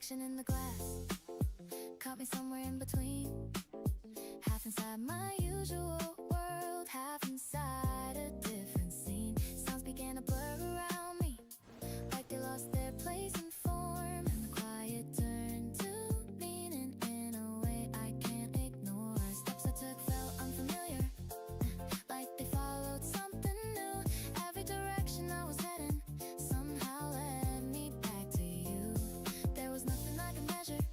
reflection in the glass caught me somewhere in between, half inside my usual world, half inside a different scene. Sounds began to blur around me, like they lost their place and form, and the quiet turned to meaning in a way I can't ignore. Steps I took felt unfamiliar, like they followed something new. Every direction I was heading somehow led me back to you. There was nothing I could measure,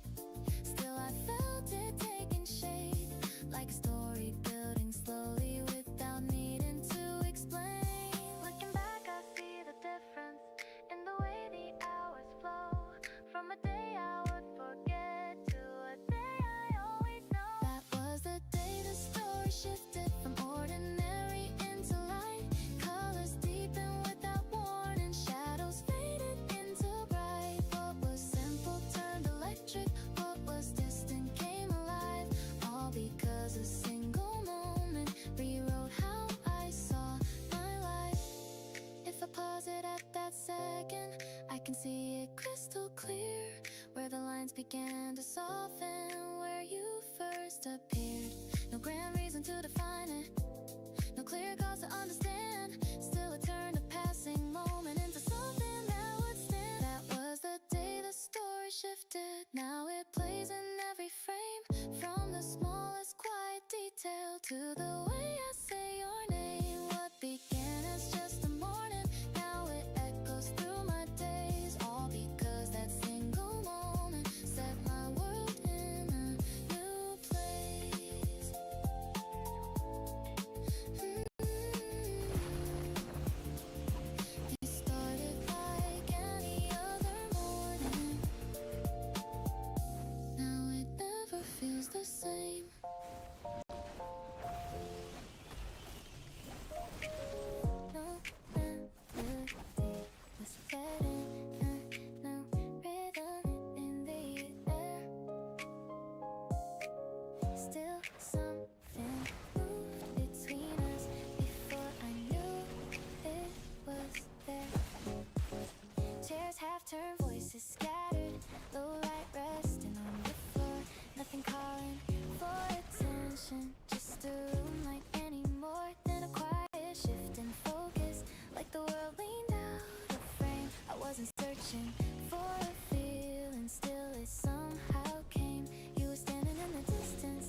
still I felt it taking shape, like a story building slowly without needing to explain. Looking back I see the difference in the way the hours flow, from a day I would forget to a day I always know. That was the day the story shifted from ordinary into light. Colors deepened without warning, shadows faded into bright. What was simple turned electric, what was distant came alive, all because a single moment rewrote how I saw my life. If I pause it at that second, I can see it crystal clear, where the lines began to soften, where you first appeared. No grand reason to define it, no clear cause to understand, still it turned a passing moment into something that would stand. That was the day the story shifted, now it plays in every frame, from the smallest quiet detail to the way I say your name. What began as just a morning, now it echoes through my days, all because that single moment set my world in a new place. It started like any other morning, now it never feels the same. No melody was fading, no rhythm in the air. Still something moved between us before I knew it was there. Chairs half turned, voices scattered, low light resting on the floor, nothing calling for attention, just a room like any more than a quiet shift in focus, like the world leaned out of frame. I wasn't searching for a feeling, still it somehow came. You were standing in the distance,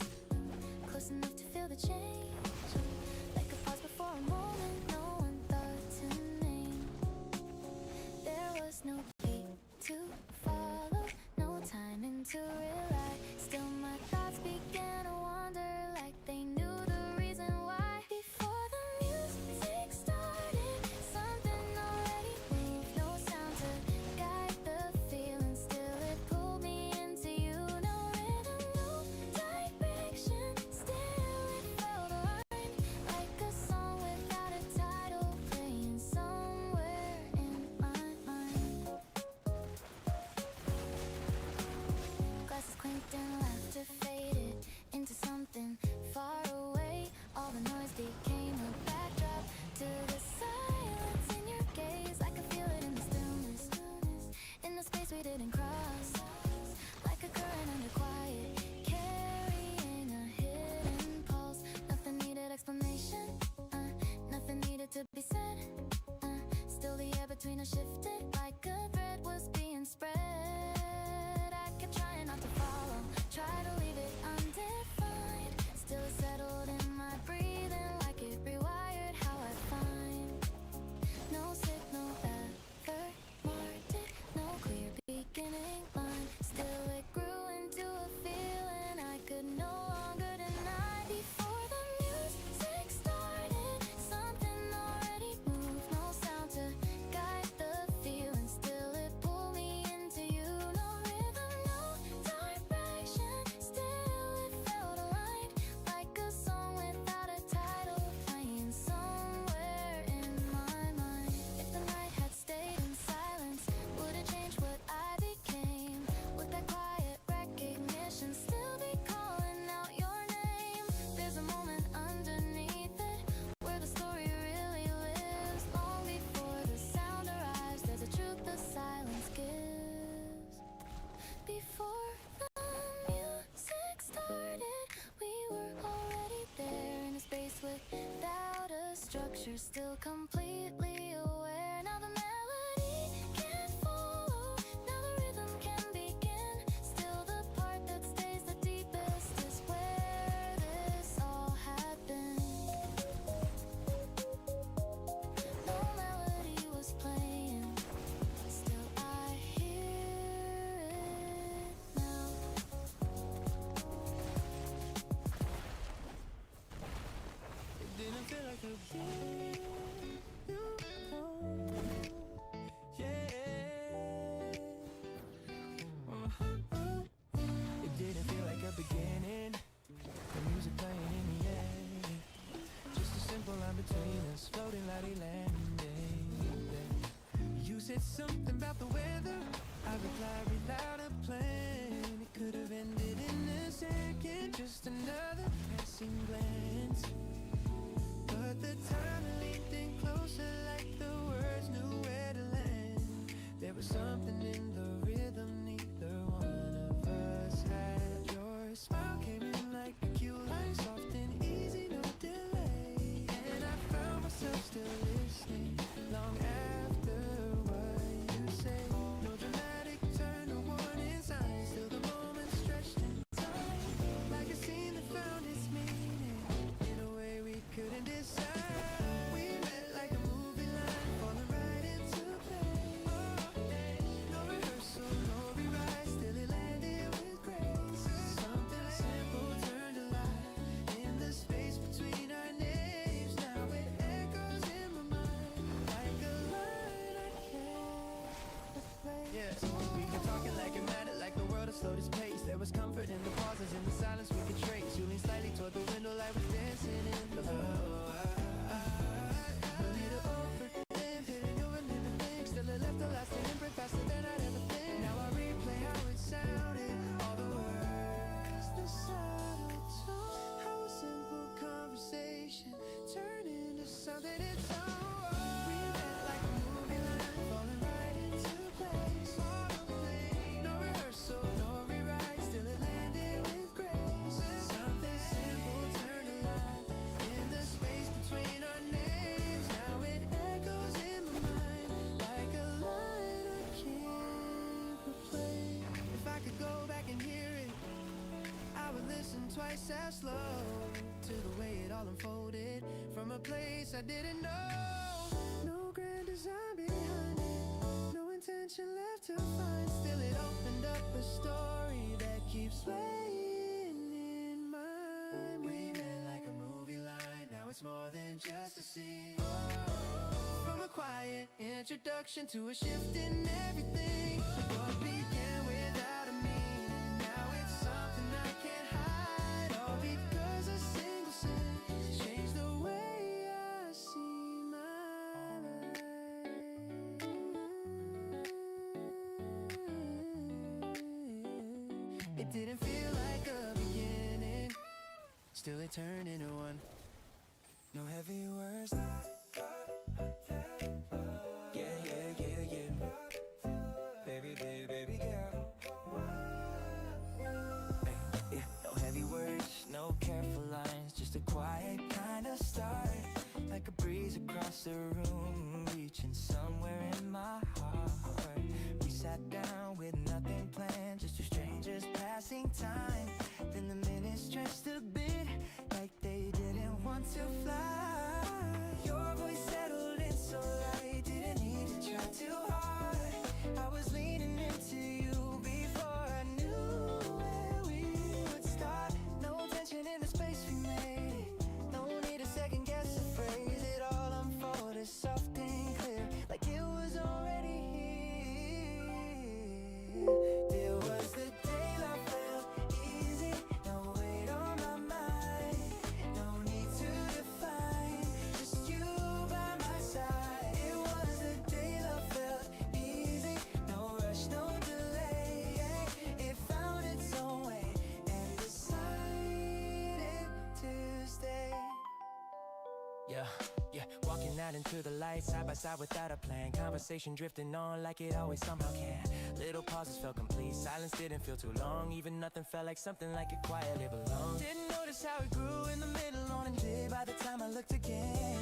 close enough to feel the change, like a pause before a moment no one thought to name. There was no beat to follow, no timing to rely, still my thoughts began to wander, like they knew the reason why. Before the music started, something already moved, no sound to guide the feeling, still it pulled me into you. No rhythm, no direction, still it felt structure, still completely aware. Now the melody can follow, now the rhythm can begin. Still the part that stays the deepest is where this all had been. No melody was playing, still I hear it now. It didn't feel like a beginning. It didn't feel like a beginning. The music playing in the air, just a simple line between us, floating like a landing. You said something about the weather, I replied without a plan. It could have ended in a second, just another passing glance. But the time leaned in closer, like the words knew where to land. There was something in the rhythm neither one of us had. Your smile came in like a cue line, soft and easy, no delay. And I found myself still listening long after what you say. No dramatic turn, no warning signs, still the moment stretched in time, like a scene that found its meaning in a way we couldn't decide. We met like a movie line, falling right into place. No rehearsal, no rewrite, still it landed with grace. Something simple turned a line in the space between our names. Now it echoes in my mind like a line I can't replace. Yeah, we were talking like it mattered, like the world had slowed its pace. There was comfort in the pauses, in the silence we could trace. You leaned slightly toward the window, light was dancing in the a little over, then hitting over living things. Still it left a lasting imprint, faster than I'd ever think. Now I replay how it sounded, all the words, the subtle tone, how a simple conversation turned into something its own. We met like a movie line, falling right into place. No rehearsal, no rewrite, still it landed with grace. Something simple turned a line in the space between our names. Now it echoes in my mind like a line I can't replace. If I could go back and hear it, I would listen twice as slow to the way it all unfolded from a place I didn't know. No grand design behind it, no intention left to find. Still it opened up a story that keeps playing in mind. We met like a movie line, now it's more than just a scene. From a quiet introduction to a shift in everything. What began without a meaning, now it's something I can't hide. All because a single sentence changed the way I see my life. It didn't feel like a beginning, still it turned into one. No heavy words. Yeah, yeah, yeah, yeah. Baby, baby, baby girl. Yeah, no heavy words, no careful lines, just a quiet kind of start. Like a breeze across the room, reaching somewhere in my heart. We sat down with nothing planned, just two strangers passing time. Then the minutes stretched a bit, like they didn't want to fly. Your voice settled in so light, didn't need to try too hard. I was leaning into you before I knew where we would start. No tension in the space we made, no need to second guess a phrase. It all unfolded soft and clear, like it was already here. There was the day I felt easy, no weight on my mind, no need to define, just you by my side. It was the day I felt easy, no rush, no delay. It found its own way and decided to stay. Yeah, yeah, walking out into the light, side by side without a plan. Conversation drifting on like it always somehow can. Little pauses felt complete, silence didn't feel too long. Even nothing felt like something like it quietly belonged. Didn't notice how it grew in the middle on a day by the time I looked again.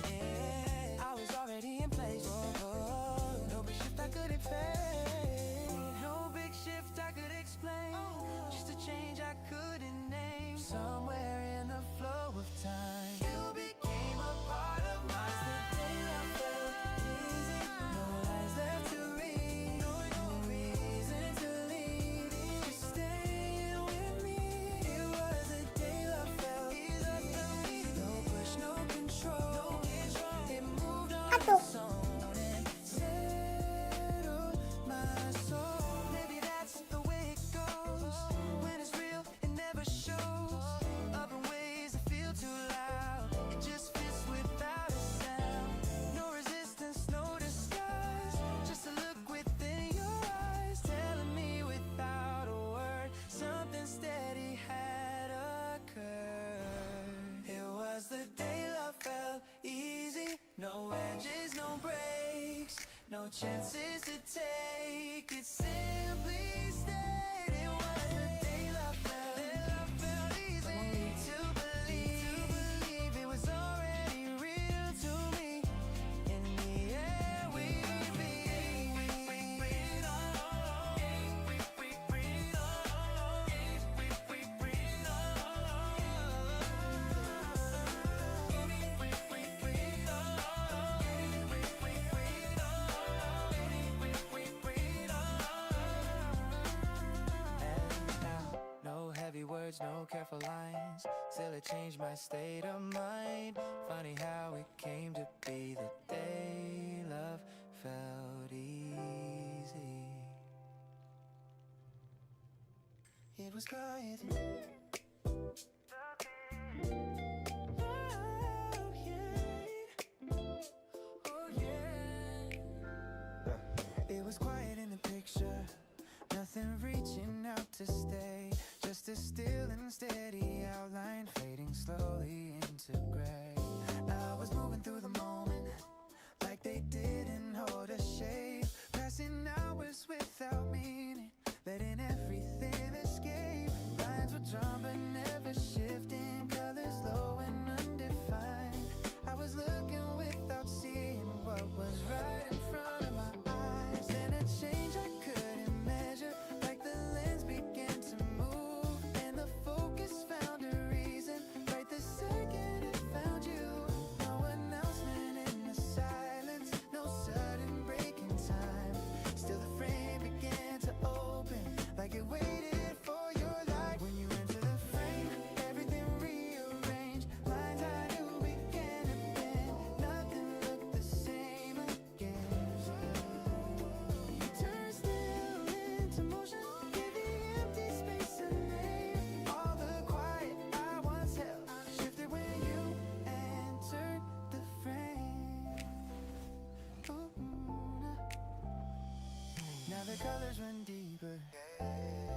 chances to take. It simply stayed. It was the day love felt easy to believe. It was already real to me. In the air we breathe. Breathe on. Breathe on. Breathe no heavy words, no careful lines. Still it changed my state of mind. Funny how it came to be the day love felt easy. It was quiet. Oh, yeah. Oh, yeah. It was quiet in the picture. Nothing reaching out to stay. Just a still and steady outline fading slowly into gray. I was moving through the moment like they didn't hold a shape. Passing hours without meaning, letting everything escape. Lines were drawn but never shifting, colors low and undefined. I was looking without seeing what was right in front of my eyes. Then a change I couldn't measure, like the lens began to move, and the focus found a reason. Right the second it found you. No announcement in the silence, no sudden break in time. Still the frame began to open, like it waited for your light. When you enter the frame, everything rearranged. Lines I knew began to bend, nothing looked the same again. You turned still into motion, give the empty space a name. All the quiet I once held shifted when you entered the frame. Ooh, now the colors run deeper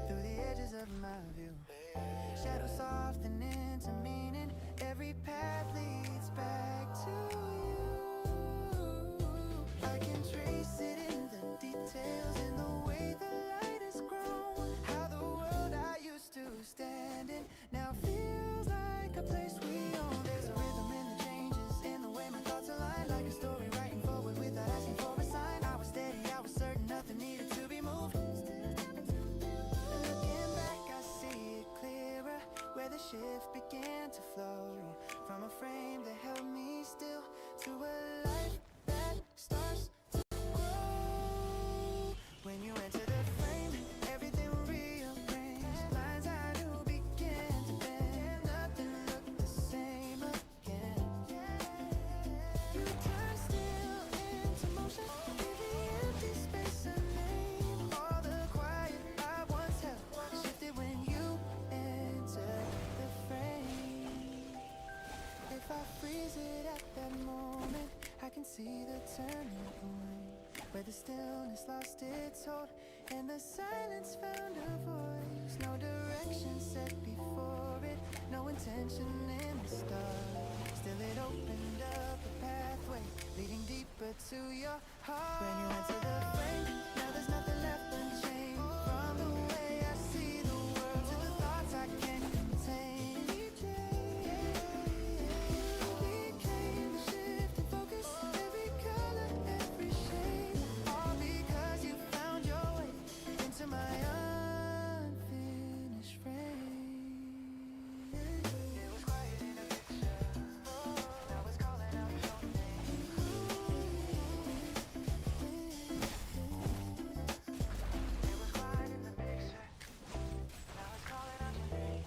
through the edges of my view. Shadows soften into meaning. Every path leads back to you. I can trace it in the details, in the way the light has grown. How the world I used to stand in now feels like a place we own. There's a rhythm in the changes, in the way my thoughts align, like a story writing forward without asking for a sign. I was steady, I was certain, nothing needed to be moved. Looking back, I see it clearer, where the shift began to flow from a frame that held me still to a life that starts to grow. When you enter the frame, everything rearranged. Lines I knew began to bend, nothing looked the same again. You turn still into motion, give the empty space a name. All the quiet I once held shifted when you entered the frame. If I freeze it at that moment, I can see the turning point, where the stillness lost its hold and the silence found a voice. No direction set before it, no intention in the start. Still it opened up a pathway leading deeper to your heart. When you enter the frame, now there's nothing left unchanged. From the way I see the world to the thoughts I can't contain. Became the shift in focus, every color, every shade. All because you found your way into my unfinished frame. It was quiet in a picture, now it's calling out your name. It was quiet in the picture, now it's calling out your name.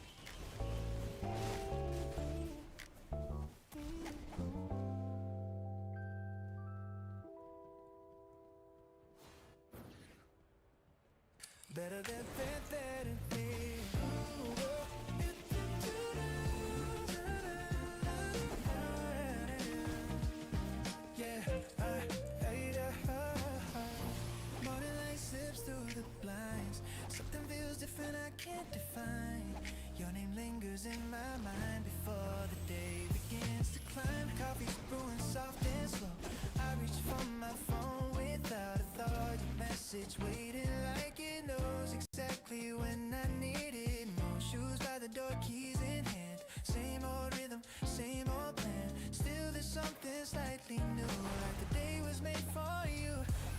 Better than yeah, morning light slips through the blinds. Something feels different, I can't define. Your name lingers in my mind before the day begins to climb. Coffee's brewing soft and slow. I reach for my phone without a completely new, like the day was made for you.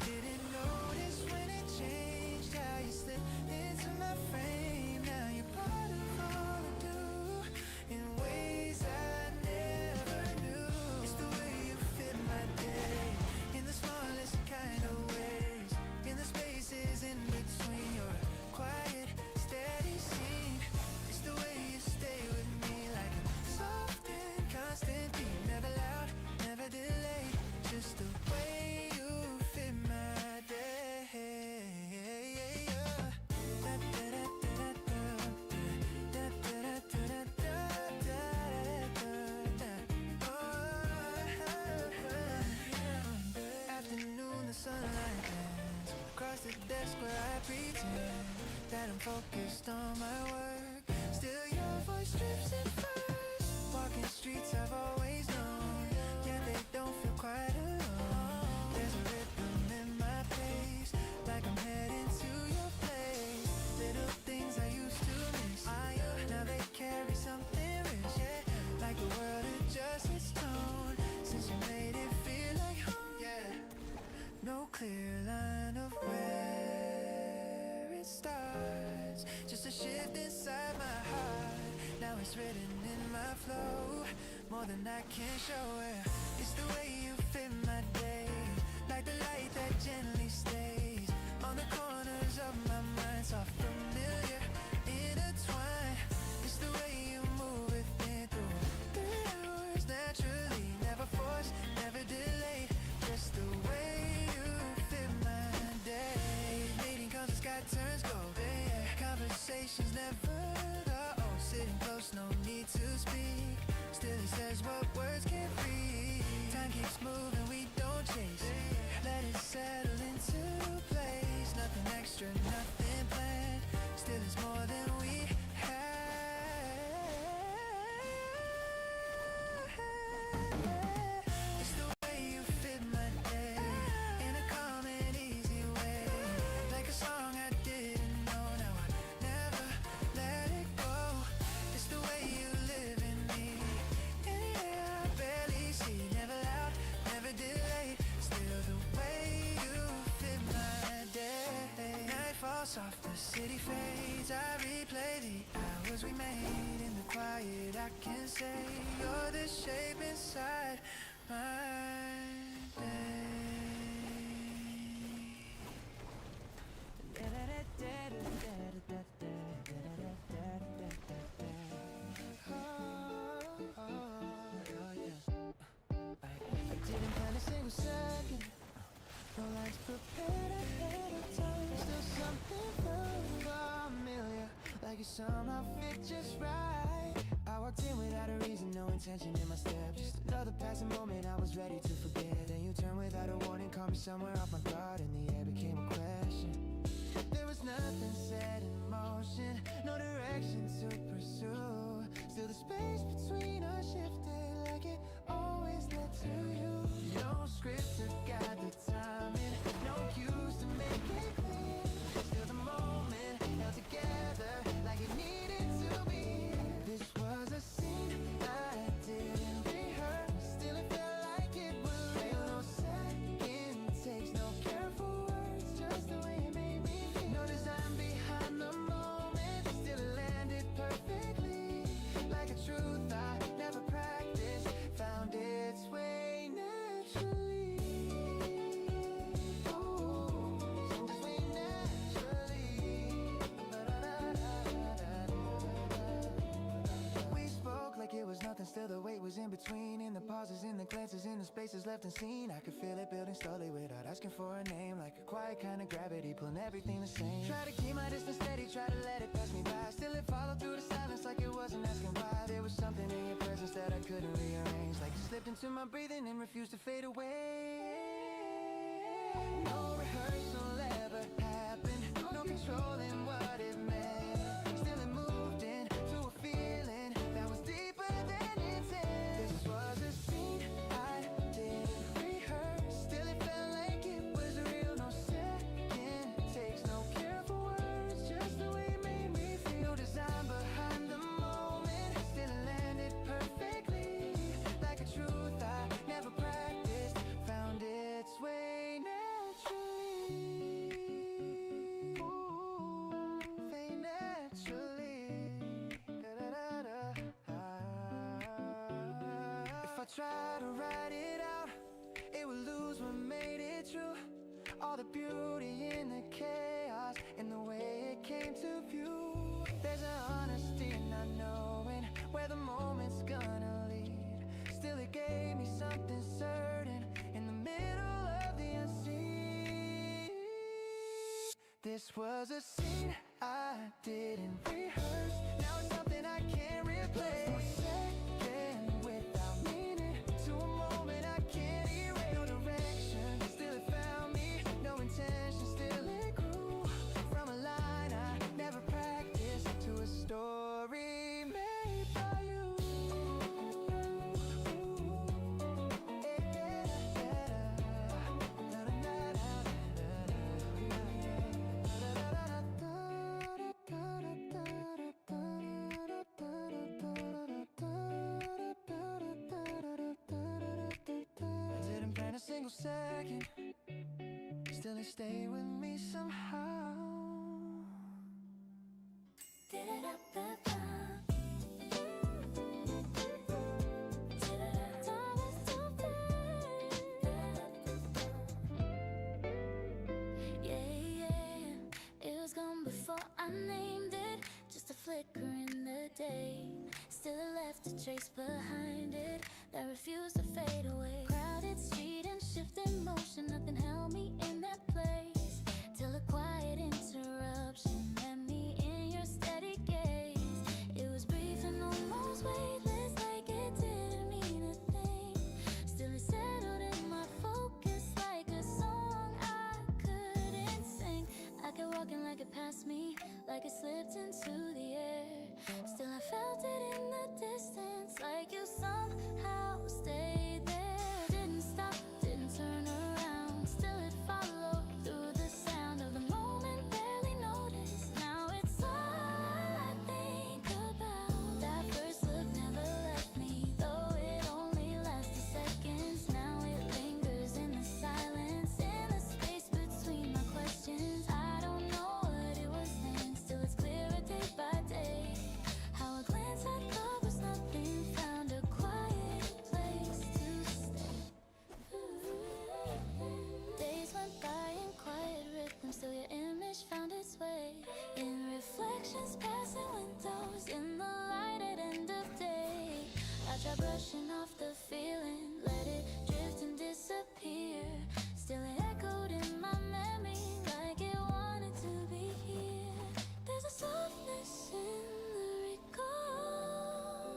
Didn't notice when it changed how you slipped into my frame. Now you're part of all I do in ways I never knew. It's the way you fit my day in the smallest kind of ways, in the spaces in between your quiet, steady scene. It's the way you stay with me like a soft and constant beat, never loud, never delayed, just the way you fit my day. Afternoon, the sunlight bends across the desk where I pretend that I'm focused on my work. Still your voice drips in first. Walking streets I've always known, yet they don't feel quite alone. There's a rhythm in my pace, like I'm heading to your place. Little things I used to miss, now they carry something rich, yeah. Like the world adjusts its tone since you made it feel like home, yeah. No clear line of where it starts, just a shift inside my heart. Now it's written in my flow, more than I can show it. It's the way you fit my day, like the light that gently stays on the corners of my mind, soft, familiar, intertwined. It's the way you move with me through the hours naturally, never forced, never delayed, just the way you fit my day. Meeting comes, the sky turns gold, yeah. Conversations never go, sitting close, no need to speak. Still it says what words can't read. Time keeps moving, we don't chase. Let it settle into place. Nothing extra, nothing planned. Still it's more than we had. It's the way you fit my day in a calm and easy way, like a song I didn't know. Now I never let it go. It's the way you live in me, and yeah, I barely see. Never loud, never delayed, still the way you fit my day. Night falls off, the city fades. I replay the hours we made in the quiet. I can say you're the shape inside my day. I didn't plan a single second, no lines prepared ahead of time. Still something familiar, like you somehow fit just right. I walked in without a reason, no intention in my step, just another passing moment I was ready to forget. Then you turned without a warning, caught me somewhere off my guard, and the air became a question. There was nothing set in motion, no direction to pursue. Still the space between us shifted, like it always led to you. No script to guide the timing, no cues to make it clear. Still the moment held together, like it needed to be. This was a scene I didn't rehearse, still it felt like it was real. No second takes, no careful words, just the way it made me feel. No design behind the moment, still it landed perfectly, like a truth I never practiced, found its way naturally. Oh, found its way naturally. We spoke like it was nothing, still the weight was in between, in the pauses, in the glances, in the spaces left unseen. I could feel it building slowly without asking for a name, like a quiet kind of gravity pulling everything the same. Try to keep my distance steady, try to let it pass me by, still it followed through the silence like it wasn't asking why. There was something in your presence that I couldn't rearrange, like you slipped into my breathing and refused to fade away. No rehearsal ever happened, no controlling what it meant. Still it moved into a feeling that was deeper than intent. This was a scene I didn't rehearse, still it felt like it was real. No second takes, no careful words, just the way it made me feel. No design behind the moment, still it landed perfectly, like a truth I never practiced. try to write it out, it would lose what made it true. All the beauty in the chaos, in the way it came to view. There's an honesty in not knowing where the moment's gonna lead. Still it gave me something certain in the middle of the unseen. This was a scene I didn't rehearse. Now it's something I can't replace. Second without meaning to a moment I can't erase. No direction, still it found me. No intention, still it grew. From a line I never practiced to a story made by you. Didn't plan a single second, still it stayed with me somehow. It was gone before I named it, just a flicker in the day. Still it left a trace behind it that refused to fade away. Crowded street and shifting motion, nothing held me in that place. Till a quiet interruption met me in your steady gaze. It was brief and almost weightless, like it didn't mean a thing. Still it settled in my focus like a song I couldn't sing. I kept walking like it passed me, like it slipped into the air. Still I felt it in the distance, like you somehow stayed there. Didn't stop, didn't turn around, still it followed through the sound of the moment, barely noticed. Now it's all I think about. That first look never left me, though it only lasted seconds. Now it lingers in the silence, in the space between my questions. I don't know what it was then, still it's clearer day by day. How a glance I thought was nothing found a quiet place to stay. Days went by in quiet rhythm, still your image found its way. In reflections passing windows, in the light at end of day. I tried brushing off the feeling, let it drift and disappear. Still it echoed in my memory like it wanted to be here. There's a softness in the recall,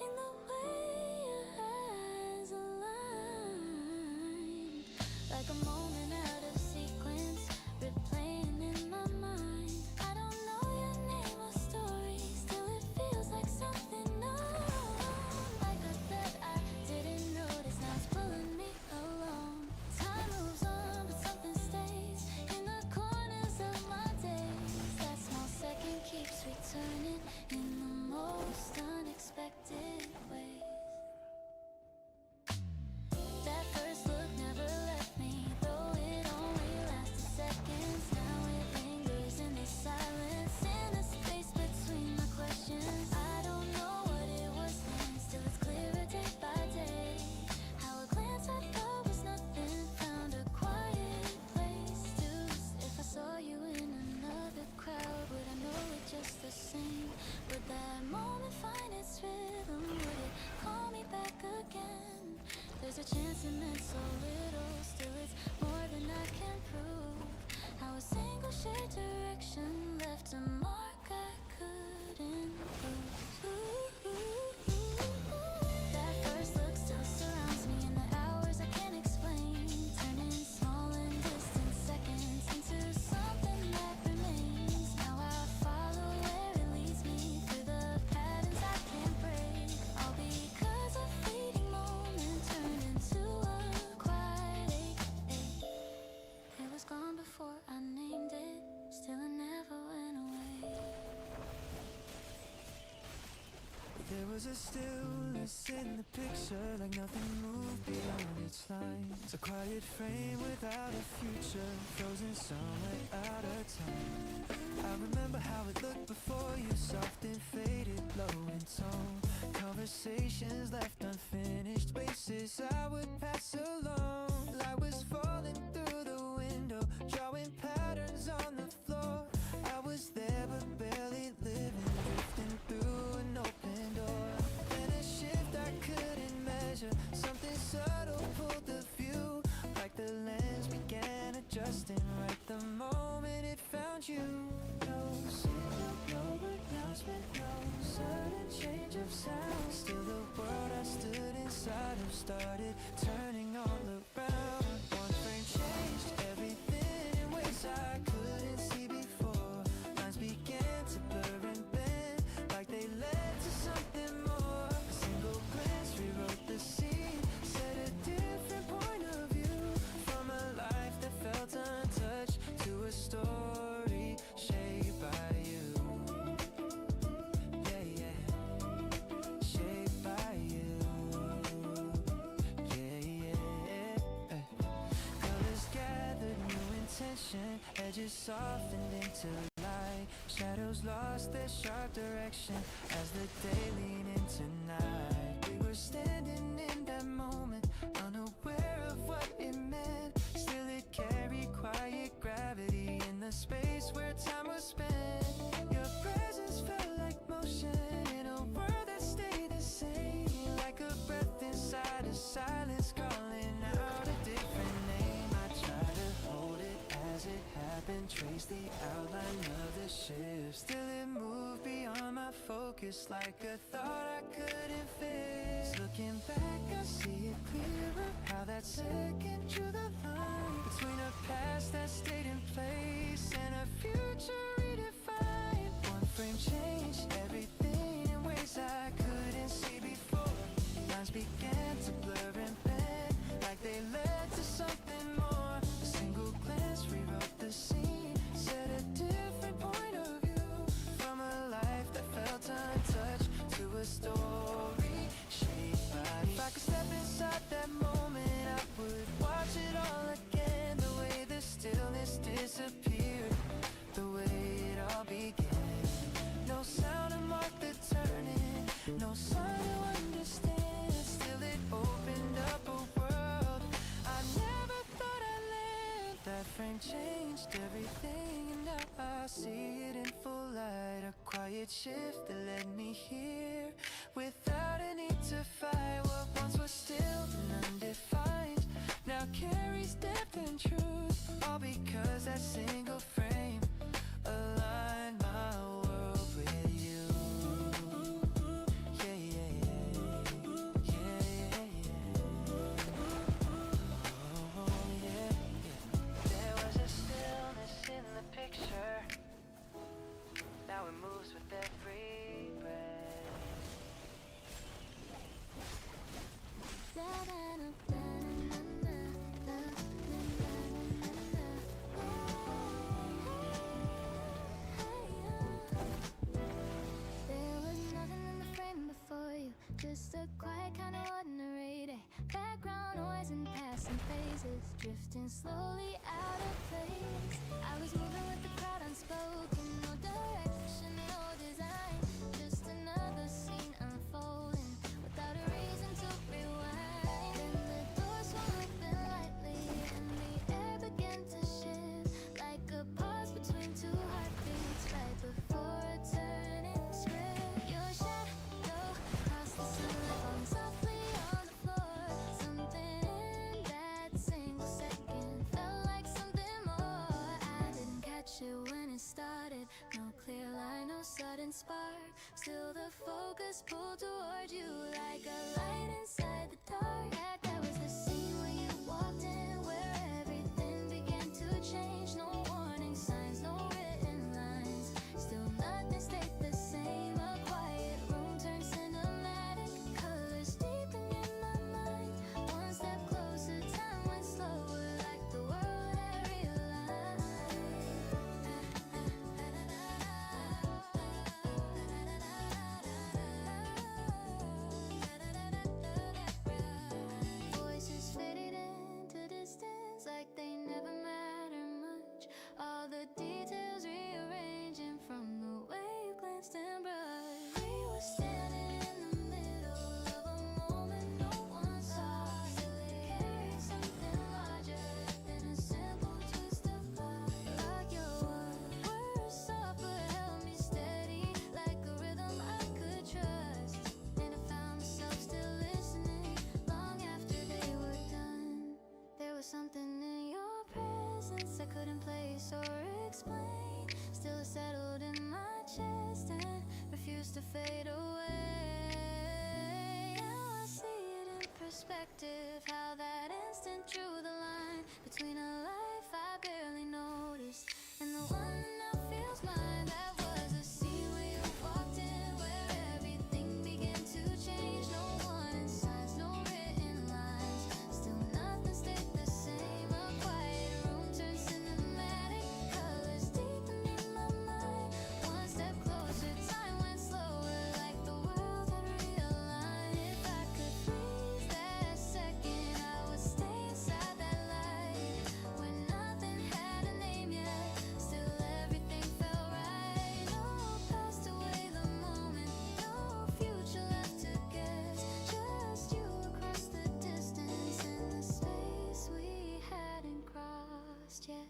in the way your eyes align, like a moment out of sequence, replaying in my mind. I don't know your name or story, still it feels like something known, like a thread I didn't notice, now it's pulling me along. Time moves on, but something stays in the corners of my days. That small second keeps returning in the most unexpected ways. That first look never left me, though was a stillness in the picture, like nothing moved beyond its lines. A quiet frame without a future, frozen somewhere out of time. I remember how it looked before you, soft and faded, low in tone. Conversations left unfinished, spaces I would pass alone. Light was falling through the window, drawing patterns on the floor. I was there but barely living, drifting through an open door. Then a shift I couldn't measure, something subtle pulled the view. Like the lens began adjusting right the moment it found you. No signal, no announcement, no sudden change of sound. Still the world I stood inside of started turning all around. One frame changed everything in ways I couldn't see before. Lines began to blur and bend, like they led to something more. A single glance rewrote the scene, set a different point of view. From a life that felt untouched to a story shaped by you. Yeah, yeah, shaped by you. Yeah, yeah. Colors gathered, new intention, edges softened into light. Shadows lost their sharp direction as the day leaned into night. We were standing in that moment, unaware of what it meant. Still it carried quiet gravity in the space where time was spent. Your presence felt like motion in a world that stayed the same. Like a breath inside a silence, calling out a different name. I tried to hold it as it happened, trace the outline of the shift. Still it moved beyond my focus, like a thought I couldn't fix. Looking back, I see it clearer, how that second drew the line between a past that stayed in place and a future redefined. One frame changed everything in ways I couldn't see before. Lines began to blur and bend, like they led to something more. A single glance rewrote the scene, set a different point of view. From a life that felt untouched to a story shaped by you. If I could step inside that moment, I would watch it all again. The way the stillness disappeared, the way it all began. No sound to mark the turning, no sign to understand. Still it opened up a world I never thought I'd live. That frame changed everything, and now I see it in full light. A quiet shift that led me here, without a need to fight. What once was still and undefined now carries depth and truth, all because that single frame aligned my world with you. Yeah, yeah, yeah, yeah, yeah. Oh, yeah, yeah. There was a stillness in the picture, now it moves with every breath. There was nothing in the frame before you, just a quiet kind of ordinary day. Background noise and passing phases, drifting slowly out of place. I was moving with the crowd unspoken, no direction, no design, just another scene unfolding without a reason to rewind. Then the door swung open lightly and the air began to shift, like a pause between two heartbeats right before a turning script. Your shadow crossed the sunlight, falling softly on the floor. Something in that single second felt like something more. I didn't catch it when it started, no clear line, no sudden spark. Still the focus pulled toward you like a light inside the dark. That was the scene where you walked in, where everything began to change. No warning signs, no written lines, still nothing stayed the same. A quiet room turned cinematic, colors deepen in my mind. One step closer, time went slower, like the world had realigned. was something in your presence I couldn't place or explain. Still it settled in my chest and refused to fade away. Now I see it in perspective, how that instant drew the line between a life I barely noticed and the one that now feels mine. That was a scene where you walked in, where everything began to change. No warning signs, no written lines. Still nothing stayed the same. A quiet room turned cinematic, colors deepened in my mind. One step closer, time went slower, like the world had realigned. If I could freeze that second, I would stay inside that light. When nothing had a name yet, still everything felt right. No past away the moment, no future left to guess. Just you across the distance in the space we hadn't crossed yet.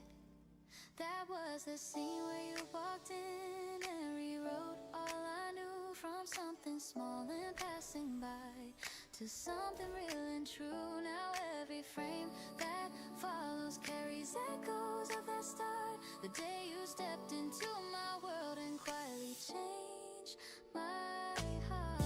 That was the scene where you walked in and rewrote all I knew, from something small and passing by to something real and true. Now every frame that follows carries echoes of that start, the day you stepped into my world and quietly changed my heart.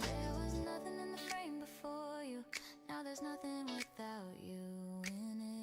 There was nothing in the frame before you, now there's nothing without you in it.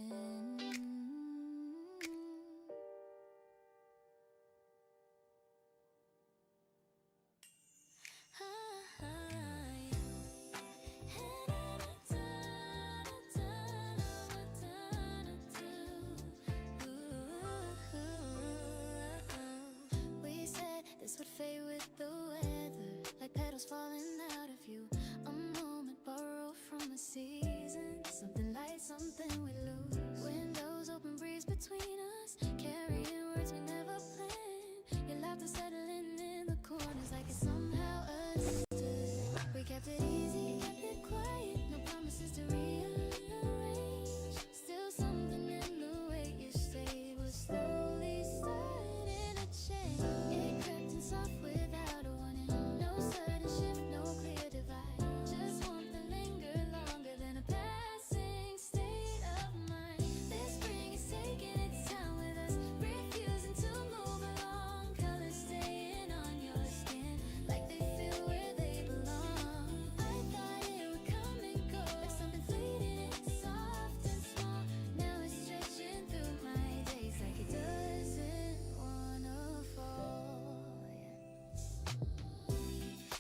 We said this would fade with the weather, like petals falling out of you. A moment borrowed from a season, something light, something we lose. Windows open, breeze between us, carrying words we never planned. Your laughter settling in the corners like it somehow understood. We kept it easy, kept it quiet, no promises to rearrange. Still something in the way you stayed was slowly starting to change. It crept in soft without a warning, no sudden shift, no clear divide. Just warmth that lingered longer than a passing state of mind. This spring is taking its time with us, refusing to move along. Colors staying on your skin like they feel where they belong. I thought it would come and go like something fleeting and soft and small. Now it's stretching through my days like it doesn't wanna fall.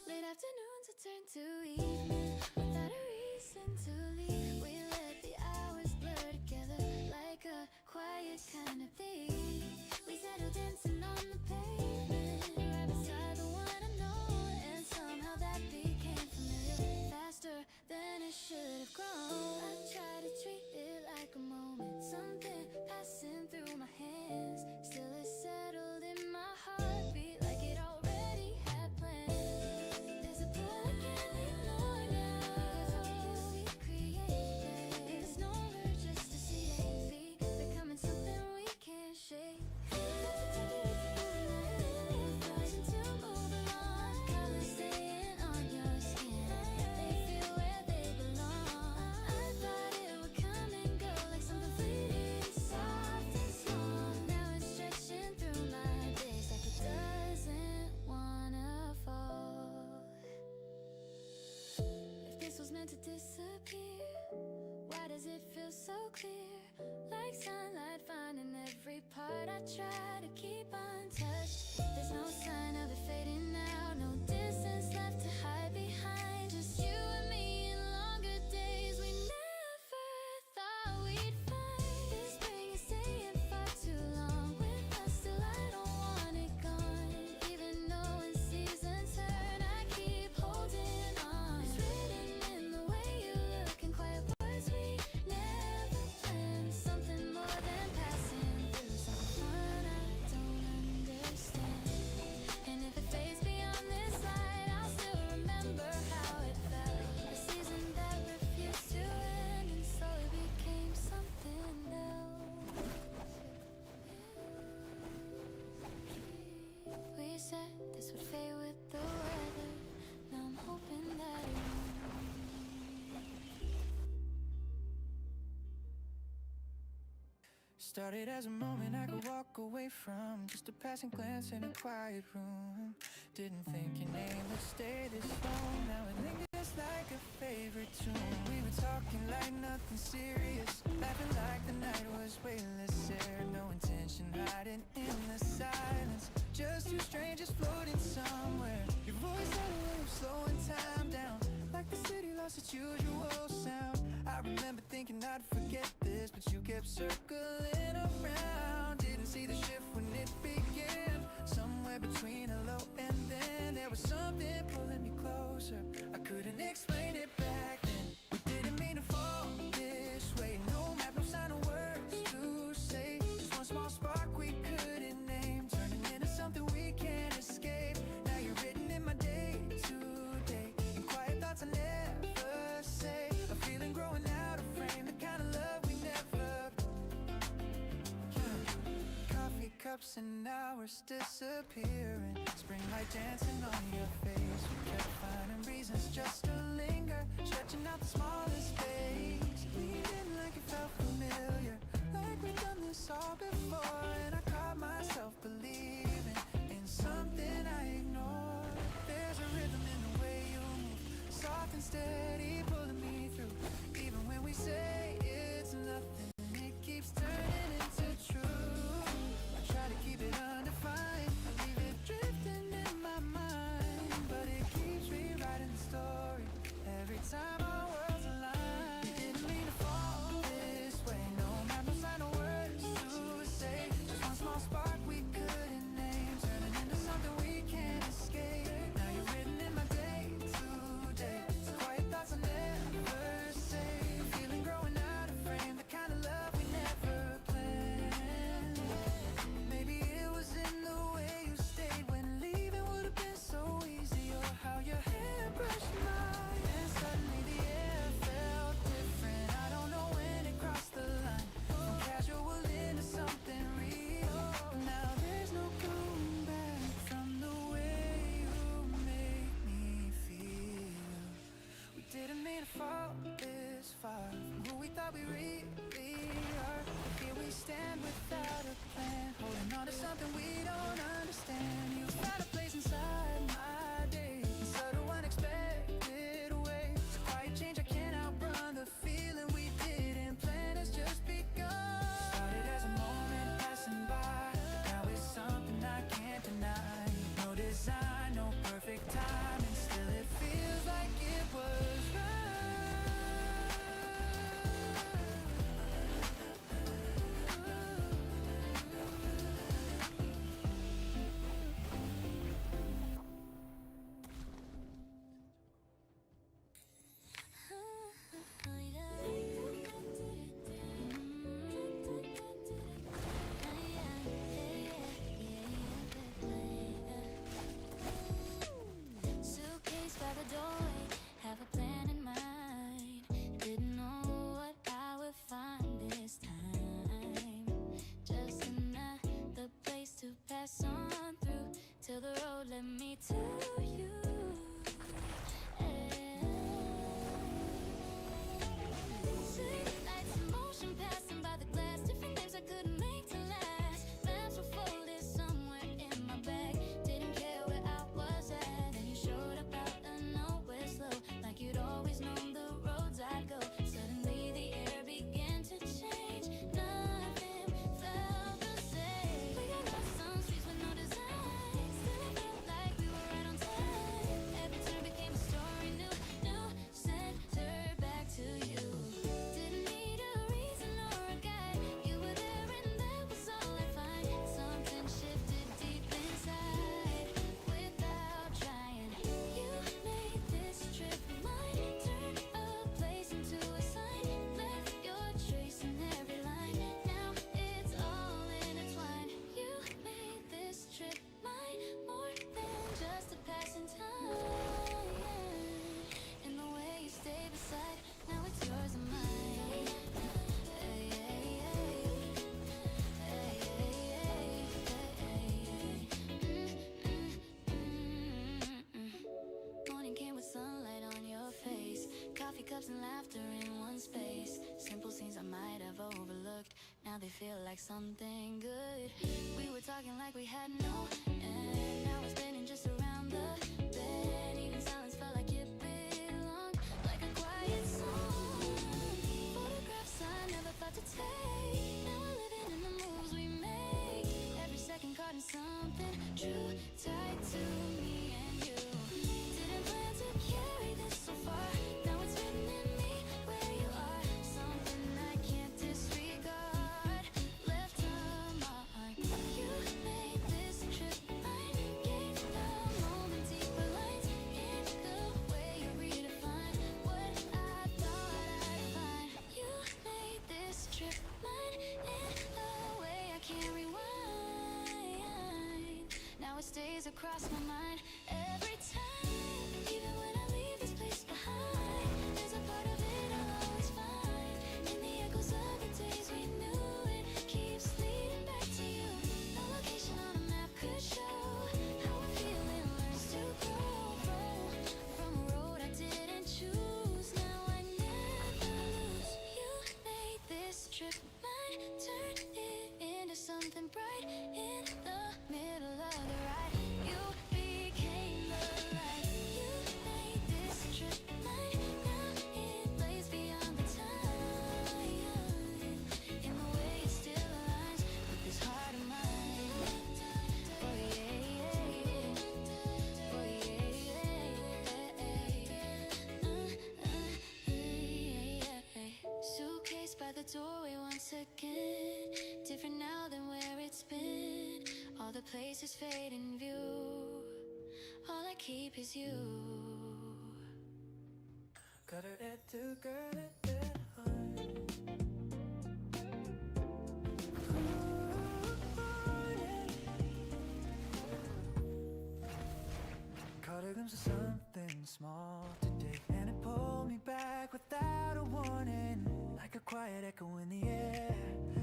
Late afternoons it turned to evening without a reason to leave. We let the hours blur together like a quiet kind of thief. We settled dancing on the pavement right beside the one I know, and somehow that became familiar faster than it should have grown. I try to treat it like a moment, something passing through my hands. Still it settled in my heartbeat like it already had planned. There's a pull I can't ignore now, because of the peace we created. There's no urge just to see it be becoming something we can't shake. Refusing to move along, colors staying on your skin, they feel where they belong. I thought it would come and go like something fleeting, soft and small. Now it's stretching through my days like it doesn't wanna fall. If this was meant to disappear, why does it feel so clear? Like sunlight finding every part I try to keep untouched. There's no sign of it fading out, no distance left to hide behind. Just you and me in longer days we never thought we'd find. This spring is staying far too long with us, still I don't want it gone. Even though when seasons turn, I keep holding on. It's written in the way you look and quiet words we never planned. Something more than passing through, something fun I don't understand. Started as a moment I could walk away from, just a passing glance in a quiet room. Didn't think your name would stay this long. Now it lingers like a favorite tune. We were talking like nothing serious, laughing like the night was weightless air. No intention hiding in the silence, just two strangers floating somewhere. Your voice had a way of slowing time down, like the city lost its usual sound. I remember thinking I'd forget this, but you kept circling around. Didn't see the shift when it began. Somewhere between a low and then, there was something pulling me closer. I couldn't explain it back then. We didn't mean to fall this way. No map, no sign, no words to say. Just one small spark we couldn't name, turning into something we can't escape. Now you're written in my day to day, in quiet thoughts I never say. A feeling growing out of frame, the kind of love we never. Coffee cups and hours disappearing, spring light dancing on your face. We kept finding reasons just to linger, stretching out the smallest space. Leaned in like it felt familiar, like we've done this all before. And I caught myself believing in something I ignored. There's a rhythm in the way you move, soft and steady, pulling me through. Even when we say it's nothing, it keeps turning into truth. I try to keep it undefined, I leave it drifting in my mind, but it keeps rewriting the story every time our worlds align. Didn't mean to fall this way. No map, no sign, no words to say. Just one small spark we couldn't name, turning into something we can't escape. Now you're written in my day to day, so quiet thoughts I never say. A feeling growing out of frame, the kind of love we never planned. Maybe it was in the way you stayed when leaving would have been so easy, or how your hair brushed mine, and suddenly the air felt different. I don't know when it crossed the line from casual into something real. Now there's no going back from the way you make me feel. We didn't mean to fall this far from who we thought we really are. Here we stand without a plan, holding on to something we don't understand. You found a place inside my day, in subtle unexpected ways. It's a quiet change I can't outrun, the feeling we didn't plan has just begun. Started as a moment passing by, now it's something I can't deny. No design, no perfect time, and still it feels like it was right. Suitcase by the doorway, have a plan in mind. Didn't know what I would find this time. Just another place to pass on through, till the road led me to you. City lights in motion, passing by the glass, different things I couldn't make to last. Maps were folded somewhere in my bag, didn't care where I was at. Then you showed up out of nowhere, slow, like you'd always known the roads I'd go. Suddenly the air began to change, nothing felt the same. We got lost on streets with no design, still it felt like we were right on feel like something good. We were talking like we had no end. Now we're spinning just around the bed. Even silence felt like it belonged, like a quiet song. Photographs I never thought to take. Now we're living in the moves we make. Every second caught in something true, tied to me and you. Didn't plan to carry this so far. Now it's written in me where you are. Something I can't disregard. Left a mark. You made this trip mine. Gave the moment deeper lines in the way you redefine what I thought I'd find. You made this trip mine in the way I can't rewind. Now it stays across my mind every time. Even when I leave this place behind, there's a part of it I'll always find. In the echoes of the days we knew, it keeps leading back to you. No location on a map could show how a feeling learns to grow from a road I didn't choose. Now I never lose. You made this trip mine, turned it into something bright in the middle of the ride. You became the light. You made this trip mine. Now it lays beyond the time. In the way it still aligns with this heart of mine. Oh yeah, oh yeah. Suitcase by the doorway once again. Different now than where it's been. All the places fade in view. All I keep is you. Got her head to girl at that heart. Caught a glimpse of something small today, and it pulled me back without a warning, like a quiet echo in the air,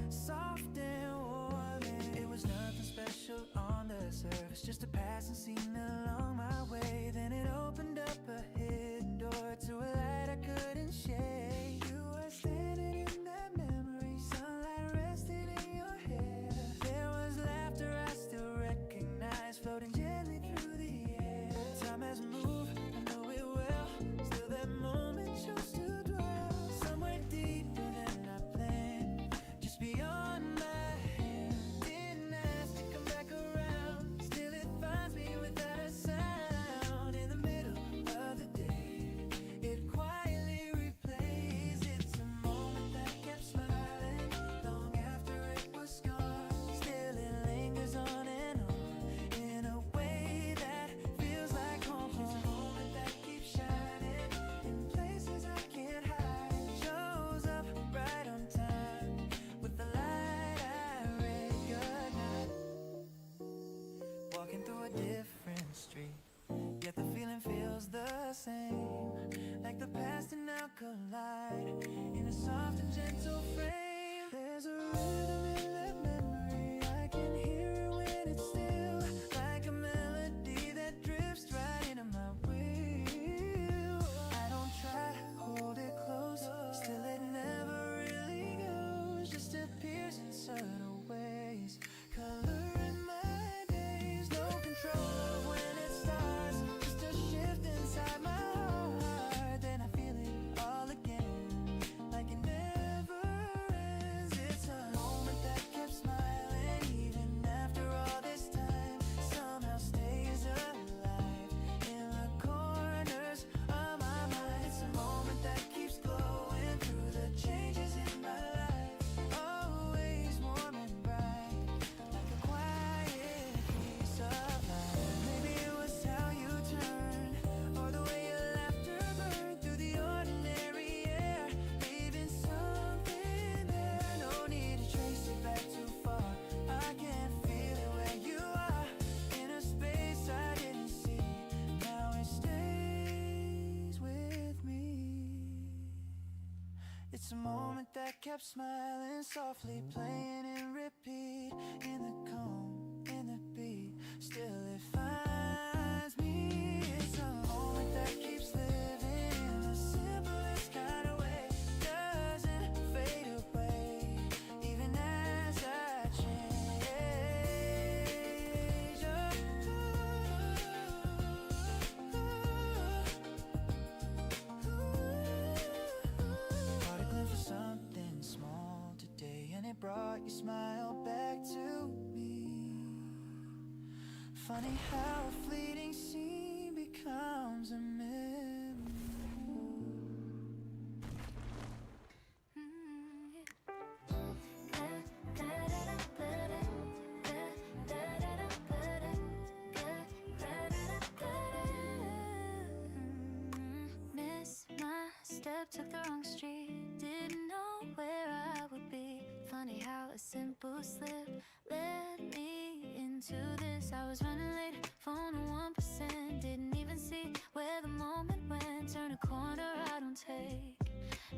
soft and warm. And it was nothing special on the surface, just a passing scene along my way. Then it opened up a hidden door to a light I couldn't shake. You were standing in that memory, sunlight rested in your hair. There was laughter I still recognize, floating gently through the air. Time has moved, I know it well. Still that moment chose to dwell somewhere deeper than I planned, just beyond my hand. Didn't ask to come back around. Still it finds me without a sound. In the middle of the day, it quietly replays. It's a moment that kept smiling long after it was gone. Still it lingers on and on in a way that feels like home. It's a moment that keeps shining in places I can't hide. Shows up right on time with the light I recognize. Walking through a different street, yet the feeling feels the same. Like the past and now collide in a soft and gentle frame. There's a rhythm in that memory, I can hear it when it's still, like a melody that drifts right into my will. I don't try to hold it close, still it never really goes, just appears in subtle ways, coloring my days. No control of when it starts, just a shift inside my heart. Then I feel it all again, like it never ends. It's a moment that kept smiling even after all this time. Somehow stays alive in the corners of my mind. It's a moment that keeps glowing through the changes in my life. Always warm and bright, like a quiet piece of light. Maybe it was how you turned, or the way your laughter burned through the ordinary air, leaving something there. No need to trace it back too far, I can feel it where you are, in a space I didn't see. Now it stays with me. It's a moment that kept smiling, softly playing in repeat, in the calm, in the beat. Still it finds me. It's a moment that keeps living in the simplest kind of way. Doesn't fade away, even as brought your smile back to me. Funny how a fleeting scene becomes a memory. Missed my step, took the wrong street, didn't know where I would be. Funny how a simple slip led me into this. I was running late, phone on 1%, didn't even see where the moment went. Turn a corner I don't take,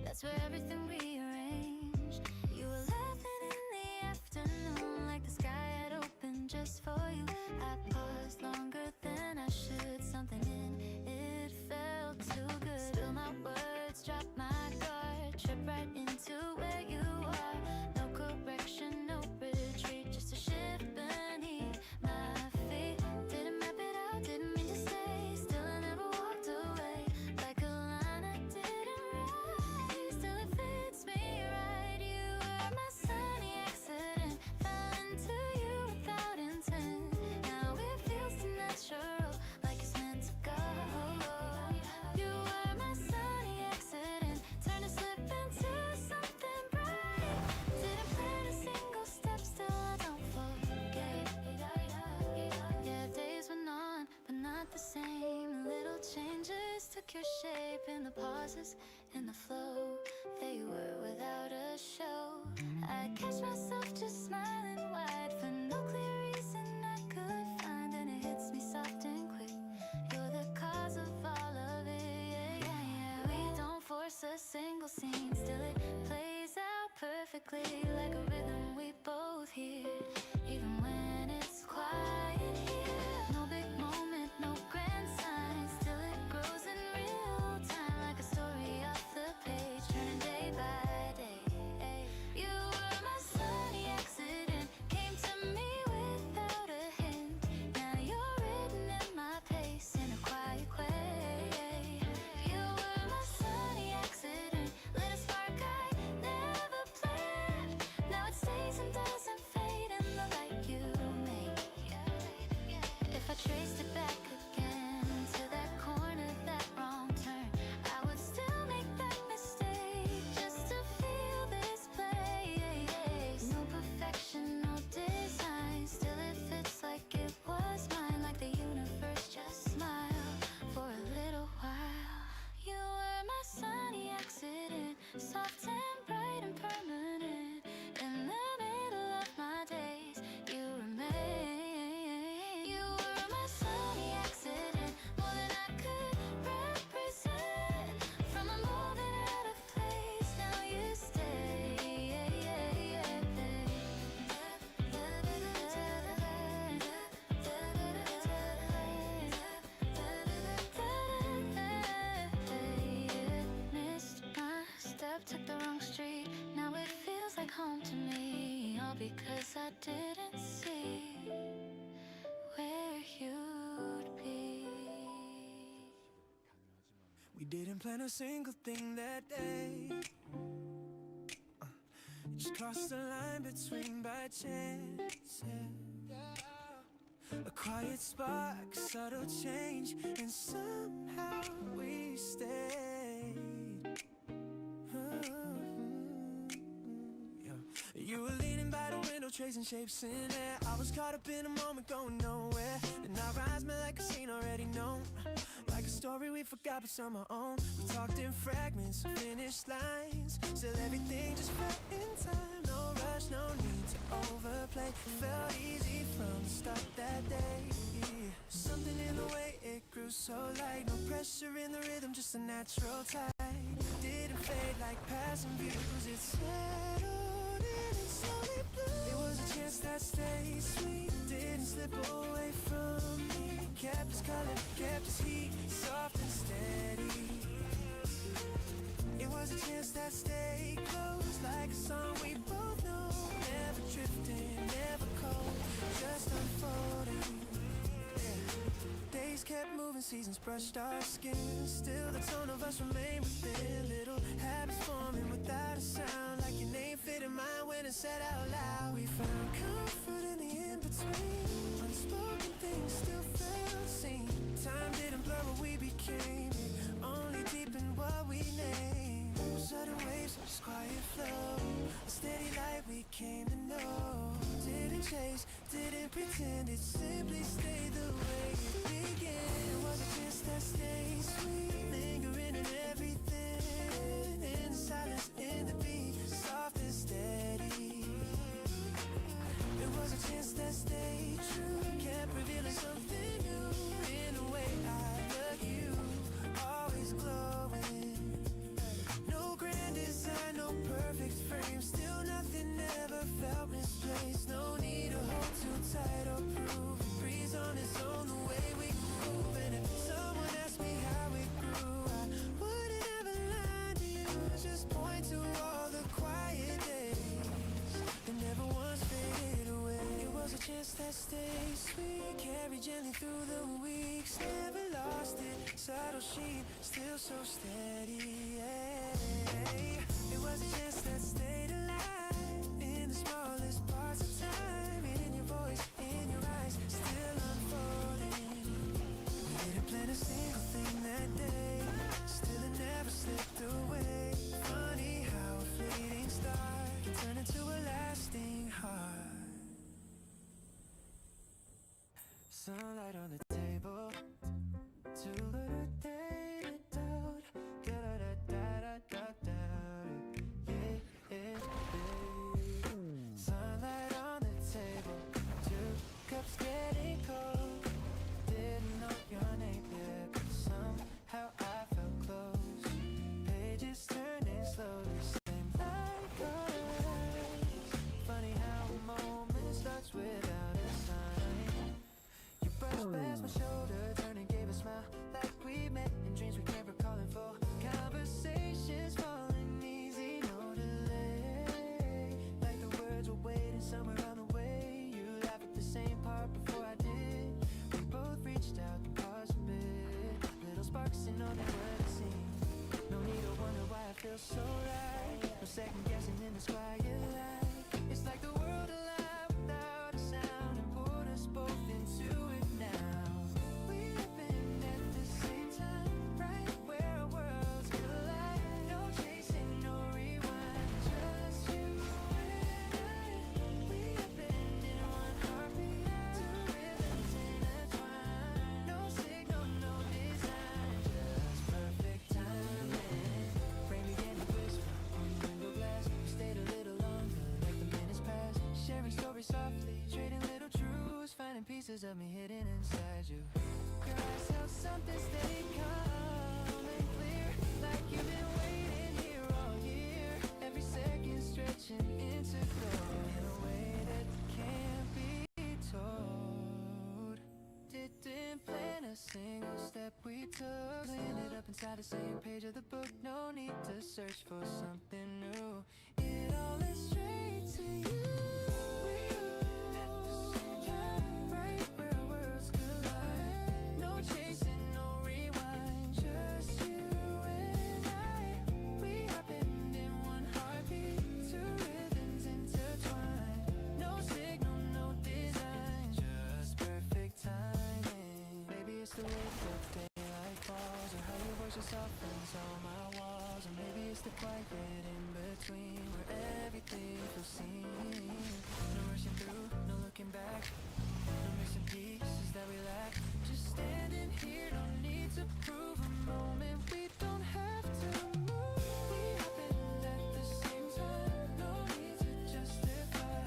that's where everything rearranged. You were laughing in the afternoon like the sky had opened just for you. I paused longer than I should, something in it felt too good. Spill my words, drop my guard, trip right into where you are. No correction, no retreat, just a shift beneath my feet. Didn't map it out, didn't mean to stay, still I never walked away. Like a line I didn't write, still it fits me right. You were my sunny accident, fell into you without intent. Now it feels too natural, like it's meant to go. You were my sunny accident, turned a slip into something bright. Didn't plan a single step, still I don't forget. Yeah, days went on, but not the same. Little changes took your shape in the pauses, in the flow. They were without a show. I catch myself just smiling wide for no clear reason I could find, and it hits me soft and quick. You're the cause of all of it. Yeah. We don't force a single scene, still it plays out perfectly like a rhythm we both hear, even when it's quiet here. No big moment, no grand sign, still it grows in real time like a story off the page, turning day by day. You were my sunny accident, came to me without a hint. Now you're written in my pace in a quiet way. You were my sunny accident, lit a spark I never planned. Now it stays and doesn't fade in the light you make. If I traced it back again to that corner, that wrong turn, I would still make that mistake just to feel this place. No perfection, no design, still it fits like it was mine, like the universe just smiled for a little while. You were my sunny accident, soft and bright and permanent. In the middle of my days, you remain. You were my sunny accident, more than I could represent. From a moment out of place, now you stay. Missed my step, took the wrong street. Now it feels like home to me, all because I didn't see where you'd be. We didn't plan a single thing that day. It just crossed the line between by chance. A quiet spark, subtle change, and somehow we stayed. Yeah. You were leaning by the window, tracing shapes in air. I was caught up in a moment, going nowhere. And our eyes met like a scene already known, like a story we forgot but some our own. We talked in fragments, finished lines, still everything just felt in time. No rush, no need to overplay. Felt easy from the start that day. Something in the way it grew so light, no pressure in the rhythm, just a natural tide. Didn't fade like passing views, it settled in and slowly blew. It was a chance that stayed sweet, didn't slip away from me. Kept its color, kept its heat, soft and steady. It was a chance that stayed close, like a song we both know. Never drifting, never cold, just unfolding. Yeah. days kept moving, seasons brushed our skin. Still the tone of us remained within. Little habits forming without a sound, like your name fit in mine when it said out loud. We found comfort in the in-between. Unspoken things still felt seen. Time didn't blur what we became, it only deepened what we named. Sudden waves, just quiet flow, a steady light we came to know. Didn't chase, didn't pretend, it simply stayed the way it began. It was a chance that stayed sweet, lingering in everything, in the silence, in the beat, soft and steady. It was a chance that stayed true, kept revealing something new. In a way I look you, always glowing. No grand design, no perfect frame, still nothing ever felt misplaced. No need to hold too tight or prove it breeze on its own the way we move. And if someone asked me how it grew, I wouldn't ever lie to you, just point to all the quiet days that never once faded away. It was a chance that stayed sweet, carried gently through the weeks, never lost it, subtle sheen, still so steady. It was a chance that stayed alive in the smallest parts of time, in your voice, in your eyes, still unfolding. We didn't plan a single thing that day, still it never slipped away. Funny how a fleeting star can turn into a lasting heart. Sunlight on the table, too little day to doubt. Da-da-da-da-da-da-da. Yeah, yeah, yeah. Sunlight on the table, 2 cups getting cold. Didn't know your name yet, but somehow I felt close. Pages turning slowly, same like ours. Funny how a moment starts without a sign. You brushed past my shoulder, turned and gave a smile, like we met in dreams we can't recall in full. Conversations falling easy, no delay, like the words were waiting somewhere on the way. You laughed at the same part before I did. We both reached out and paused a bit, little sparks in all that were the same. No need to wonder why I feel so right, no second guessing in this quiet light. It's like the world alive without a sound, and pulled us both into it now. We have been at the same time, right where our worlds collide. No chasing, no rewind, just you and I. We have been in one heartbeat, 2 rhythms intertwined. No signal, no design, just perfect timing. Rain began to whisper on the window glass. We stayed a little longer, like the minutes passed, sharing stories softly, trading little truths, finding pieces of me hidden inside you. Your eyes held something steady, calm and clear, like you've been waiting here all year. Every second stretching into glow in a way that can't be told. Didn't plan a single step we took, ended up inside the same page of the book. No need to search for something new, it all led straight to you. Right where our worlds collide. No chasing, no rewind, just you and I. We happened in one heartbeat, 2 rhythms intertwined. No signal, no design, just perfect timing. Maybe it's the way the daylight falls, or how your voice just softens all my walls. Or maybe it's the quiet in between, where everything feels seen. No rushing through, no looking back, no missing pieces that we lack. Just standing here, no need to prove a moment. We don't have to move. We happened at the same time, no need to justify.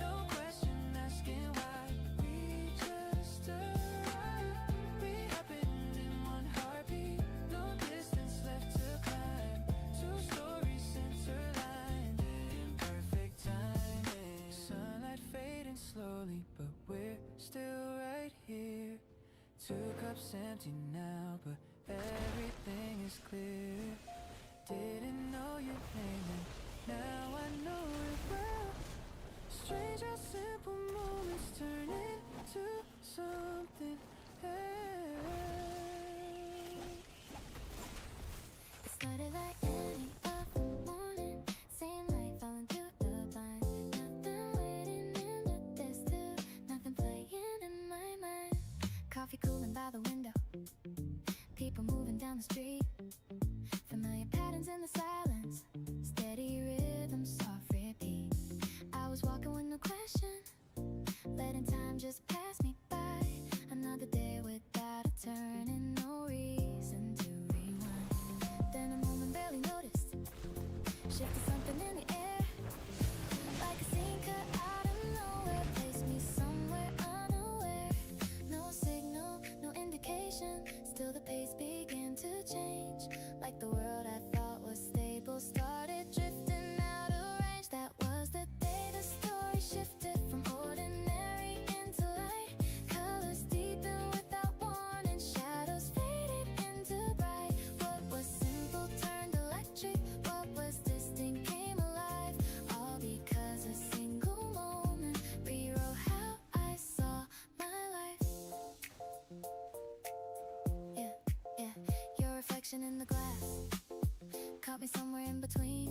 No question asking why, we just arrived. We happened in one heartbeat, no distance left to climb. 2 stories interlined in perfect timing. Sunlight fading slowly, but we're still right here. 2 cups empty now, but everything is clear. Didn't know your name, and now I know it well. Strange how simple moments turn into something else. by the window. People moving down the street. Familiar patterns in the silence. Steady rhythm, soft repeat. I was walking with no question, letting time just pass me by. Another day without a turn and no reason to rewind. Then a moment barely noticed, shifted something in the air. Like a scene cut out of nowhere, placed me somewhere unaware. No signal, no indication, still the pace began to change. Like the world I thought was stable started drifting out of range. That was the day the story shifted from ordinary into light. Colors deepened without warning, shadows faded into bright. What was simple turned electric, what was distant came alive. All because a single moment rewrote how I saw my life. Yeah, yeah, your reflection in the glass caught me somewhere in between.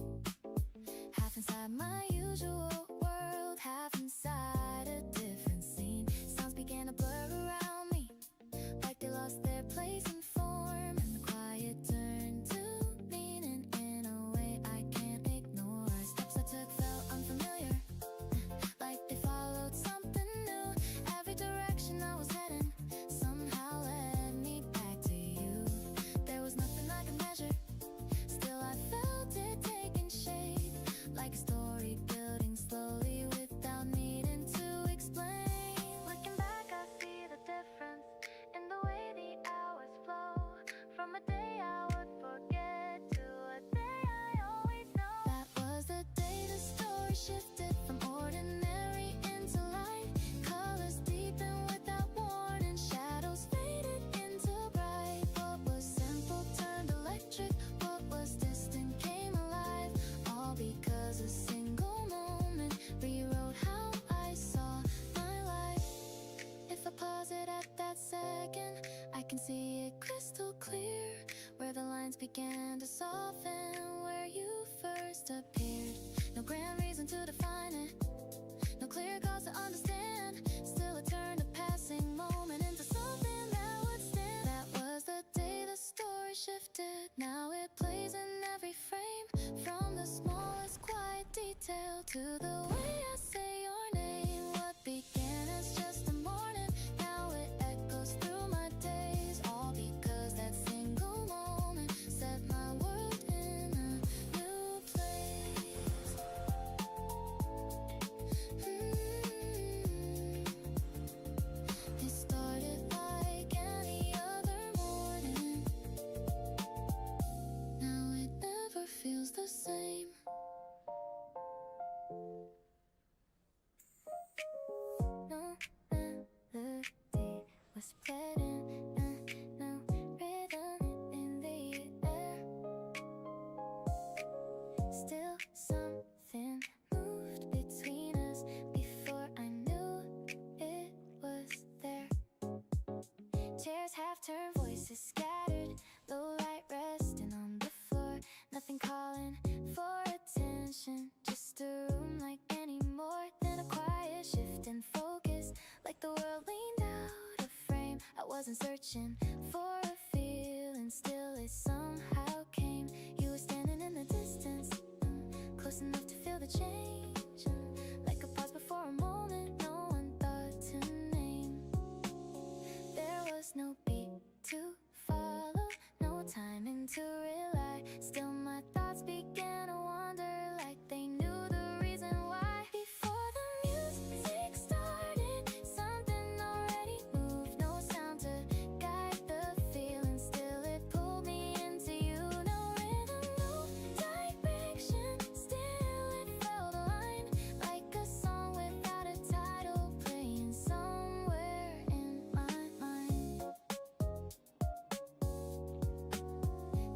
Half inside my usual world, half inside a different scene. Sounds began to blur around me, like they lost their place and form. And the quiet turned to meaning in a way I can't ignore. Steps I took felt unfamiliar, like they followed something new. Every direction I was heading somehow led me back to you. There was nothing I could measure, still I felt it taking shape. Like a story building slowly without needing to explain. Looking back I see the difference in the way the hours flow. From a day I would forget to a day I always know. That was the day the story shifted from ordinary into light. Colors deepened without warning, shadows faded into bright. What was simple turned electric, what was distant came alive. All because a single moment rewrote how I saw my life. If I pause it at that second, I can see it crystal clear. Where the lines began to soften, where you first appeared. No grand reason to define it, no clear cause to understand. Still it turned a passing moment into something that would stand. That was the day the story shifted. Now it plays in every frame, from the smallest quiet detail to the way I say your name. What began as just a morning, now it echoes through my days. All because that single moment set my world in a new place. It started like any other morning. Now it never feels the same. No melody was spreading, no rhythm in the air. Still something moved between us before I knew it was there. Chairs half turned, voices scattered, low light resting on the floor. Nothing calling for attention, just a room like any more. Then a quiet shift in focus, like the world leaned out of frame. I wasn't searching for a feeling, still it somehow came. You were standing in the distance, close enough to feel the change, like a pause before a moment no one thought to name. There was no beat to follow, no timing to rely. Still my thoughts began to wander, like they knew the reason why. Before the music started, something already moved. No sound to guide the feeling, still it pulled me into you. No rhythm, no direction, still it felt aligned, like a song without a title, playing somewhere in my mind.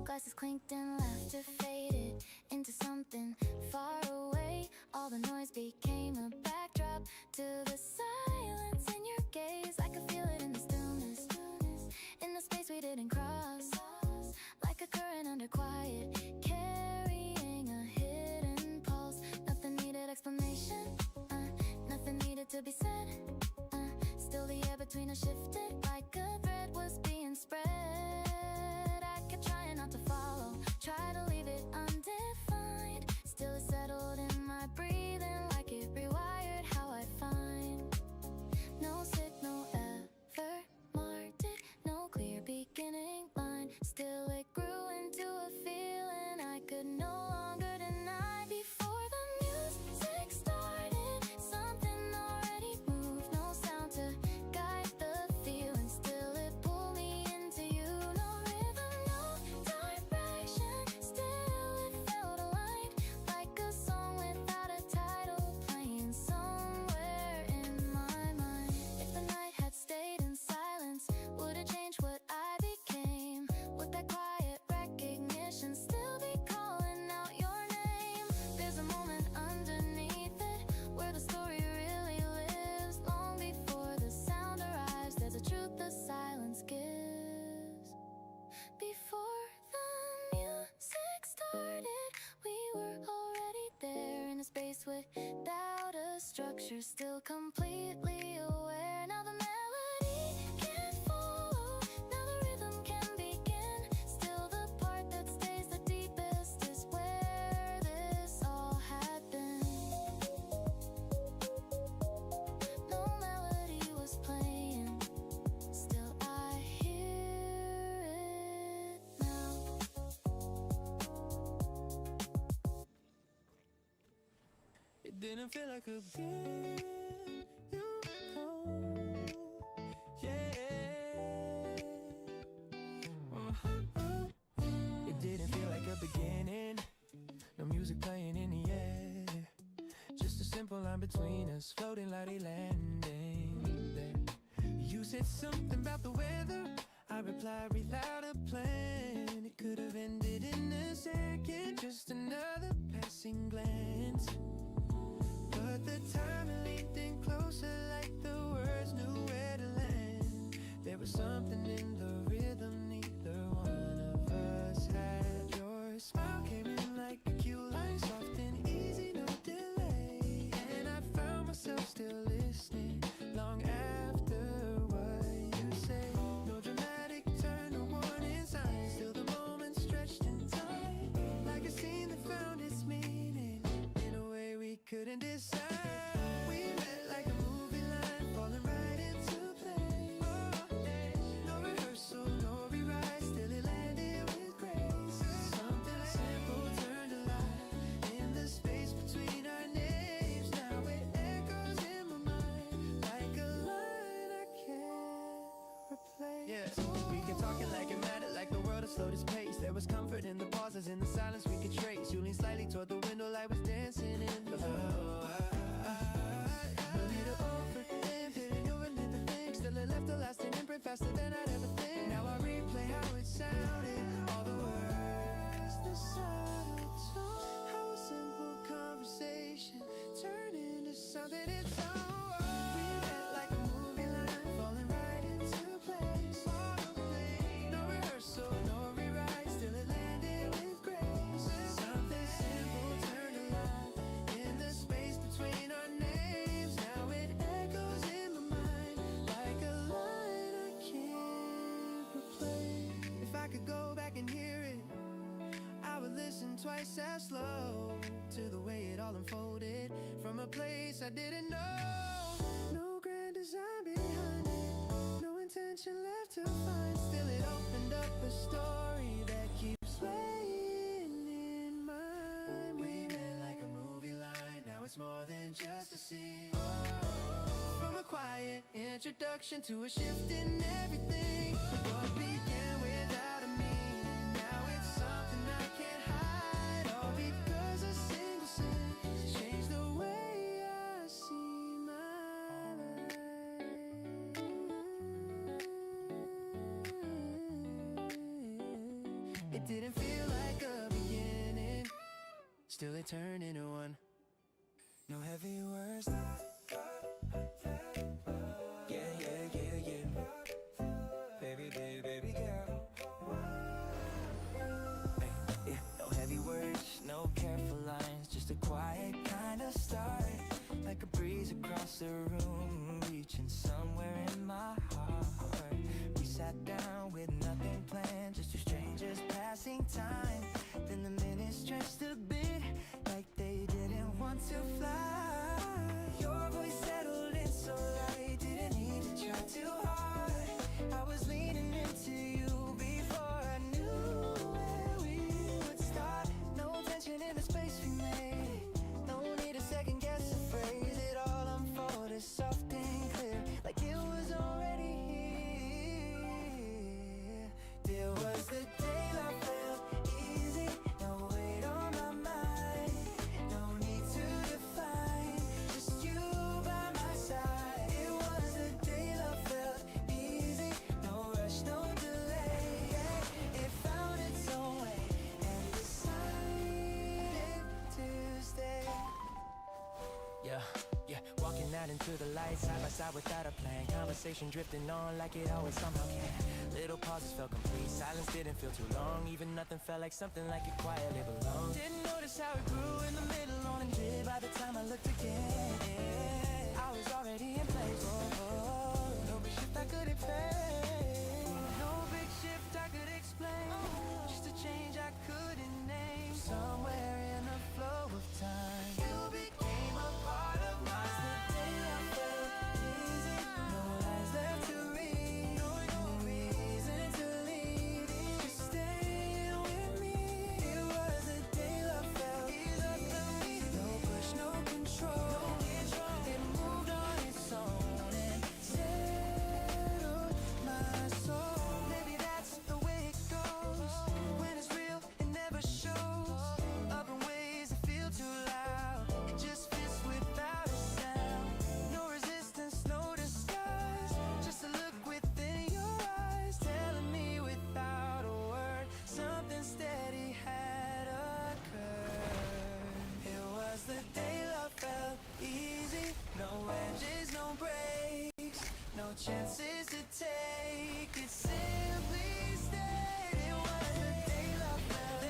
Glasses clinked and laughter faded into something far away. All the noise became a backdrop to the silence in your gaze. I could feel it in the stillness, in the space we didn't cross, like a current under quiet, carrying a hidden pulse. Nothing needed explanation, nothing needed to be said. Still the air between us shifted, like a thread was structure, still completely aware. Now the melody can follow, now the rhythm can begin. Still the part that stays the deepest is where this all had been. No melody was playing, still I hear it now. It didn't feel like a game, you know. Yeah. It didn't feel like a beginning. No music playing in the air. Just a simple line between us, floating like a landing there. You said something about the weather. I replied without a plan. It could have ended in a second, just another passing glance. But the time leaned in closer, like the words knew where to land. There was something in the rhythm neither one of us had. Your smile came in like a cue line, soft and easy, no delay. And I found myself still listening long after what you say. No dramatic turn, no warning signs, still the moment stretched in time, like a scene that found its meaning in a way we couldn't decide. We met like a movie line, falling right into place. No rehearsal, no rewrite, still it landed with grace. Something simple turned alive in the space between our names. Now it echoes in my mind like a line I can't replace. Yeah, we kept talking like it mattered, like the world had slowed its pace. There was comfort in the pauses, in the silence we could trace. You leaned slightly toward the window, light was dancing in the a little over them, hitting you with little things. Still it left a lasting imprint faster than I'd ever think. Now I replay how it sounded, all the words, the subtle tone. How a simple conversation turned into something its own. We met like a movie line, falling right into place. No rehearsal, no rewrite, still it landed with grace. Something simple turned alive in the space between our names. Now it echoes in my mind like a line I can't replace. If I could go back and hear it, I would listen twice as slow to the way it all unfolded from a place I didn't know. No grand design behind it, no intention left to find. Still it opened up a story that keeps playing in mind. We met like a movie line, now it's more than just a scene. From a quiet introduction to a shift in everything. What began without a meaning, now it's something I can't hide. All because a single sentence changed the way I see my life. It didn't feel like a beginning, still it turned into one. No heavy words. Yeah, yeah, yeah, yeah. Baby, baby, baby girl. Hey, yeah. No heavy words, no careful lines, just a quiet kind of start. Like a breeze across the room, reaching somewhere in my heart. We sat down with nothing planned, just two strangers passing time. Then the minutes stretched a bit, like they didn't want to fly. Your voice settled in so light, didn't need to try too hard. I was leaning into you before I knew where we would start. No tension in the space we made, no need to second guess a phrase. It all unfolded soft and clear, like it was already here. There was the day I felt easy, no weight on my mind, no need to define, just you by my side. It was the day I felt easy, no rush, no delay. Yeah, it found its own way and decided to stay. Yeah, yeah, walking out into the light, side by side without a plan. Conversation drifting on like it always somehow can. Little pauses felt complete, silence didn't feel too long. Even nothing felt like something like it quietly belonged. Didn't notice how it grew in the middle on and did. By the time I looked again, I was already in place. No big shift I couldn't pay. No big shift I could explain. Just a change I couldn't name. Somewhere in the flow of time, you became a part of mine. The day I felt easy, no lines left to read, no reason to leave. Just staying with me. It was the day I felt easy, no push, no control. It moved on its own and settled my soul. Maybe that's the way it goes. When it's real, it never shows up in ways that feel too loud. It just fits without a sound. No resistance, no disguise. Just a look within your eyes, telling me without a word something steady had occurred. It was the day love felt easy. No edges, no breaks, no chances to take. It simply stayed. It was the day love felt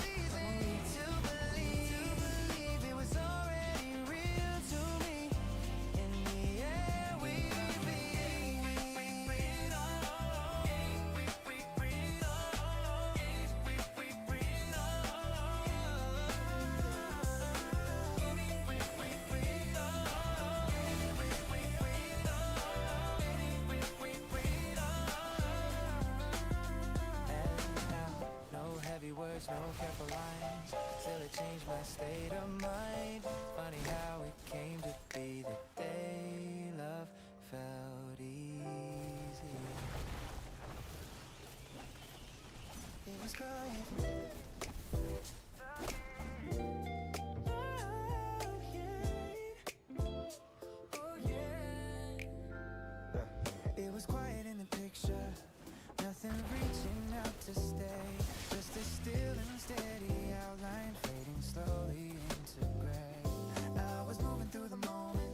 easy. No need to believe it was already real to me. In the air we breathe. No heavy words, no careful lines. Still it changed my state of mind. Funny how it came to be the day love felt easy. It was quiet. It was quiet in the picture, nothing reaching out to stay. Just a still and steady outline fading slowly into gray. I was moving through the moment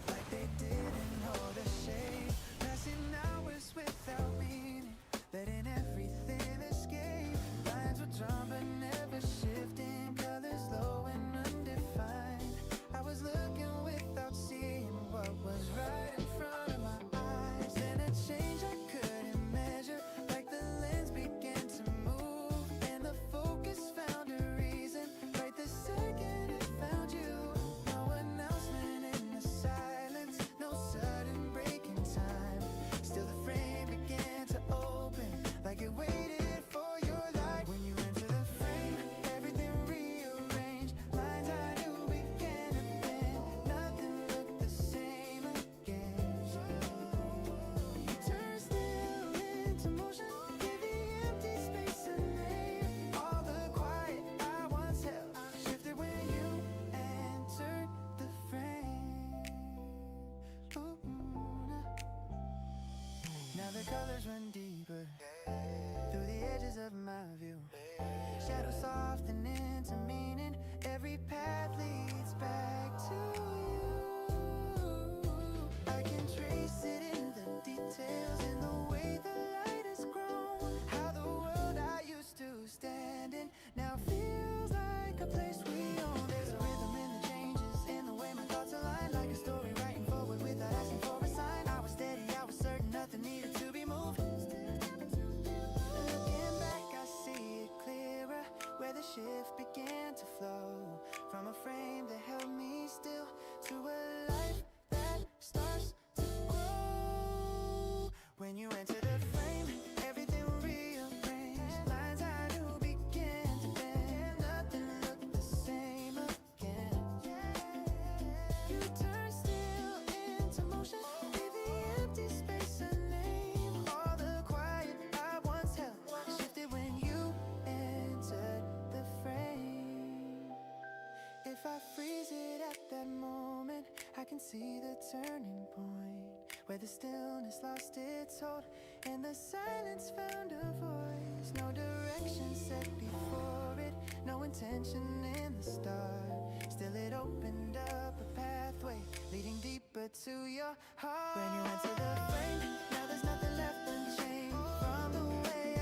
like they didn't hold a shade. Passing hours without meaning, letting everything escape. Lines were drawn but never shifting, colors low and undefined. I was looking without seeing what was right in front of my eyes. Then a change I couldn't measure, like the lens began to move, and the focus found a reason. Right the second it found you. No announcement in the silence, no sudden break in time. Still the frame began to open, like it waited for your light. When you enter the frame, everything rearranged. Lines I knew began to bend, nothing looked the same again. You turned still into motion, give the empty space a name. All the quiet I once held shifted when you entered the frame. Now the colors run deeper through the edges of my view. Shadows soften into meaning. Every path leads back to you. I can trace it in the details, in the way the light has grown. How the world I used to stand in now feels like a place we own. There's a rhythm in the changes, in the way my thoughts align, like a story writing forward without asking for a sign. I was steady, I was certain nothing needed to be moved. Looking back, I see it clearer, where the shift began to flow from a frame that held me still to a life that starts to grow. When you enter the frame, everything rearranged. Lines I knew began to bend, nothing looked the same again. You turned still into motion, give the empty space a name. All the quiet I once held shifted when you entered the frame. If I freeze it at that moment, I can see the turning point, where the stillness lost its hold and the silence found a voice. No direction set before it, no intention in the start. Still it opened up a pathway leading deeper to your heart. When you enter the frame, now there's nothing left unchanged from the way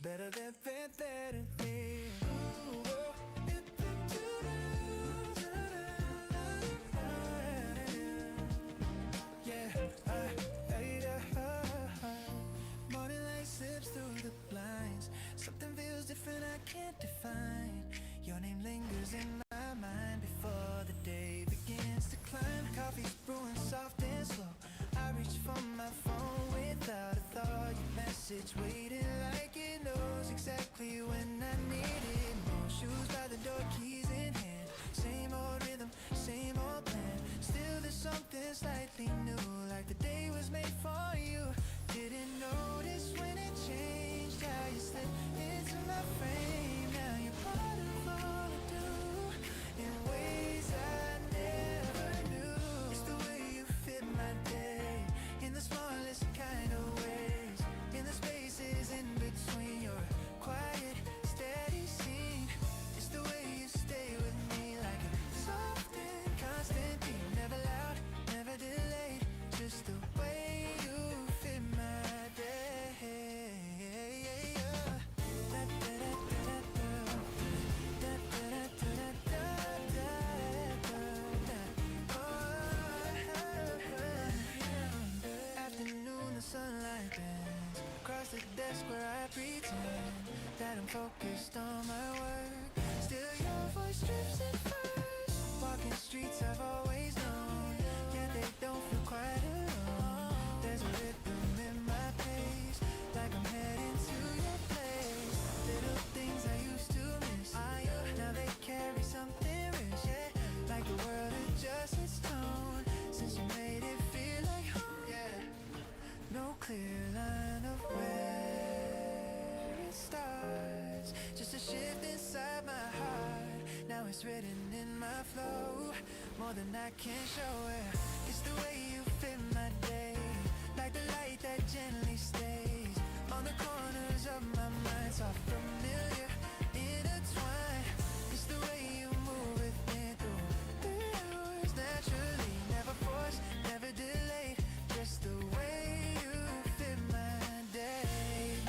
better than fentanyl. Ooh, oh, yeah, morning light slips through the blinds. Something feels different, I can't define. Your name lingers in my mind before the day begins to climb. Coffee's brewing soft and slow. I reach for my phone without a thought. Your message waiting like it knows exactly when I need it. More shoes by the door, keys in hand. Same old rhythm, same old plan. Still there's something slightly new, like the day was made for you. Didn't notice when it changed how you slipped into my frame. Now you're part of all I do in ways I never knew. It's the way you fit my day in the smallest kind of ways, in the spaces in between your quiet, steady scene. It's the way you stay with me like a soft and constant beat. Never loud, never delayed, just the way you fit my day. Afternoon, the sunlight bends across the desk where I pretend that I'm focused on my work. Still your voice drips at first. Walking streets I've always known, yet they don't feel quite alone. There's a rhythm in my pace, like I'm heading to your place. Little things I used to miss, now they carry something rich, yeah. Like the world adjusts its tone since you made it feel like home, yeah. No clear line of where it starts, just a shift inside my heart. Now it's written in my flow, more than I can show it. It's the way you fit my day, like the light that gently stays on the corners of my mind. Soft, familiar, intertwined. It's the way you move with me through the hours naturally. Never forced, never delayed, just the way you fit my day.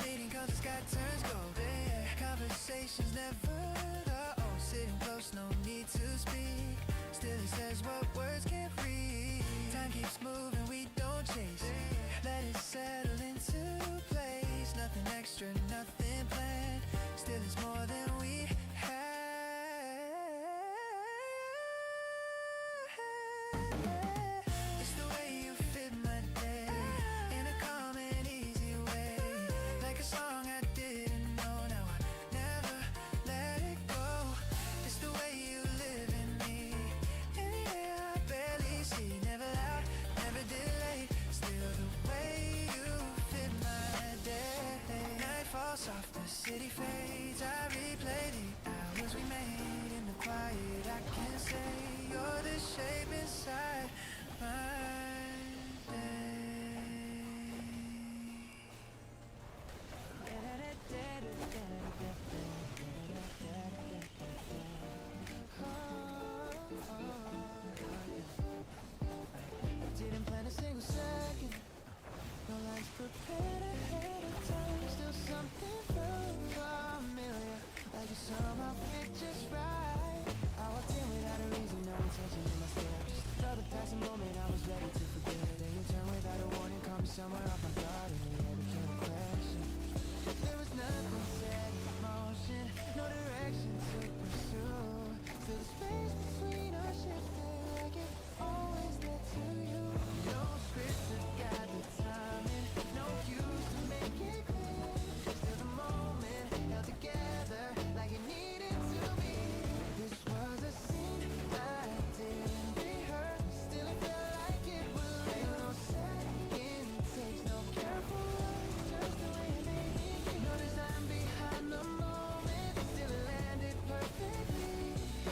Meeting cause the sky turns gold, yeah. Conversations never dull. Sitting close, no need to speak. Still it says what words can't read. Time keeps moving, we don't chase. Let it settle into place. Nothing extra, nothing planned. Still it's more than we had. It's the way you fit my day in a calm and easy way. Like a song I didn't know, now I never let it go. It's the way you live in me, and yeah, I barely see. Never loud, never delayed, still the way you fit my day. Night falls soft, the city fades. I replay the hours we made in the quiet. I can say you're the shape inside my didn't plan a single second. No lines prepared ahead of time. Still something felt familiar, like you somehow fit just right. I walked in without a reason, no intention in my step. Just felt a passing moment, I was ready to forget. Then you turned without a warning, caught me somewhere off my guard, and the air became a question. There was nothing set in motion, no direction to pursue. Still the space between us shifted, like it always led to you. No script to guide the timing, no cues to make it clear. Still the moment held together like it needed to be. This was a scene I didn't rehearse. Still it felt like it was real. No second takes, no careful work, just the way it made me feel. No design behind the moment, still it landed perfectly.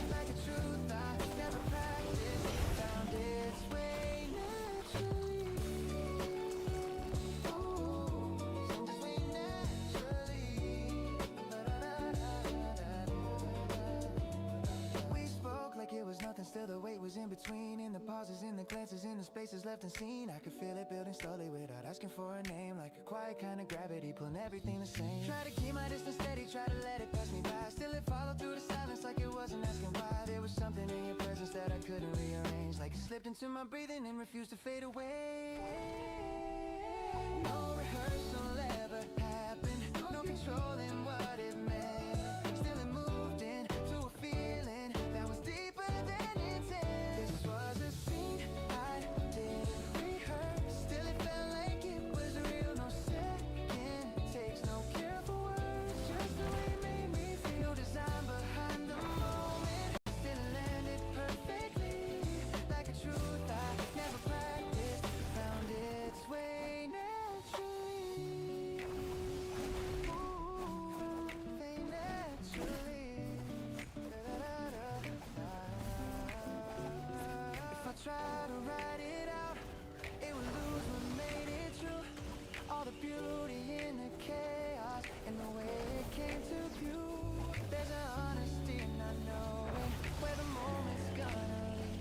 Like a truth I never practiced, found its way naturally. Ooh, seemed its way naturally. We spoke like it was nothing, still the weight was in between. In the pauses, in the glances, in the spaces left unseen. I could feel it building slowly without asking for a name. Like a quiet kind of gravity, pulling everything the same. Try to keep my distance tried to let it pass me by. Still it followed through the silence like it wasn't asking why. There was something in your presence that I couldn't rearrange, like it slipped into my breathing and refused to fade away. No rehearsal ever happened, no controlling what it meant. Still it moved into a feeling that was deeper than intense. This was a scene I didn't rehearse. Still it felt like it was real, no second takes, no careful words, just the way it made me feel. Design behind the moment, still it landed perfectly, like a truth I never practiced, found its way naturally. Ooh, they naturally. If I try to write it out, it would lose what made it true. All the beauty in the chaos and the way it came to view. There's an honesty in not knowing where the moment's gonna lead.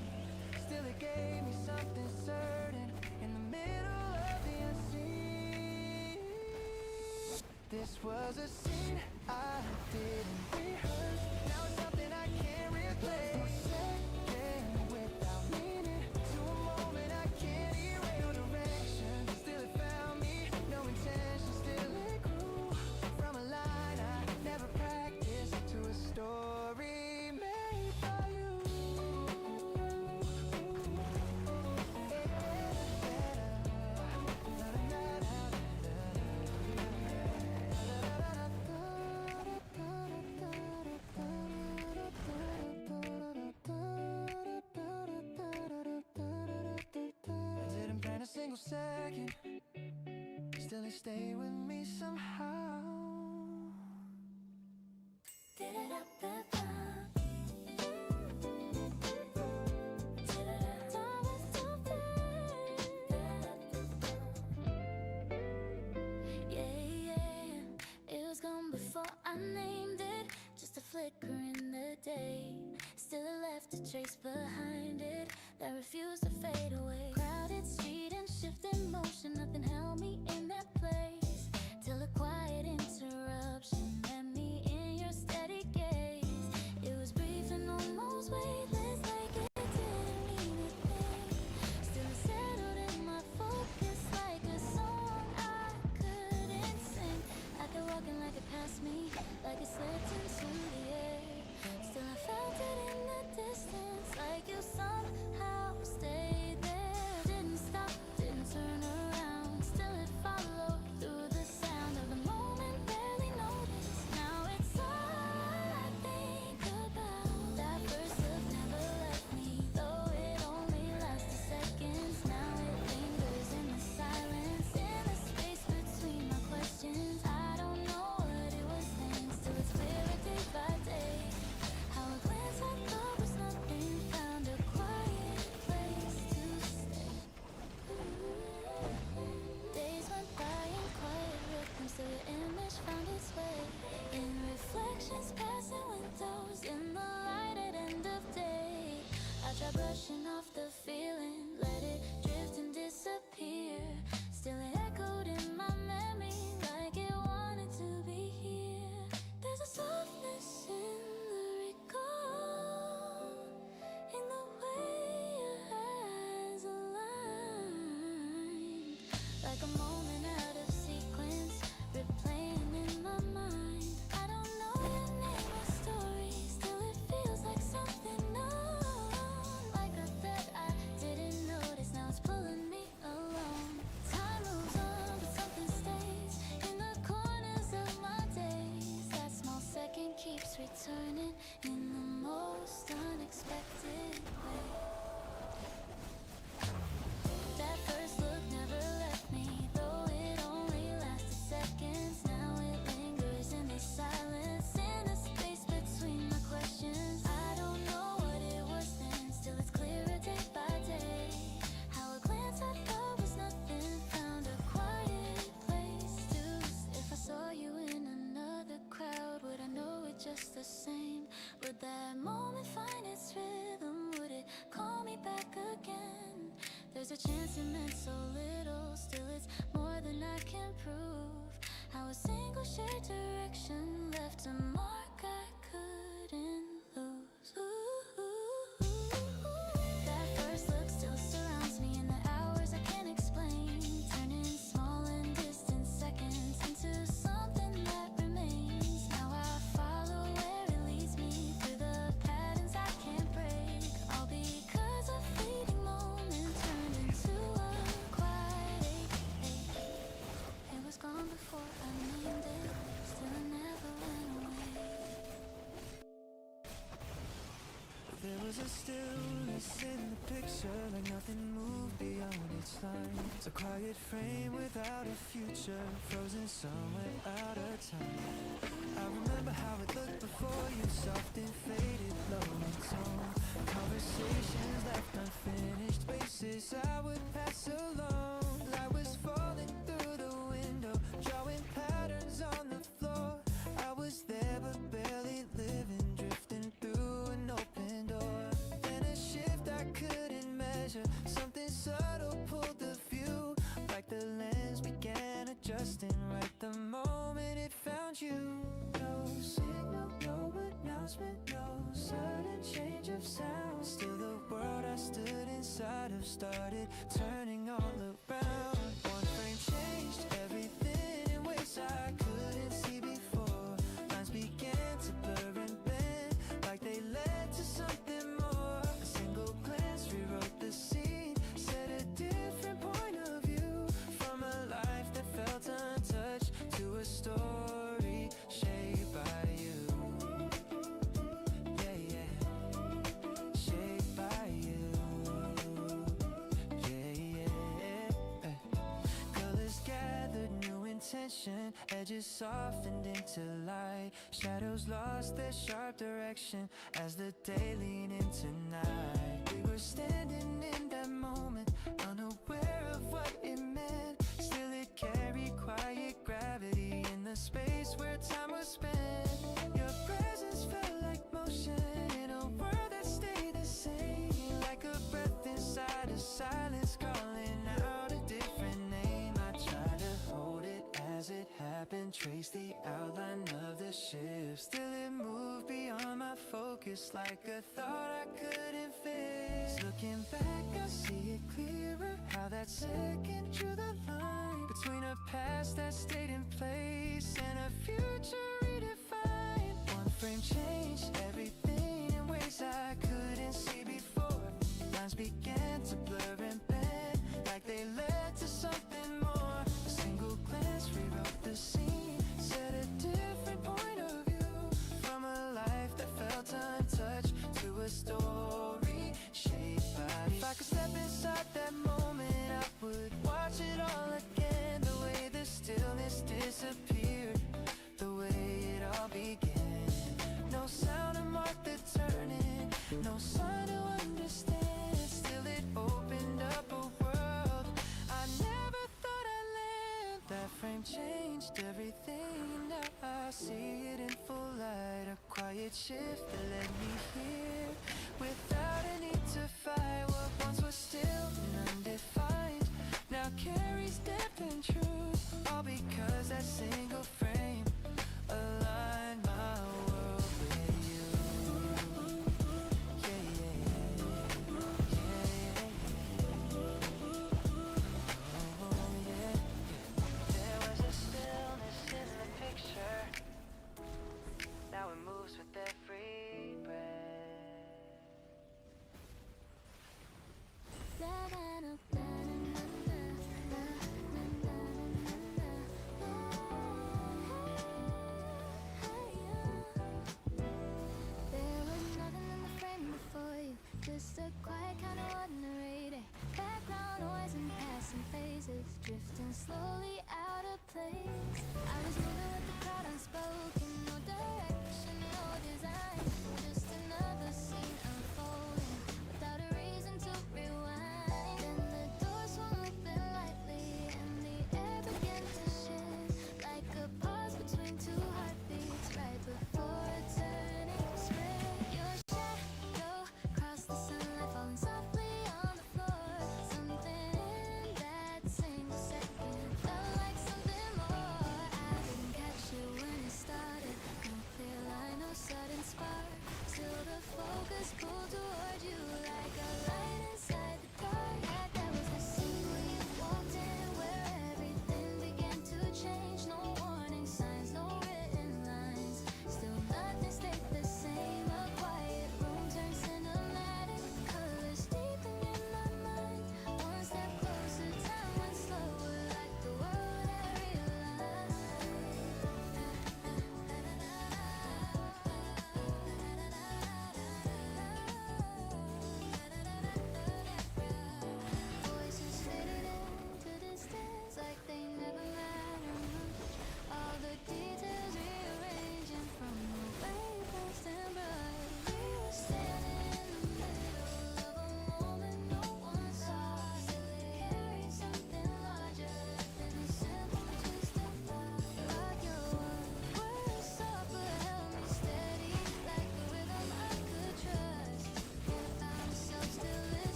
Still it gave me something certain in the middle of the unseen. This was a scene I didn't rehearse. Now it's something I can't replace. No second without meaning to a moment I can't erase. No direction, still it found me. No intention, still it grew. From a line I never practiced to a story made by you. I didn't plan a single second, still it stayed with me somehow. It was gone before I named it, just a flicker in the day. Still it left a trace behind it that refused to fade away. Crowded street and shifting motion, nothing held me in that place. Till a quiet interruption met me in your steady gaze. It was brief and almost weightless, like it didn't mean a thing. Still it settled in my focus like a song I couldn't sing. I kept walking like it passed me, like it slipped into the air. Still I felt it in the distance, like you somehow stayed there. Didn't stop, didn't turn around. Still it followed through the sound of the moment, barely noticed. Now it's all I think about. That first look never left me, though it only lasted seconds. Now it lingers in the silence, in the space between my questions. I don't know what it was then, still it's clearer day by day. How a glance I thought was nothing found a quiet place to stay. Days went by in quiet rhythm, still your image found its way. In reflections passing windows, in the light at end of day. I tried brushing off the feeling, let it drift and disappear. Still it echoed in my memory, like it wanted to be here. There's a softness in the recall, in the way your eyes align, like a moment out of sequence, replaying in my mind. I don't know your name or story, still it feels like something known, like a thread I didn't notice, now it's pulling me along. Time moves on, but something stays in the corners of my days. That small second keeps returning in the most unexpected way. That first look never left me, though it only lasted seconds. Now it lingers in the silence, in the space between my questions. I don't know what it was then, still it's clearer day by day. How a glance I thought was nothing found a quiet place to stay. If I saw you in another crowd, would I know it just the same? Would that moment find its rhythm? Would it call me back again? There's a chance it meant so little, still it's more than I can prove. How a single shared direction left a was a stillness in the picture, like nothing moved beyond its lines. A quiet frame without a future, frozen somewhere out of time. I remember how it looked before you, soft and faded, low in tone. Conversations left unfinished, spaces I would pass alone. Light was falling through the window, drawing patterns on the floor. I was there but barely living, drifting through an open door. Then a shift I couldn't measure, something subtle pulled the view. Like the lens began adjusting right the moment it found you. No signal, no announcement, no sudden change of sound. Still the world I stood inside of started turning all around. One frame changed everything in ways I couldn't see before. Lines began to blur and bend, like they led to something more. A single glance rewrote the scene, set a different point of view. From a life that felt untouched to a story shaped by you. Yeah, yeah, shaped by you. Yeah, yeah. Colors gathered, new intention, edges softened into light. Shadows lost their sharp direction as the day leaned into night. We were standing in that moment, unaware of what it meant. Still it carried quiet gravity in the space where time was spent. Your presence felt like motion in a world that stayed the same. Like a breath inside a silence, calling out a different name. I tried to hold it as it happened, trace the outline of the shift. Still it moved beyond my focus, like a thought I couldn't fix. Looking back, I see it clearer, how that second drew the line between a past that stayed in place and a future redefined. One frame changed everything in ways I couldn't see before. Lines began to blur and bend, like they led to something more. A single glance rewrote the scene, set a different point of view. From a life that felt untouched to a story shaped by you. If I could step inside that moment, I would watch it all again. The way the stillness disappeared, the way it all began. No sound to mark the turning, no sign to understand. Still it opened up a world I never thought I'd live. That frame changed everything, now I see it in full light. A quiet shift that led me here, without a need to fight. What once was still and undefined now carries depth and truth, all because that single frame aligned my world with you. Yeah, yeah, yeah, oh, yeah. There was a stillness in the picture, now it moves with every breath. There was nothing in the frame before you, just a quiet kind of ordinary day. Background noise and passing phases, drifting slowly out of place. I was moving with the crowd unspoken, no direction, no design, just another scene unfolding without a reason to rewind. Then the door swung open lightly and the air began to shift, like a pause between two heartbeats right before a turning sprint. Your shadow crossed the sunlight, falling softly on the floor. Something in that single second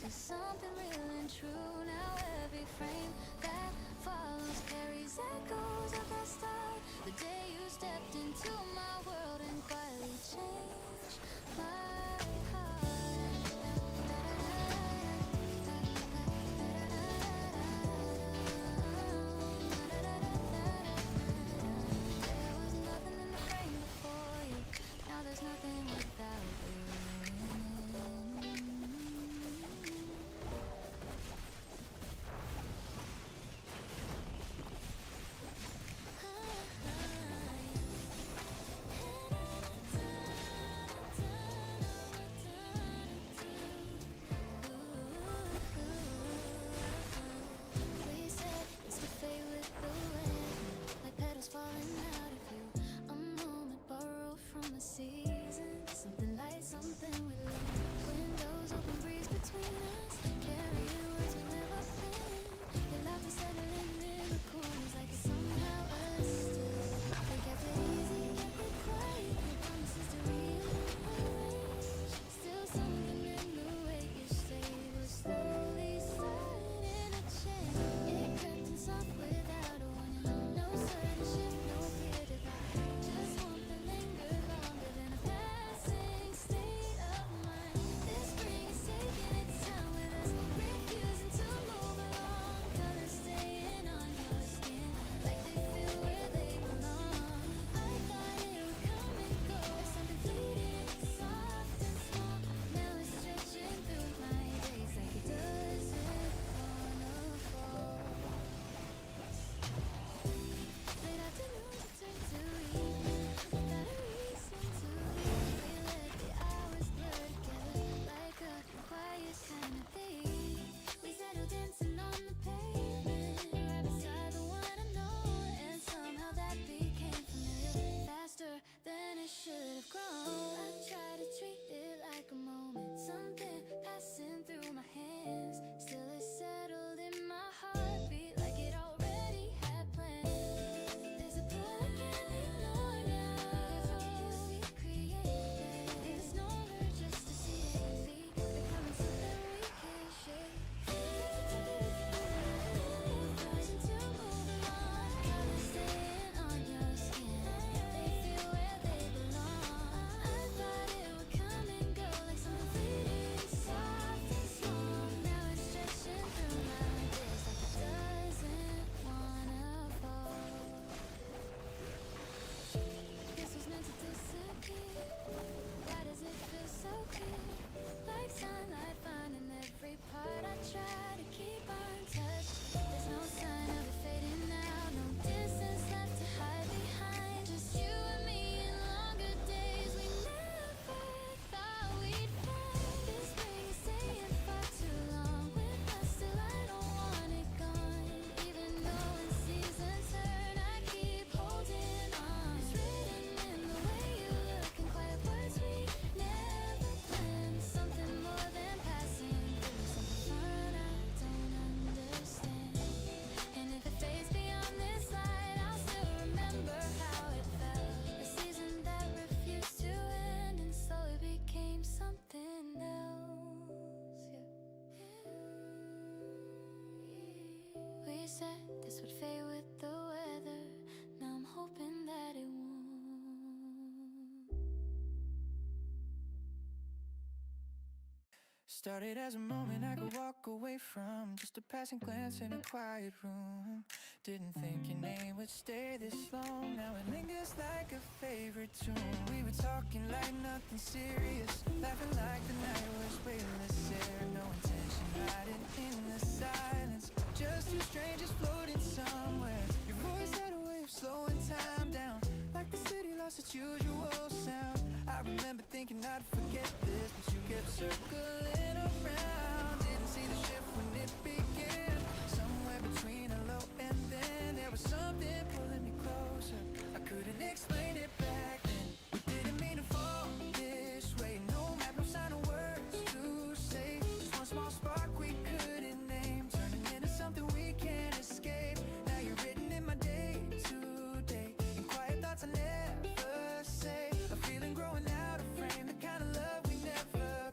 to something real and true. Now every frame that follows carries echoes of that start. The day you stepped into my world and quietly changed my heart. There was nothing in the frame before you. Now there's nothing without you. We said it's to fade with the wind, like petals falling out of you. A moment borrowed from the season, something light, something we live. Windows open, breeze between us, carrying words we've never been. Your laughter settling in the corners like it's somehow us still. We kept it easy, kept it quiet, no promises to rearrange. Still something in the way you stayed was slowly starting to change. It crept in soft without a warning. No sudden shift, no clear divide. Just warmth that lingered longer than a passing state of mind. This spring is taking its time with us, refusing to move along. Colors staying on your skin, like they feel where they belong. I thought it would come and go, something fleeting, soft and small. Now it's stretching through my days like it doesn't wanna fall. Late afternoons turn to evening, without a reason to leave. We let the hours blur together like a quiet kind of thing. We settled dancing on the pavement, right beside the one I know, and somehow that became familiar faster than it should have grown. I try to treat it like a moment, something passing through my hands. Still it settled in my heartbeat like it already had plans. There's a pull I can't ignore now. There's a piece we created. There's no urge just to see it be becoming something we can't shake. Refusing to move along. Colors staying on your skin. They feel where they belong. I thought it would come and go like something fleeting, soft and small. Now it's stretching through my days like it doesn't wanna fall. This was meant to disappear. Why does it feel so clear? Like sunlight finding every part. I try to keep on touch. There's no sign of it fading now. No distance left to hide behind. Just you and me in longer days we never thought we'd find. This spring is staying far too long with us. Still I don't want it gone. Even though when seasons turn, I keep holding on. It's written in the way you look and quiet words we never planned. Something more than passing through, something fun I don't understand. And if it fades beyond this light, I'll still remember how it felt. A season that refused to end and slowly became something else. We said this would fade with the weather. Now I'm hoping that it won't. Started as a moment I could walk away from, just a passing glance in a quiet room. Didn't think your name would stay this long. Now it lingers like a favorite tune. We were talking like nothing serious, laughing like the night was weightless air. No intention hiding in the silence, just two strangers floating somewhere. Your voice had a way of slowing time down, like the city lost its usual sound. I remember thinking I'd forget this, but you kept circling around. Didn't see the shift when it began. Somewhere between a low and then, there was something pulling me closer. I couldn't explain it back then. We didn't mean to fall this way. No map, no sign of words to say. Just one small spark we couldn't name, turning into something we can't escape. Now you're written in my day to day, in quiet thoughts I never say. A feeling growing out of frame, the kind of love we never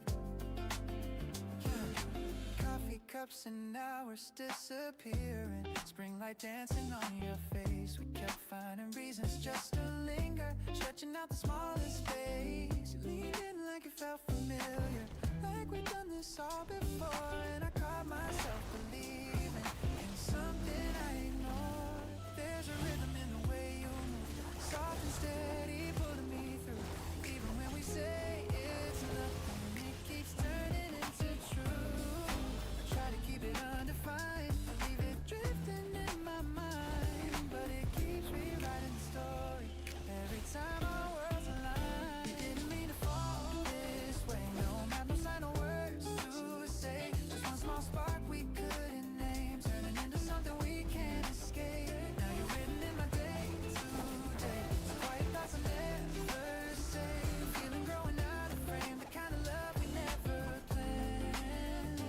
teardrops and hours disappearing. Spring light dancing on your face. We kept finding reasons just to linger, stretching out the smallest space. You leaned in like it felt familiar, like we've done this all before. And I caught myself believing in something I ignored. There's a rhythm in the way you move, soft and steady, pulling me through. Even when we say it's nothing, it keeps turning into truth. I try to keep it undefined, I leave it drifting in my mind, but it keeps rewriting the story every time our worlds align. You didn't mean to fall this way, no map, no sign, no words to say. Just one small spark we couldn't name, turning into something we can't escape. Now you're written in my day today, so quiet thoughts I never say. Feeling growing out of frame, the kind of love we never planned.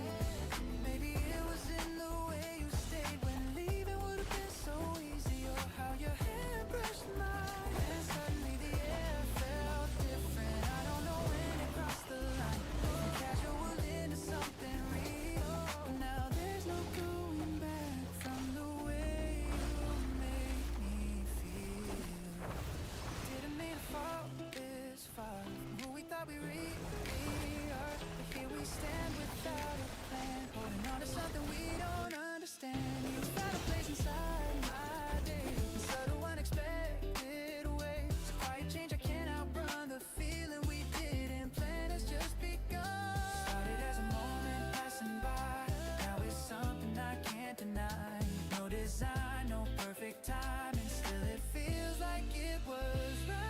Maybe it was in the way you stayed when leaving would have been so easy, or how your hair brushed mine, and suddenly the air felt different. I don't know when it crossed the line from casual into something real, but now there's no going back from the way you make me feel. Didn't mean to fall this far from who we thought we really are, but here we stand without a plan, holding on to something we don't understand. You found a place inside my day, in subtle unexpected ways. It's a quiet change I can't outrun, the feeling we didn't plan has just begun. Started as a moment passing by, now it's something I can't deny. No design, no perfect time, and still it feels like it was right.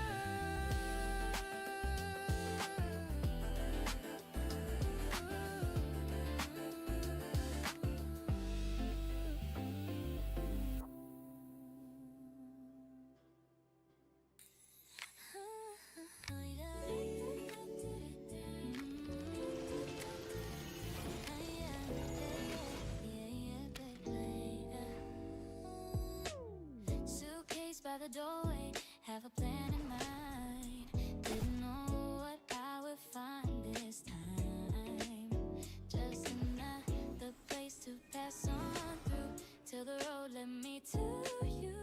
Suitcase by the doorway, have a plan in mind. Didn't know what I would find this time. Just another place to pass on through, till the road led me to you.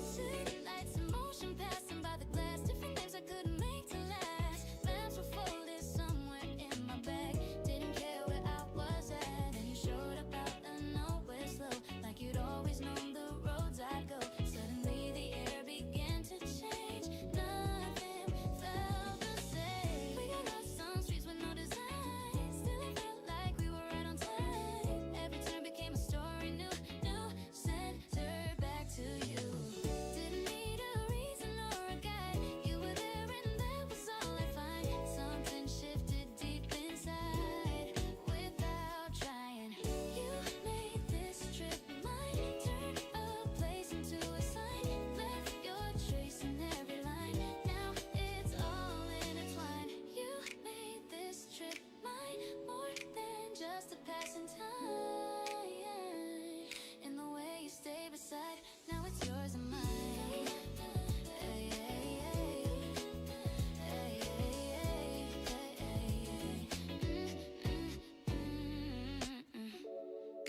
City lights in motion, passing by the glass, different names I couldn't make to last. Maps were folded somewhere in my bag, didn't care where I was at. Then you showed up out of nowhere slow, like you'd always known the roads I'd go. Suddenly the air began to change, nothing felt the same. We got lost on streets with no design, still it felt like we were right on time. Every turn became a story new, centered back to you. Didn't need a reason or a guide, you were there and that was all I find. Something shifted deep inside, without trying. You made this trip mine, turned a place into a sign, left your trace in every line. Now it's all intertwined. You made this trip mine, more than just a passing time. In the way you stay beside, now it's yours and mine. Hey, hey, hey. Hey, hey, hey, hey.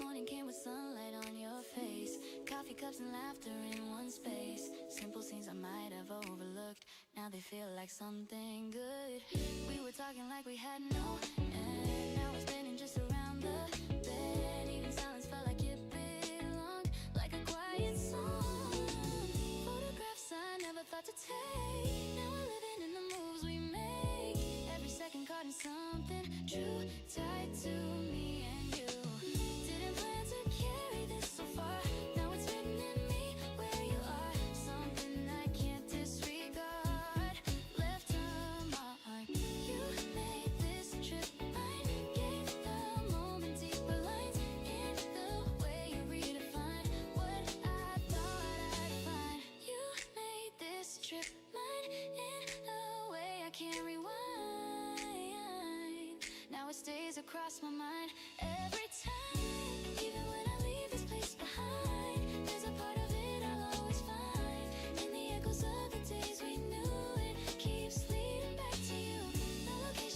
Morning came with sunlight on your face, coffee cups and laughter in one space. Simple scenes I might have overlooked, now they feel like something good. We were talking like we had no end, now we're spinning just around the bed. Even silence felt like it belonged, like a quiet song. Photographs I never thought to take, now we're living in the moves we make. Every second caught in something true, tied to me and you. Didn't plan to carry this so far, now it's written in me where you are. Something I can't disregard, left a mark. You made this trip mine, gave the moment deeper lines, in the way you redefined what I thought I'd find. You made this trip mine, in a way I can't rewind. Now it stays across my mind every time. Even when I leave this place behind, there's a part of it I'll always find. In the echoes of the days we knew, it keeps leading back to you. The location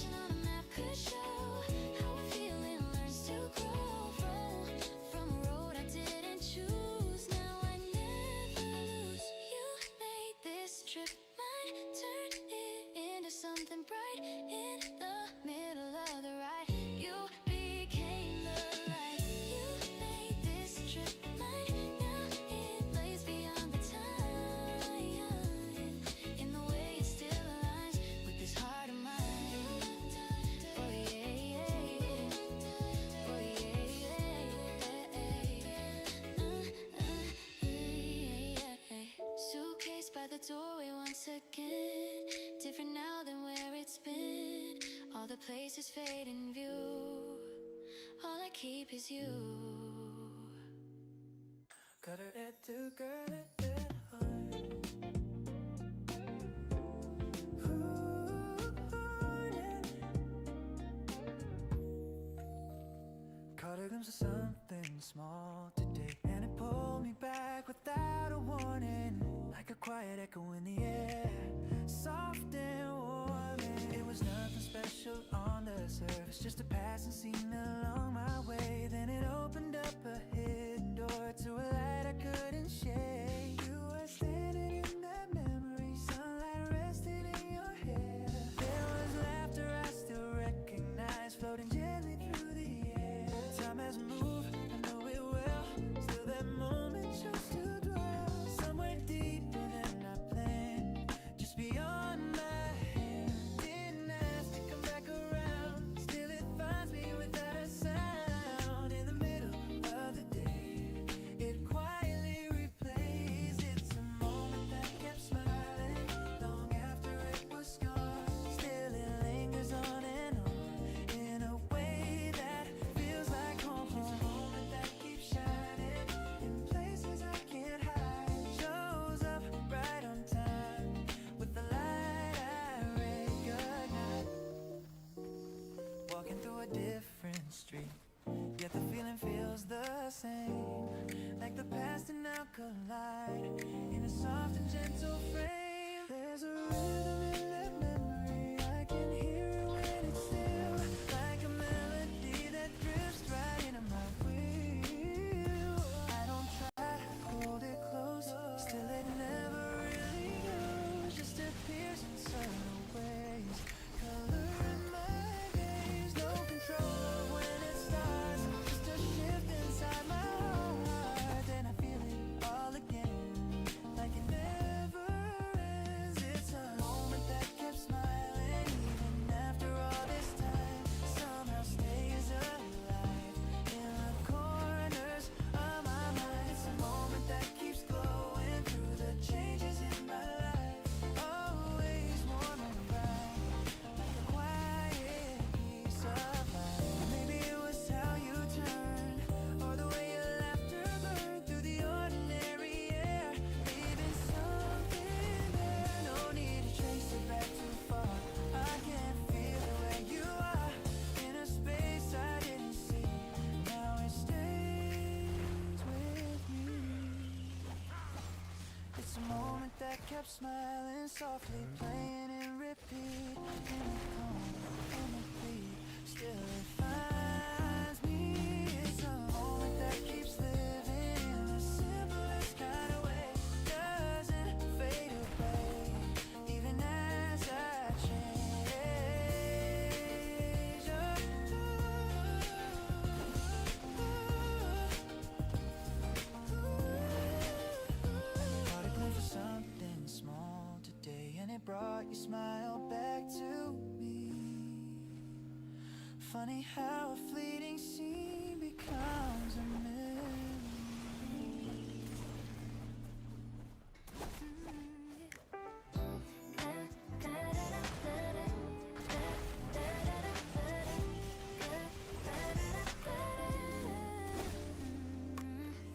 second, different now than where it's been. All the places fade in view. All I keep is you. Got her head to girl at that heart. Ooh, yeah. Caught a glimpse of something small today, and it pulled me back without a warning, like a quiet echo in the air, soft and warm. And it was nothing special on the surface, just a passing scene along my way. Then it opened up a hidden door to a light I couldn't shake. You were standing in that memory, sunlight rested in your hair. There was laughter I still recognize, floating gently through the air. Time has moved, I know it will. Still that moment chose to dwell somewhere deeper than I planned, just beyond my hand. Didn't ask to come back around, still it finds me without a sound. In the middle of the day, it quietly replays. It's a moment that kept smiling long after it was gone. Still it lingers on and on in a way that feels like home. It's a moment that keeps shining in places I can't hide. Shows up right on time with the light I recognize. Walking through a different street, yet the feeling feels the same. Like the past and now collide in a soft and gentle frame. There's a rhythm in that memory, I can hear it when it's still, like a melody that drifts right into my wheel. I don't try to hold it close, still it never really goes, just appears in subtle ways. Color in my days, no control of when it starts, just a shift inside my heart. Then I feel it all again, like it never ends. It's a moment that kept smiling even after all this time, somehow stays alive in the corners of my mind. It's a moment that keeps glowing through the changes in my life, always warm and bright, like a quiet piece of light. Maybe it was how you turned, or the way your laughter burned through the ordinary air, leaving something there. No need to trace it back too far, I can feel it where you are, in a space I didn't see. Now it stays with me. It's a moment that kept smiling softly, playing and repeat in a calm, in a beat. Still it finds me. It's a moment that keeps living in the simplest kind of way. Doesn't fade away, even as I change. Caught a glimpse of something small today, and it brought your smile back to me. Funny how a fleeting scene becomes a memory.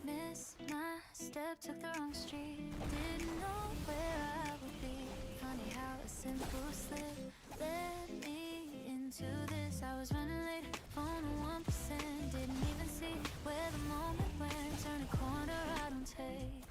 Missed my step, took the wrong street, didn't know where I would be. Funny how a simple slip led me into this. I was running late, phone on 1%, didn't even see where the moment went. Turn a corner I don't take,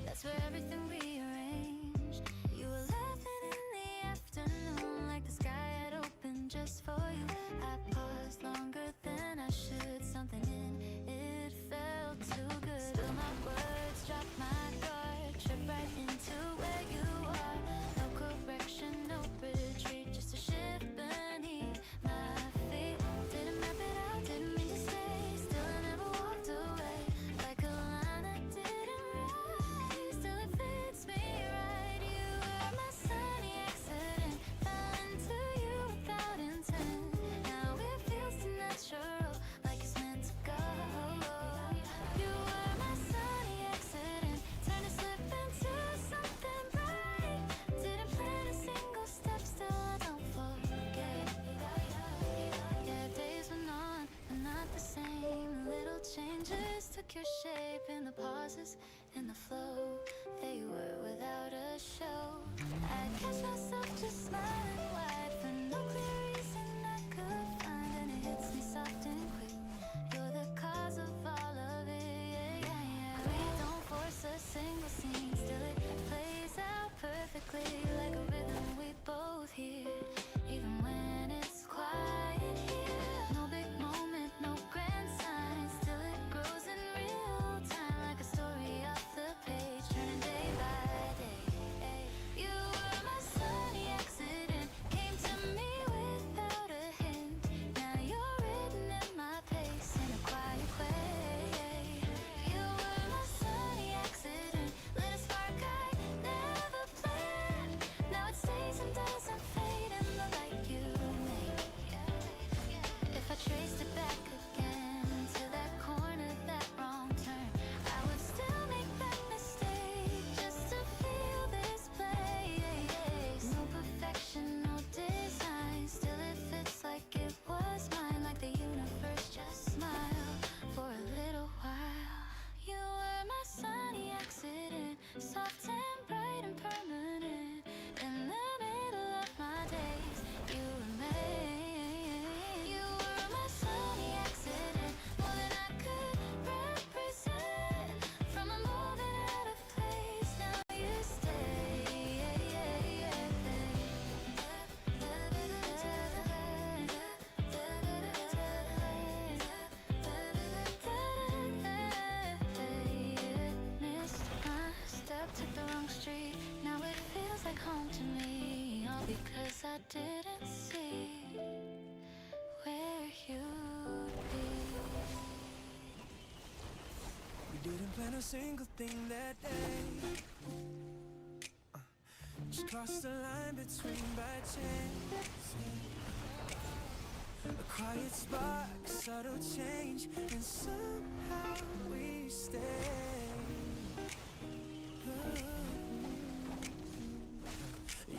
that's where everything rearranged. You were laughing in the afternoon, like the sky had opened just for you. I paused longer than I should, something in it felt too good. Still my words dropped my guard, tripped right into where you are. No correction, no retreat, just a shift beneath my feet. Didn't map it out, didn't mean to stay, still I never walked away, like a line I didn't write. Still it fits me right, you were my sunny accident, fell into you without intent. your shape in the pauses, in the flow. There you were without a show. I catch myself just smiling wide for no clear reason I could find, and it hits me soft and quick. You're the cause of all of it. Yeah, yeah. We don't force a single scene, still it plays out perfectly like a rhythm we both hear, even when it's quiet here. No big moment, no grand sign, still it grows in real time like a story off the page, turning day by day. You were my sunny accident, came to me without a hint. Now you're written in my pace in a quiet way. You were my sunny accident, lit a spark I never planned. Now it stays and doesn't fade in the light you made. If I traced it back again to that corner, that wrong turn, I would still make that mistake just to feel this place. No perfection, no design, still it fits like it was mine, like the universe just smiled for a little while. You were my sunny accident, soft and bright and permanent. In the middle of my days, you remain. You were my sunny accident, more than I could represent. From a moment out of place, now you stay. Missed my step, took the wrong street. Now it feels like home to me, all because I didn't see where you'd be. We didn't plan a single thing that day. Just crossed the line between by chance. A quiet spark, subtle change, and somehow we stay.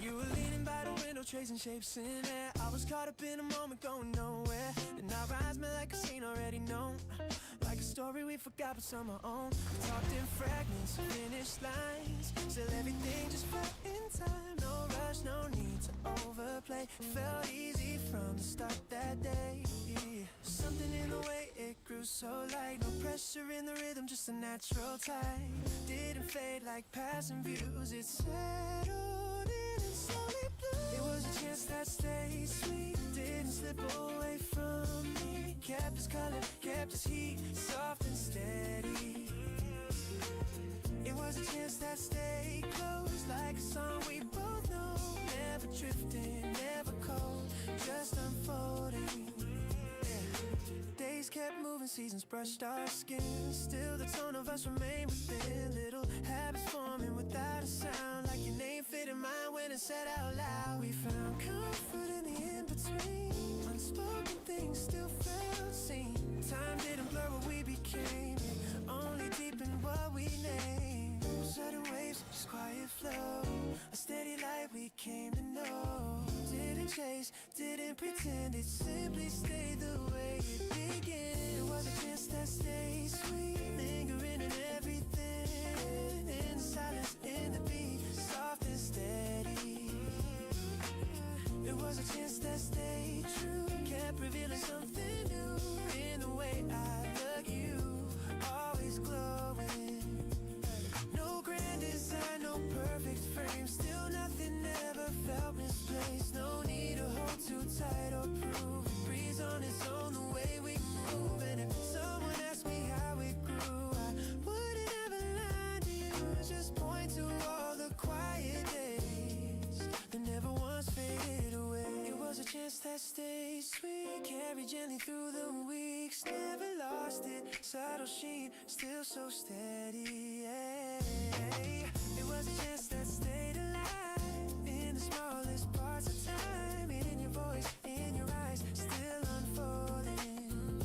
You were leaning by the window, tracing shapes in air. I was caught up in a moment, going nowhere. And our eyes met like a scene already known, like a story we forgot but some our own. We talked in fragments, finished lines, still everything just felt in time. No rush, no need to overplay. It felt easy from the start that day. Something in the way it grew so light, no pressure in the rhythm, just a natural tide. Didn't fade like passing views, it settled in and slowly blew. It was a chance that stayed sweet, didn't slip away from me. Kept its color, kept its heat, soft and steady. It was a chance that stayed close, like a song we both know. Never drifting, never cold, just unfolding. Days kept moving, seasons brushed our skin. Still the tone of us remained within. Little habits forming without a sound, like your name fit in mine when it said out loud. We found comfort in the in-between, unspoken things still felt seen. Time didn't blur what we became, it only deepened what we named. Sudden waves, just quiet flow, a steady light we came to know. Didn't chase, didn't pretend, it simply stayed the way it began. It was a chance that stayed sweet, lingering in everything, in the silence, in the beat, soft and steady. It was a chance that stayed true, kept revealing something new in the way I look you, always glowing. No grand design, no perfect frame, still nothing ever felt misplaced. No need to hold too tight or prove it breathes on its own the way we move. And if someone asked me how it grew, I wouldn't ever lie to you, just point to all the quiet days that never once faded away. It was a chance that stayed sweet, carried gently through the weeks, never lost it, subtle sheen, still so steady. It was a chance that stayed alive in the smallest parts of time, in your voice, in your eyes, still unfolding.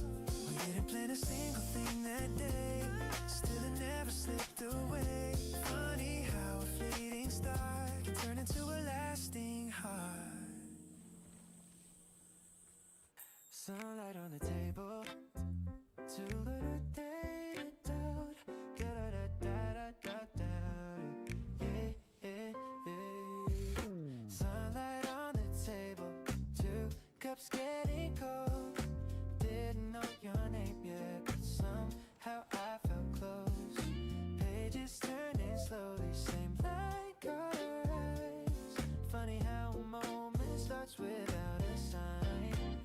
We didn't plan a single thing that day, still it never slipped away. Funny how a fleeting star can turn into a lasting heart. Sunlight on the table, too little day to cups getting cold. Didn't know your name yet, but somehow I felt close. Pages turning slowly, same light caught our eyes. Funny how a moment starts without a sign.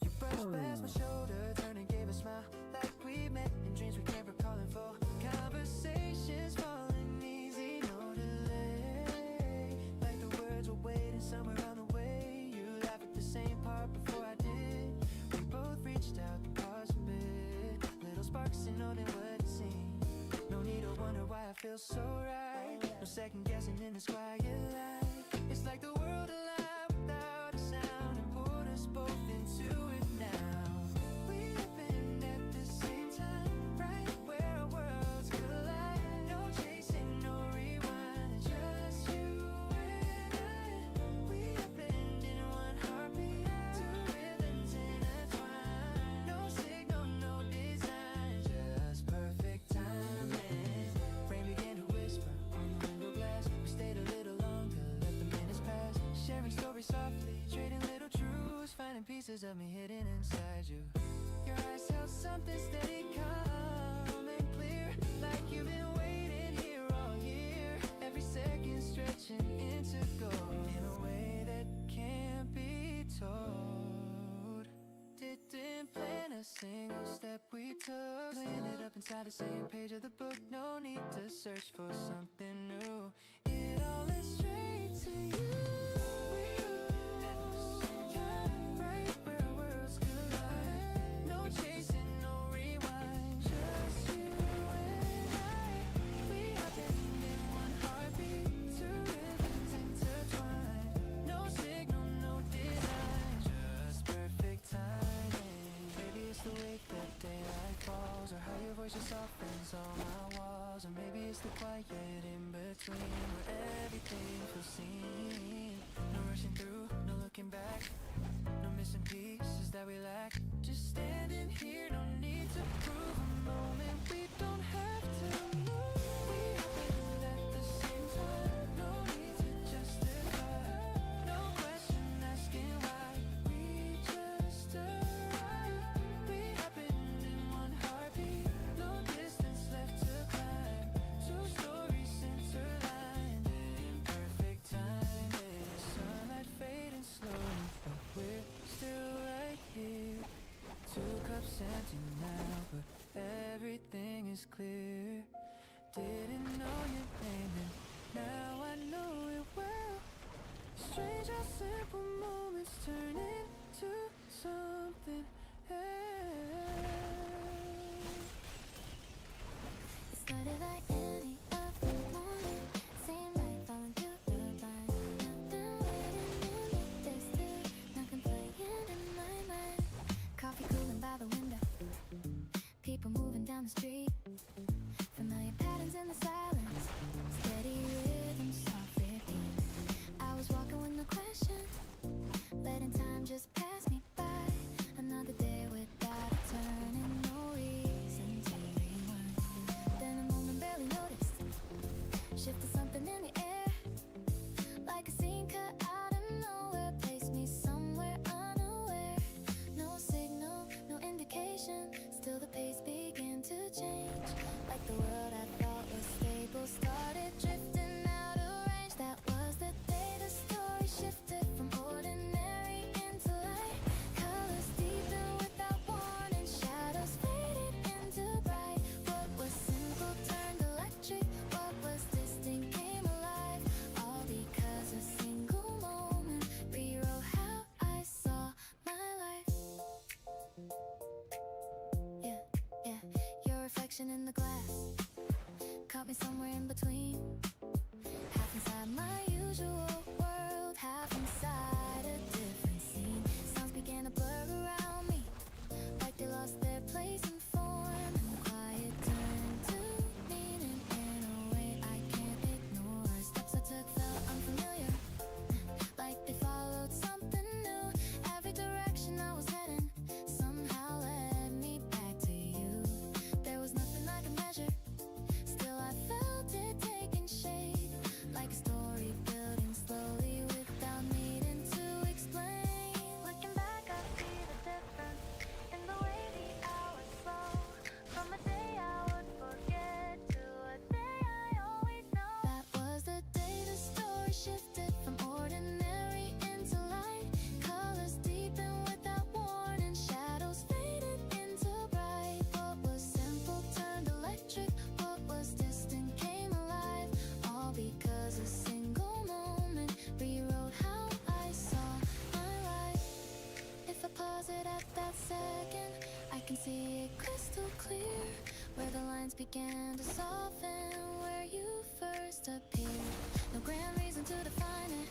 You brushed past my shoulder, turned and gave a smile, like we met in dreams we can't recall in full. Conversations falling easy, no delay. Like the words were waiting somewhere on the way. You laughed at the same part before I did. We both reached out and paused a bit. Little sparks and know than what it seemed. No need to wonder why I feel so right. No second guessing in this quiet life. It's like the world alive without a sound and pulled us both into it now. We happened at the same time, right where our worlds collide. No chasing, no rewind, just you and I. We happened in one heartbeat, two rhythms intertwined. No signal, no design, just perfect timing. Rain began to whisper on the window glass. We stayed a little longer, let the minutes pass. Sharing stories softly, trading little truths, finding pieces of me hidden inside you. Your eyes held something steady, calm and clear, like you've been waiting here all year. Every second stretching into gold in a way that can't be told. Didn't plan a single step we took. We ended up inside the same page of the book. No need to search for something new. It all led straight to you. We at the same time, right where our worlds collide. No chasing, no rewind, just you and I. We happened in one heartbeat, two rhythms intertwined. No signal, no design, just perfect timing. Maybe it's the way that daylight falls, or how your voice just softens all my walls, or maybe it's the quiet in between where everything feels seen. No rushing through, no looking back, no missing pieces that we lack. Just standing here, no need to prove a moment. We don't have to move. We happened at the same time. No need to justify. No question asking why. We just arrived. We happened in one heartbeat. No distance left to climb. Two stories interlined in perfect timing. Sunlight fading slowly, but we're still right here. Two cups empty now, but everything is clear. Didn't know your name and now I know it well. Strange how simple moments turn into something else. It started like any other morning, seemed like falling through the line. Nothing waiting in the distance, nothing playing in my mind. Coffee cooling by the window, people moving down the street. Familiar patterns in the silence, steady rhythm, soft repeat. I was walking with no question, letting time just pass me by. Another day without a turn and no reason to rewind. Then a moment barely can see it crystal clear, where the lines began to soften, where you first appeared. No grand reason to define it,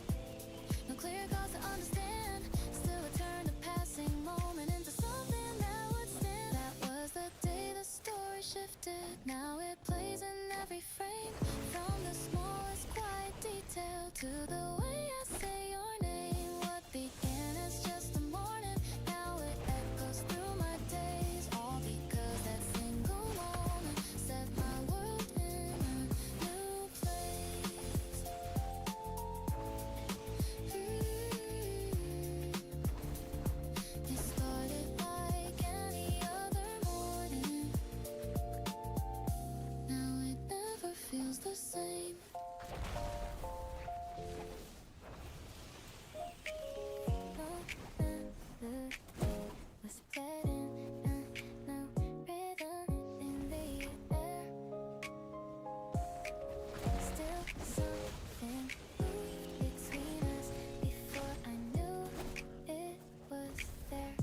no clear cause to understand. Still it turned a passing moment into something that would stand. That was the day the story shifted. Now it plays in every frame, from the smallest quiet detail to the way I say your name. What began as just a morning, now it echoes through my days. All because that single moment set my world in a new place. It started like any other morning. Now it never feels the same. Was spreading no rhythm in the air. Still something moved between us before I knew it was there.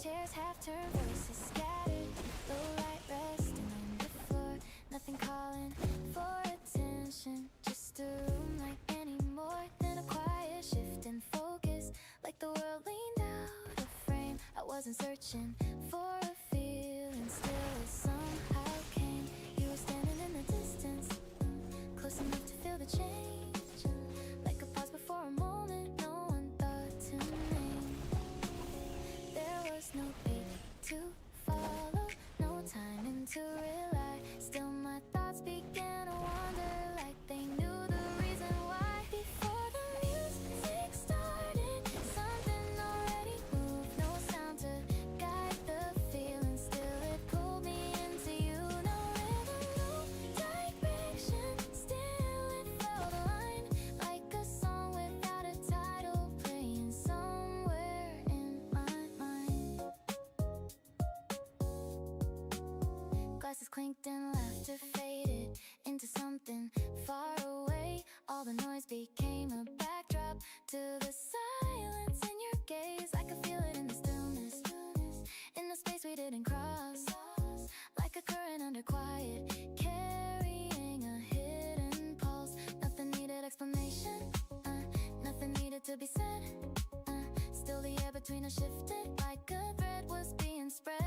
Chairs half turned, voices scattered, low light resting on the floor. Nothing calling for attention, just a room like any more than a quiet shift in focus, like the world leaned out of frame. I wasn't searching for a feeling, still it somehow came. You were standing in the distance, close enough to feel the change, like a pause before a moment no one thought to name. There was no beat to follow, no timing to rely. Still my thoughts began to wander, like they knew the reason why. Before the music started, something already moved. No sound to guide the feeling, still it pulled me into you. No rhythm, no direction, still it felt aligned, like a song without a title, playing somewhere in my mind. Glasses clinked and laughter faded into something far away. All the noise became a backdrop to the silence in your gaze. I could feel it in the stillness, in the space we didn't cross, like a current under quiet, carrying a hidden pulse. Nothing needed explanation, nothing needed to be said. Still the air between us shifted, like a thread was being spread.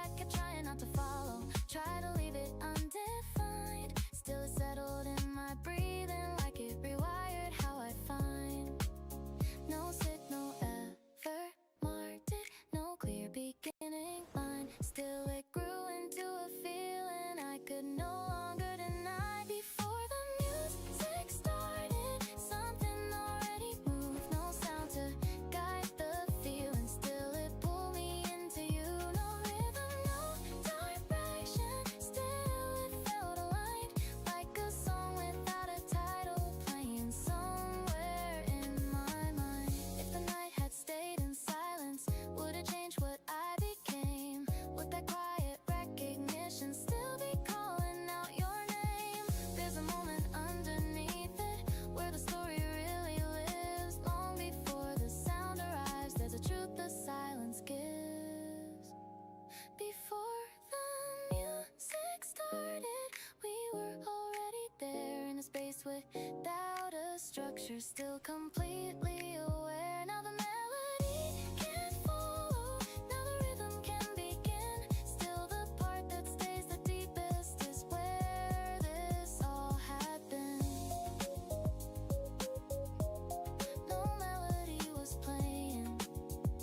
I kept trying not to follow, try to leave it undefined. Still it settled in my breathing, like it rewired how I find. No signal ever marked it, no clear beginning line. Still it grew into a feeling I could no longer deny. Before the music started, something already moved. No sound to guide the feeling, still it pulled me into you. No rhythm, no direction, still it felt aligned, like a song without a title, playing somewhere in my mind. If the night had stayed in silence, would it change what I became? Would that quiet recognition still be calling out your name? There's a moment underneath it, where the story really lives. Long before the sound arrives, there's a truth the silence gives. Before the music started, we were already there, in a space without a structure, still completely aware. Now the melody can follow, now the rhythm can begin. Still the part that stays the deepest is where this all had been. No melody was playing,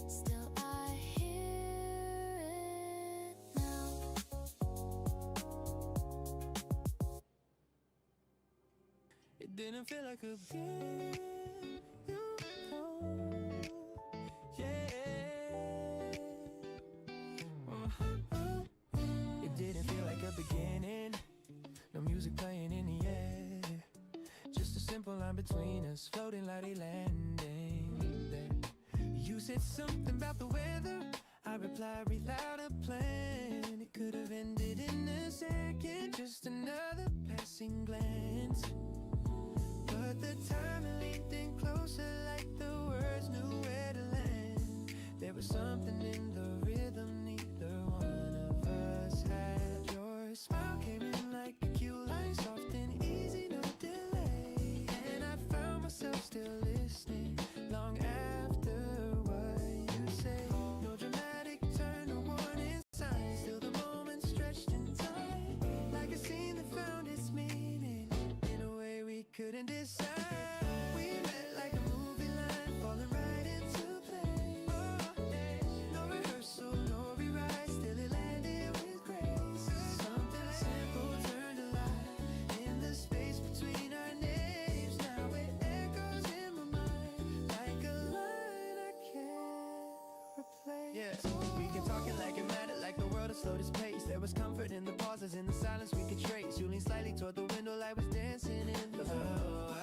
still I hear it now. It didn't feel like a game, yeah. It didn't feel like a beginning, no music playing in the air. Just a simple line between us, floating lightly landing there. You said something about the weather, I replied without a plan. It could have ended in a second, just another passing glance. But the time leaned in closer, like the words knew where to land. There was something in the couldn't discern. We met like a movie line, falling right into place. No rehearsal, no rewrite, still it landed with grace. Something simple turned a lie in the space between our names. Now it echoes in my mind like a line I can't replace. Yeah, we can talk it like it mattered, like the world had slowed its pace. There was comfort in the pauses, in the silence we could trace. You leaned slightly toward the window, light was dancing in the hole.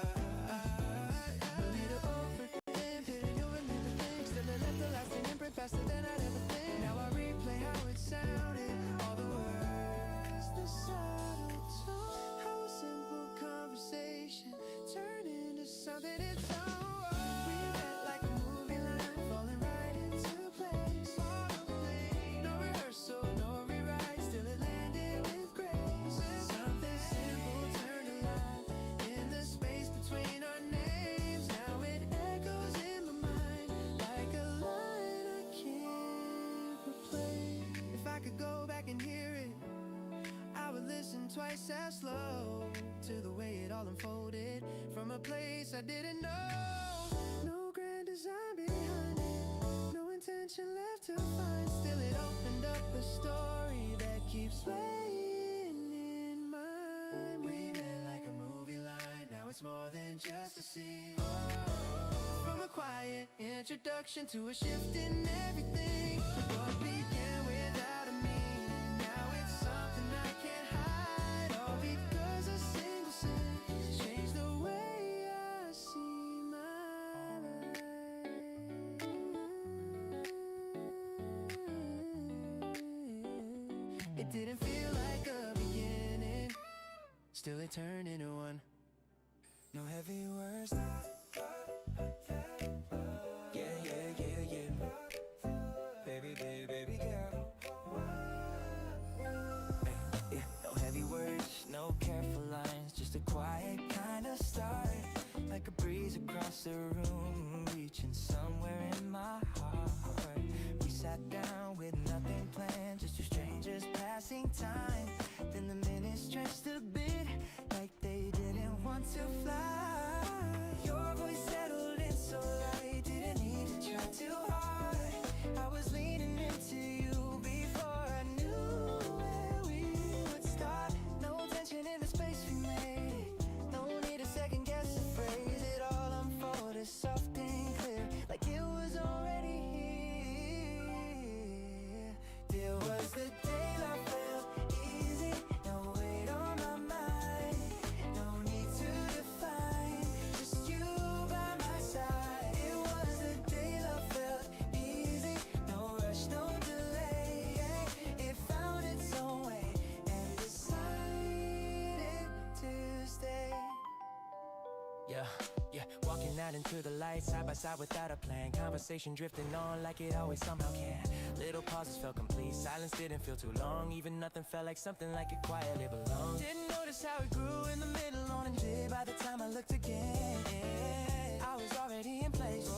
A little overthink, didn't you remember things? Still it left a lasting imprint faster than I'd ever think. Now I replay how it sounded, all the words, the subtle tone, how a simple conversation turned into something its own. We met like a movie line, falling right into place. No rehearsal, no rewrite, still it landed with grace. Something simple turned a line in the space between our names. Now it echoes in my mind like a line I can't replace. If I could go back and hear it, I would listen twice as slow to the way it all unfolded from a place I didn't know. No grand design behind it, no intention left to find. Still it opened up a story that keeps playing in mind. We met like a movie line, now it's more than just a scene. From a quiet introduction to a shift in everything. What began without a meaning, now it's something I can't hide. All because a single sentence changed the way I see my life. It didn't feel like a beginning, still it turned into one. No heavy words. Yeah, yeah, yeah, yeah. Baby, baby, baby girl. Yeah, no heavy words, no careful lines, just a quiet kind of start. Like a breeze across the room, reaching somewhere in my heart. We sat down with nothing planned, just two strangers passing time. Then the minutes stretched a bit, like they didn't want to fly. Your voice settled in so light, didn't need to try too hard. I was leaning into you before I knew where we would start. No tension in the space we made, no need to second guess the phrase. It all unfolded soft and clear, like it was already here. There was the day I felt easy, no weight on my mind, no need to define, just you by my side. It was the day I felt easy, no rush, no delay. It found its own way and decided to stay. Yeah, yeah, walking out into the light, side by side without a plan. Conversation drifting on like it always somehow can. Little pauses felt complete, silence didn't feel too long. Even nothing felt like something like it quietly belonged. Didn't notice how it grew in the middle on a day. By the time I looked again, I was already in place.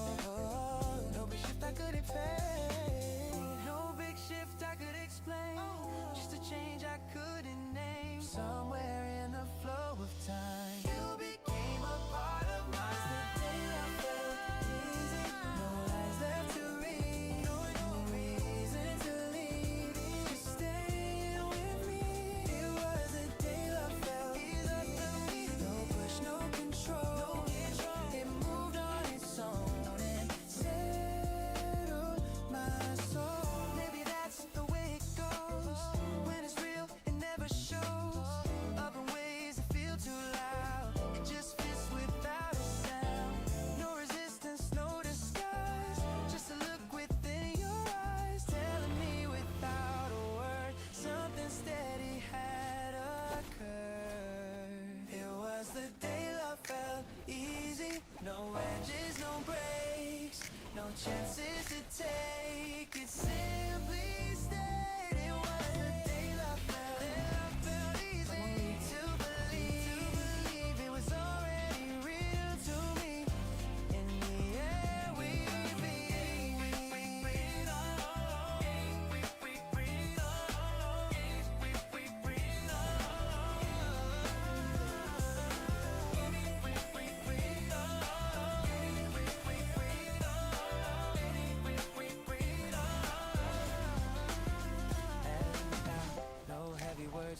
No big shift I couldn't fade, no big shift I could explain, just a change I couldn't name. Somewhere in the flow of time, you became a part of mine. The day I felt easy, no lies left to read, no reason to leave, just staying with me. It was a day I felt easy, no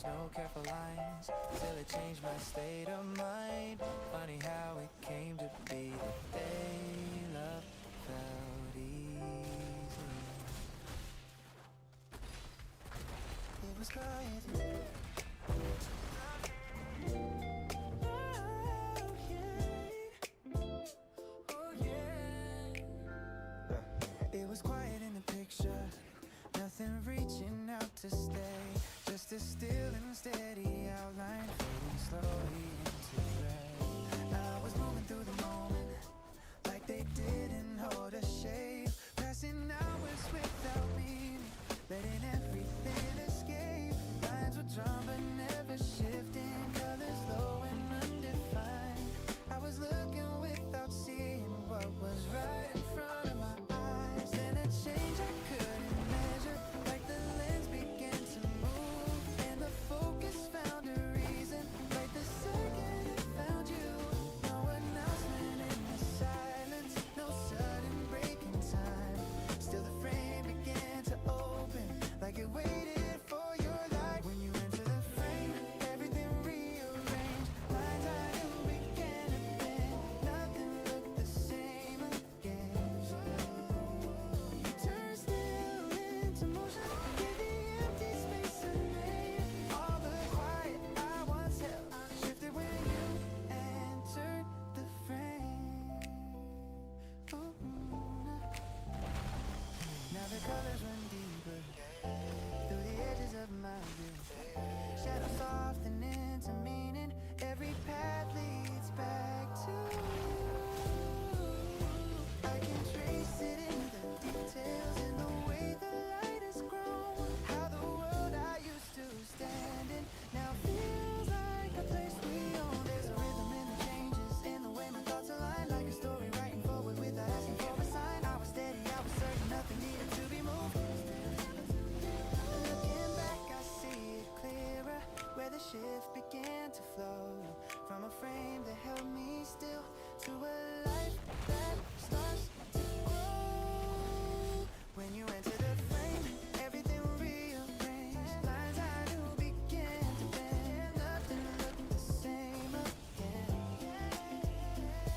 no careful lines till it changed my state of mind. Funny how it came to be that day love felt easy. It was quiet. It was quiet in the picture, nothing reaching out to stay, just a still and steady outline fading slowly into gray. I was moving through the moment like they didn't hold a shave, passing hours without meaning, letting everything escape. Lines were drawn but never shifting, colors low and undefined. I was looking without seeing what was right in front of my eyes. Then a change I couldn't measure, like the lens began to move, and the focus found a reason, like the second it found you. No announcement in the silence, no sudden break in time. Still the frame began to open, like it waited for your light. When you enter the frame, everything rearranged. Lines I knew began to bend, nothing looked the same again. You turned still into motion, give the empty space a name. All the quiet I once held shifted when you entered the frame. Ooh. Now the colors run deeper through the edges of my view. Shadows soften into meaning. Every path leads back to you. I can trace it in the details, in the way the light has grown. How the world I used to stand in now feels like a place we own. There's a rhythm in the changes, in the way my thoughts align, like a story writing forward without asking for a sign. I was steady, I was certain, nothing needed to be moved. Looking back, I see it clearer, where the shift began to flow from a frame that held me still to a life that starts to grow. When you enter the frame, everything rearranged. Lines I knew began to bend, nothing looked the same again.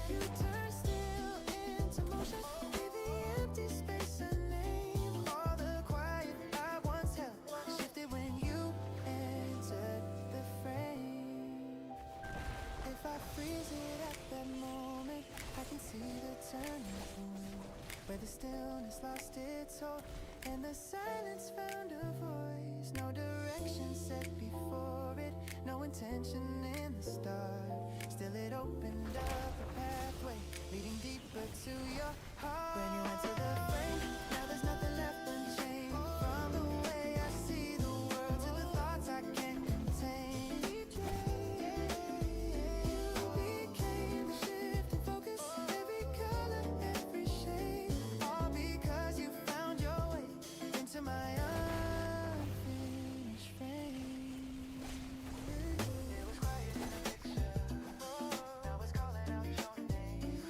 You turn still into motion, give the empty space a name. All the quiet I once held shifted when you entered the frame. If I freeze it at that moment, I can see the turning point, where the stillness lost its hold and the silence found a voice. No direction set before it, no intention in the start. Still it opened up a pathway leading deeper to your heart. When you enter the frame, now there's nothing left unchanged. From the way I see the world to the thoughts I can't contain. You became the shift in focus, every color, every shade. All because you found your way into my unfinished frame. It was quiet in the picture, now it's calling out your name.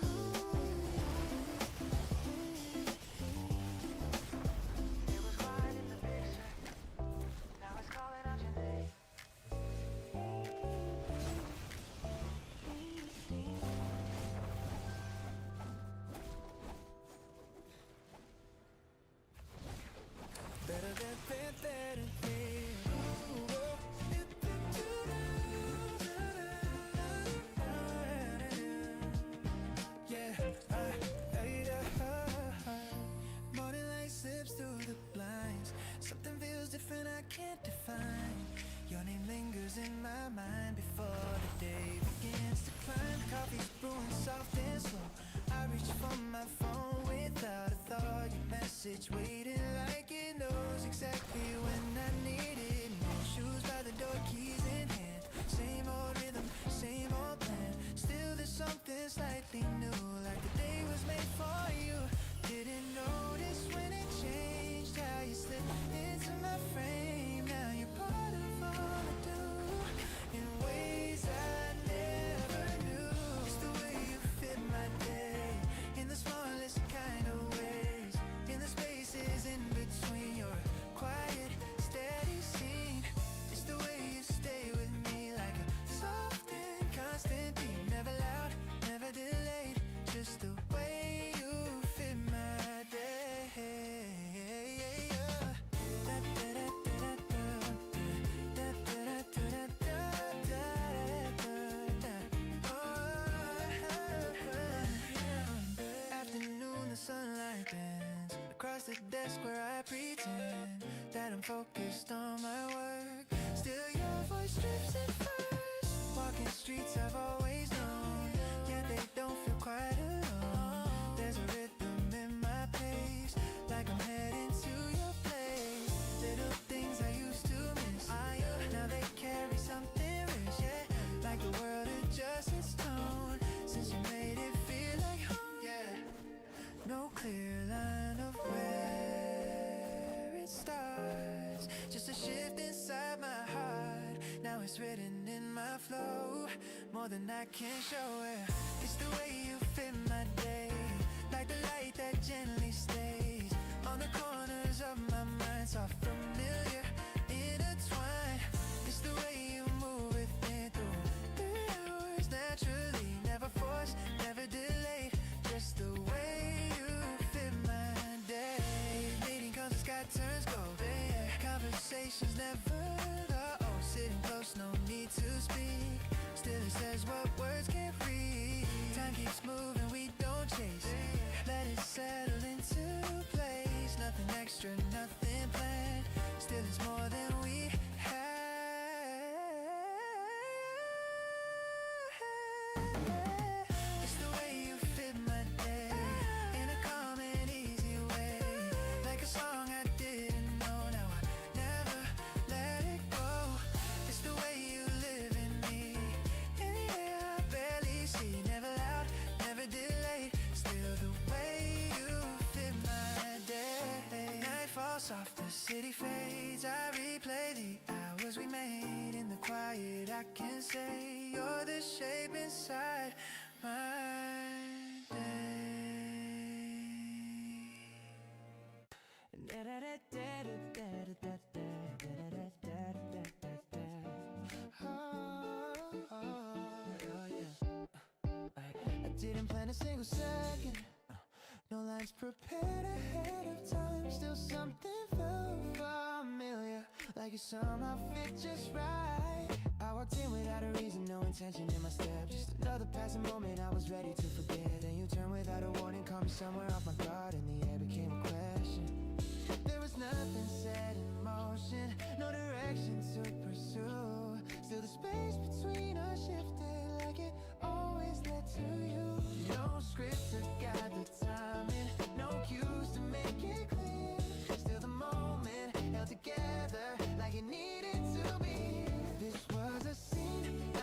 It was quiet in the picture, now it's calling out your name. Better than morning light slips through the blinds. Something feels different, I can't define. Your name lingers in my mind before the day begins to climb. Coffee's brewing soft and slow. I reach for my phone without a thought. Your message waiting like it knows exactly when I need it. No shoes by the door, keys in hand. Same old rhythm, same old plan. Still there's something slightly new, like the day was made for you. Didn't notice when it changed how you slipped into my frame. Now you're part of all I do in ways I never knew. It's the way you fit my day in the smallest kind of ways, in the spaces in between your quiet, steady scene. It's the way you comment deep, never loud, never delayed. Just the way you fit my day. Afternoon, the sunlight bends across the desk where I pretend that I'm focused on my work. Still your voice drips at first. Walking streets I've always known, yet they don't feel quite alone. There's a rhythm in my pace, like I'm heading to your place. Little things I used to miss, now they carry something rich, yeah. Like the world adjusts its tone since you made it feel like home, yeah. No clear line of where it starts, just a shift inside my heart. Now it's written in my flow, more than I can show it. It's the way you fit my day, like the light that gently stays on the corners of my mind, soft, familiar, intertwined. It's the way you move with me through the hours naturally, never forced, never delayed. Just the way you fit my day. Meeting cause the sky turns gold, yeah. Conversations never the sitting close, no need to speak. Still it says what words can't read. Time keeps moving, we don't chase. Let it settle into place. Nothing extra, nothing planned. Still it's more than we had. It's the way you fit my day, in a calm and easy way. Like a song I didn't know, now I never let it go. It's the way you live in me, in the air I barely see. Never loud, never delayed. Still the way you fit my day. Night falls soft, the city fades. I replay the hours we made in the quiet. I can say you're the shape inside my I didn't plan a single second, no lines prepared ahead of time. Still something felt familiar, like it somehow fit just right. I walked in without a reason, no intention in my step. Just another passing moment I was ready to forget. And you turned without a warning, caught me somewhere off my guard, and the air became a question. There was nothing set in motion, no direction to pursue. Still the space between us shifted, like it always led to you. No script to guide the timing, no cues to make it clear. Still the moment held together like it needed to be. This was a scene I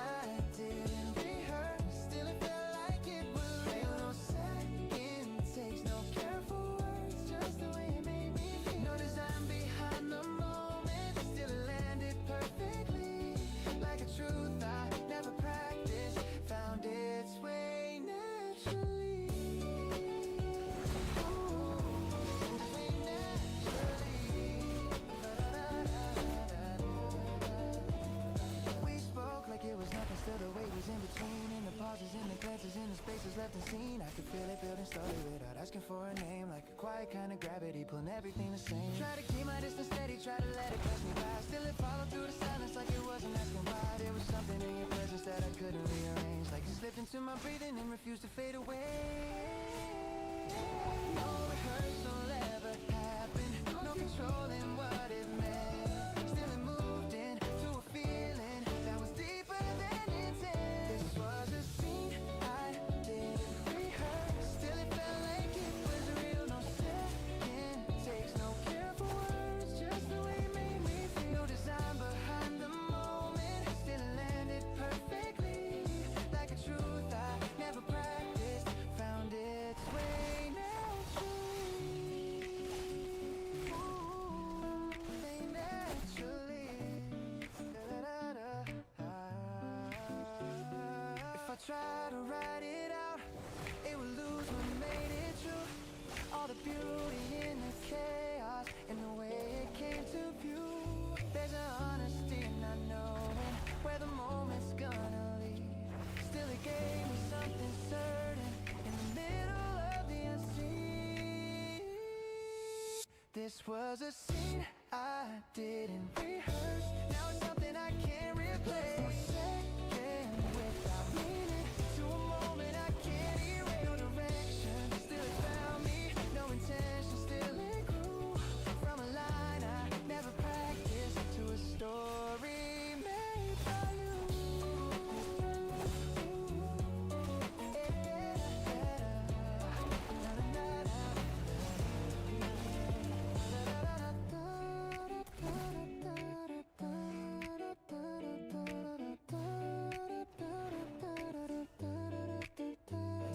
didn't rehearse. Still it felt like it was real. No second takes, no careful words, just the way it made me feel. No design behind the moment, still it landed perfectly. Like a truth I never practiced, found its way naturally. Ooh, way naturally. We spoke like it was nothing, still the weight was in between. In the pauses, in the glances, in the spaces left unseen. I could feel it building slowly without asking for a name. Like a quiet kind of gravity, pulling everything the same. Try to keep my distance steady, try to let it pass me by. Still it followed through the silence like it wasn't asking why. There was something in your presence that I couldn't rearrange. Like it slipped into my breathing and refused to fade away. No rehearsal ever happened, no controlling what it meant. Still it moved into a feeling that was deeper than intent. This was a scene I didn't rehearse. Still it felt like it was real. No second takes, no careful words, just the way it made me feel. No design behind the moment, still it landed perfectly. Like a truth I never practiced, found its way naturally. Ooh, way naturally. Da-da-da-da. If I try to write it out, it would lose what made it true. All the beauty in the chaos, and the way it came to view. There's an honesty in not knowing where the moment's gonna lead. Still it This was a scene I didn't rehearse. Now it's something I can't replace. Second without meaning to a moment I can't erase. No direction, still it found me. No intention, still it grew. From a line I never practiced to a story made by you.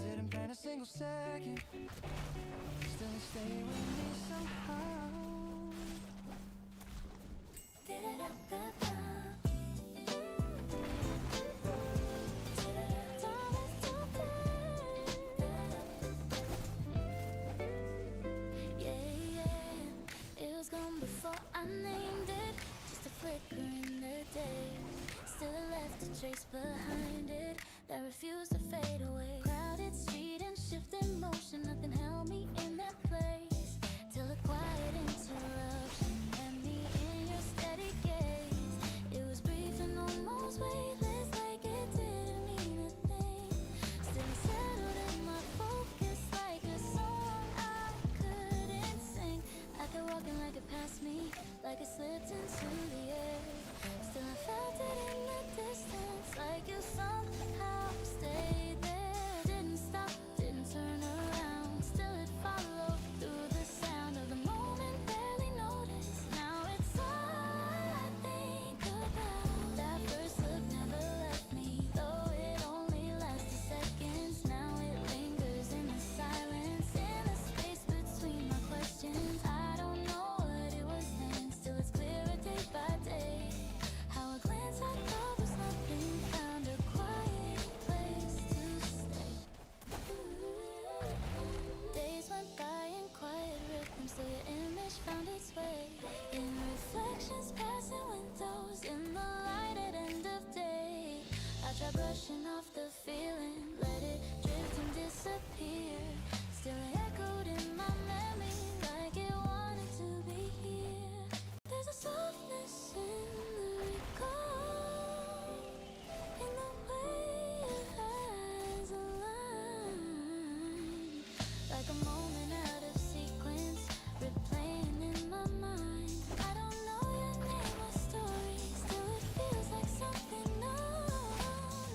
Didn't plan a single second, still you stay with me somehow. It was gone before I named it. Just a flicker in the day. Still it left a trace behind it that refused to fade away. Crowded street and shifting motion, nothing held me in that place. Till a quiet interruption had me in your steady gaze. It was brief and almost weightless, like it didn't mean a thing. Still settled in my focus like a song I couldn't sing. I kept walking like it passed me, like it slipped into the air. Still I felt it in the distance, like you somehow stayed there. Didn't stop, didn't turn around. Still it followed through the sound of the moment, barely noticed. Now it's all I think about. That first look never left me, though it only lasted seconds. Now it lingers in the silence, in the space between my questions. I don't know what it was then, still it's clearer day by day. How a glance I thought was nothing found a quiet place to stay. Days went by in quiet rhythms, till your image found its way. In reflections passing windows, in the light at end of day. I tried brushing off the feeling, let it drift and disappear. Still it echoed in my memory, like it wanted to be here. There's a softness in the recall, in the way your eyes align, like a moment out of sequence, replaying in my mind. I don't know your name or story, still it feels like something known,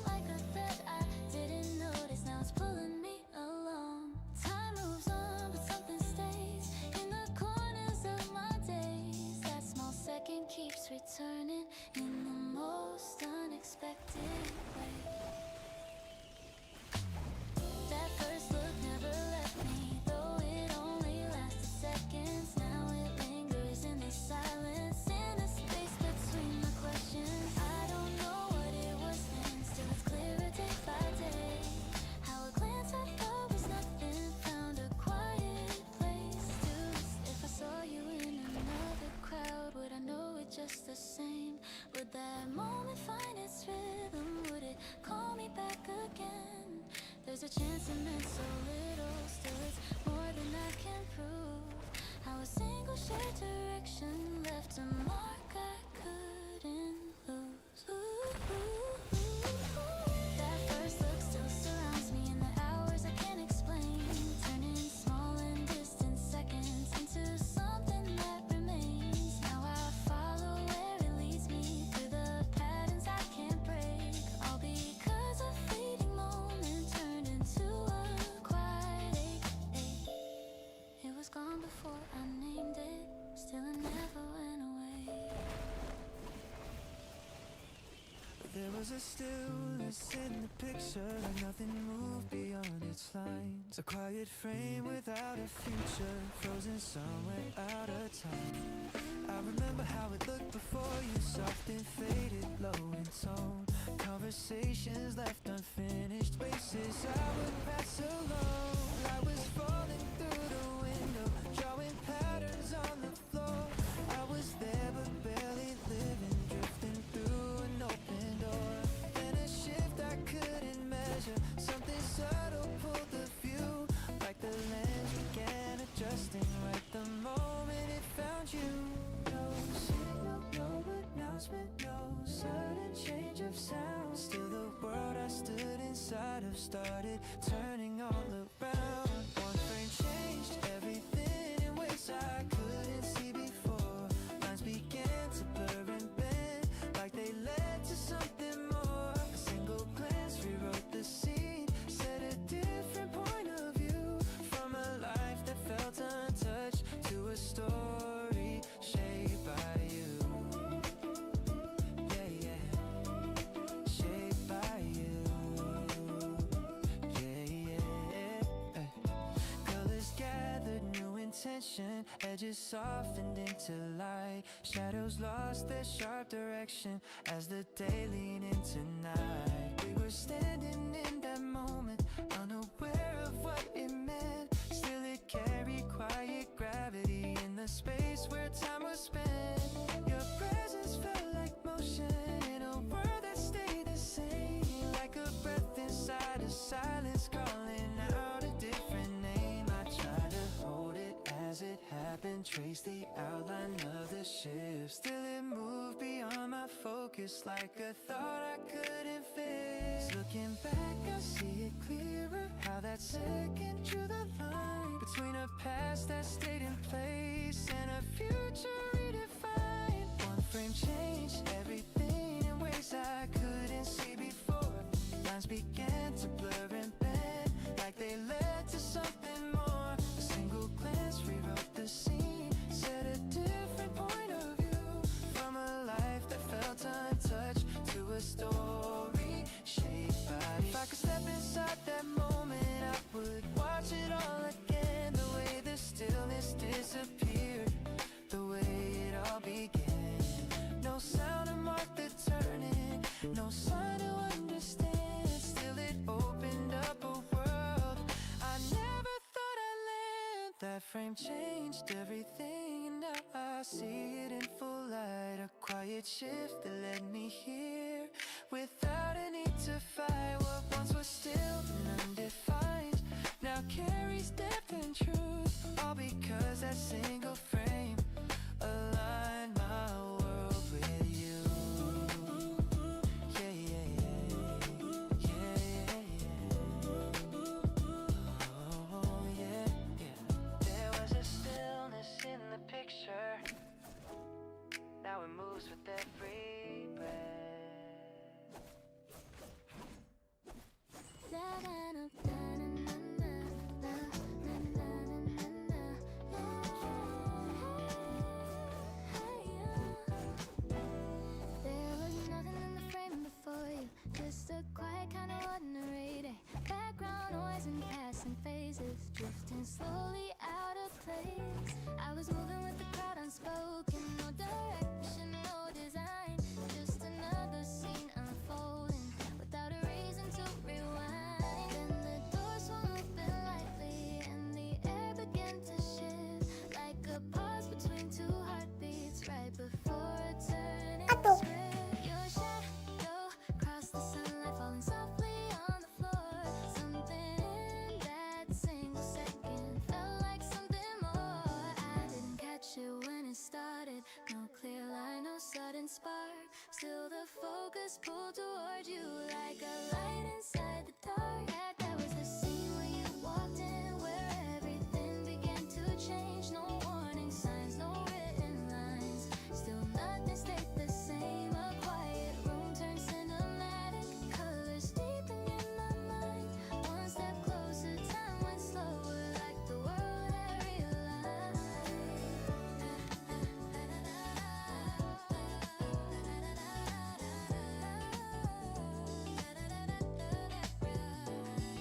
like a thread I didn't notice. Now it's pulling me along. Time moves on, but something stays in the corners of my days. That small second keeps returning in the most unexpected way. That first look never left me, though it only lasted seconds. Now it lingers in the silence, in the space between my questions. I don't know what it was then, still it's clearer day by day. How a glance I thought was nothing found a quiet place to stay. If I saw you in another crowd, would I know it just the same? Would that moment find its rhythm? Would it call me back again? There's a chance it meant so little, still it's more than I can prove. How a single shared direction left a mark I couldn't lose. That first look still surrounds me in the hours I can't explain, turning small and distant seconds into something that remains. Now I follow where it leads me, through the patterns I can't break, all because a fleeting moment turned into a quiet ache. It was gone before I named it, still it never went away. There was a stillness in the picture, like nothing moved beyond its lines. A quiet frame without a future, frozen somewhere out of time. I remember how it looked before you, soft and faded, low in tone. Conversations left unfinished, spaces I would pass alone. I was falling through the window, drawing patterns on the floor. I was there but barely living, drifting through an open door. Then a shift I couldn't measure, something subtle pulled the view, like the lens began adjusting right the moment it announcement, no sudden change of sound. Still the world I stood inside of started turning all around. One frame changed everything in ways I couldn't see before. Lines began to blur and bend like they led to something more. A single glance rewrote the scene, set a different point of view. From a life that felt untouched to a story shaped by you. Yeah, yeah, shaped by you. Yeah, yeah. Colors gathered new intention, edges softened into light. Shadows lost their sharp direction as the day leaned into night. We were standing in that moment, unaware of what it meant. Still it carried quiet gravity in the space where time was spent. Your presence felt like motion in a world that stayed the same. Like a breath inside a silence calling out a different name. I tried to hold it as it happened, trace the outline of the shift. Still it moved beyond my focus like a thought I couldn't fix. Looking back I see it clearer, how that second drew the line between a past that stayed in place and a future redefined. One frame changed everything in ways I couldn't see before. Lines began to blur and bend like they led to something more. A single glance rewrote the scene, set a different point of view. From a life that felt untouched to a story shaped by you. If I could step inside that moment, I would watch it all again. The way the stillness disappeared, the way it all began. No sound to mark the turning, no sign to understand. Still it opened up a world I never thought I'd land. That frame changed everything and now I see it in full light. A quiet shift that led me here without a need to fight. What once was still and undefined now carries depth and truth. All because that single frame aligned my world with you. Yeah, yeah, yeah, yeah, yeah. Oh, yeah, yeah. There was a stillness in the picture. Now it moves with every breath. There was nothing in the frame before you, just a quiet kind of ordinary day. Background noise and passing phases, drifting slowly out of place. I was moving with the crowd unspoken, no direction, no design, just another scene unfolding without a reason to rewind. Then the door swung open lightly and the air began to shift, like a pause between two heartbeats right before a turning script. Your shadow crossed the sunlight, falling softly on the floor. Something in that single second felt like something more. I didn't catch it when it started, no clear line, no sudden spark. Still the focus pulled toward you like a light inside the dark. That was the scene where you walked in, where everything began to change. No warning signs, no written lines, still nothing stayed the same. A quiet room turned cinematic, colors deepening in my mind. One step closer, time went slower, like the world had realized.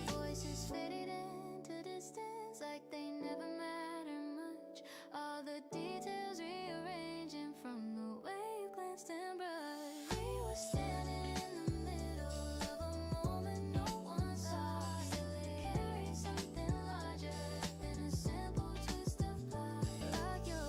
Voices faded into distance like they never matter much. All the details rearranging from the way you glanced and brushed. We were standing in the middle of a moment no one saw. Still it carried something larger than a simple twist of love. Like your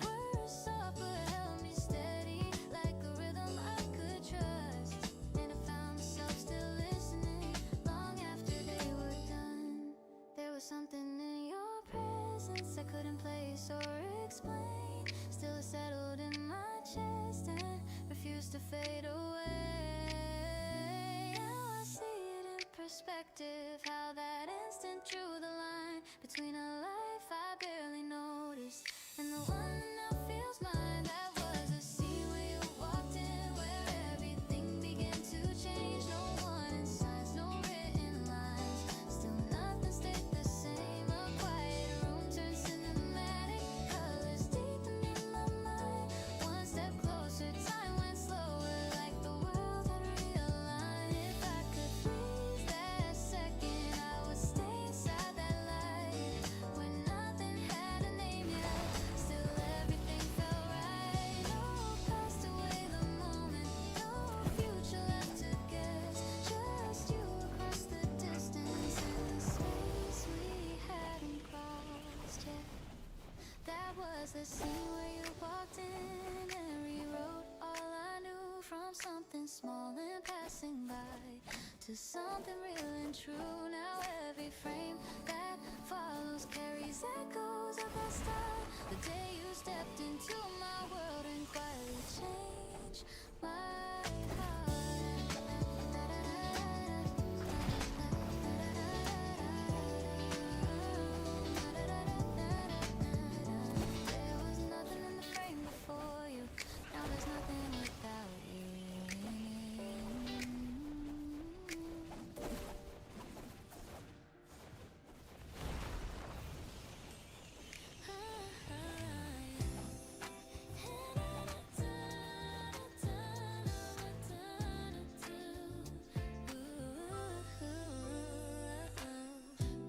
words soft but held me steady, like a rhythm I could trust. And I found myself still listening long after they were done. There was something in your presence I couldn't place or explain. Still settled in my chest and refused refuse to fade away. Now I see it in perspective, how that instant drew the line between a life I barely noticed and the one that now feels mine. That was a scene where you walked in, where everything began to change. No warning signs, no written lines, still nothing stayed the same. A quiet room turned cinematic, colors deepened in my mind. One step closer, time went slower, like the world had realigned. If I could freeze that second, I would stay inside that light, where nothing had a name yet. Still everything felt right. No past away the moment, no future left to guess. Just you across the distance in the space we hadn't crossed yet. That was the scene where you walked in and rewrote all I knew, from something small and passing by to something real and true. Now every frame that follows carries echoes of our style. The day you stepped into my world and quietly changed my heart. There was nothing in the frame before you. Now there's nothing without you.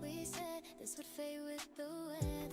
We said this would fade with the weather,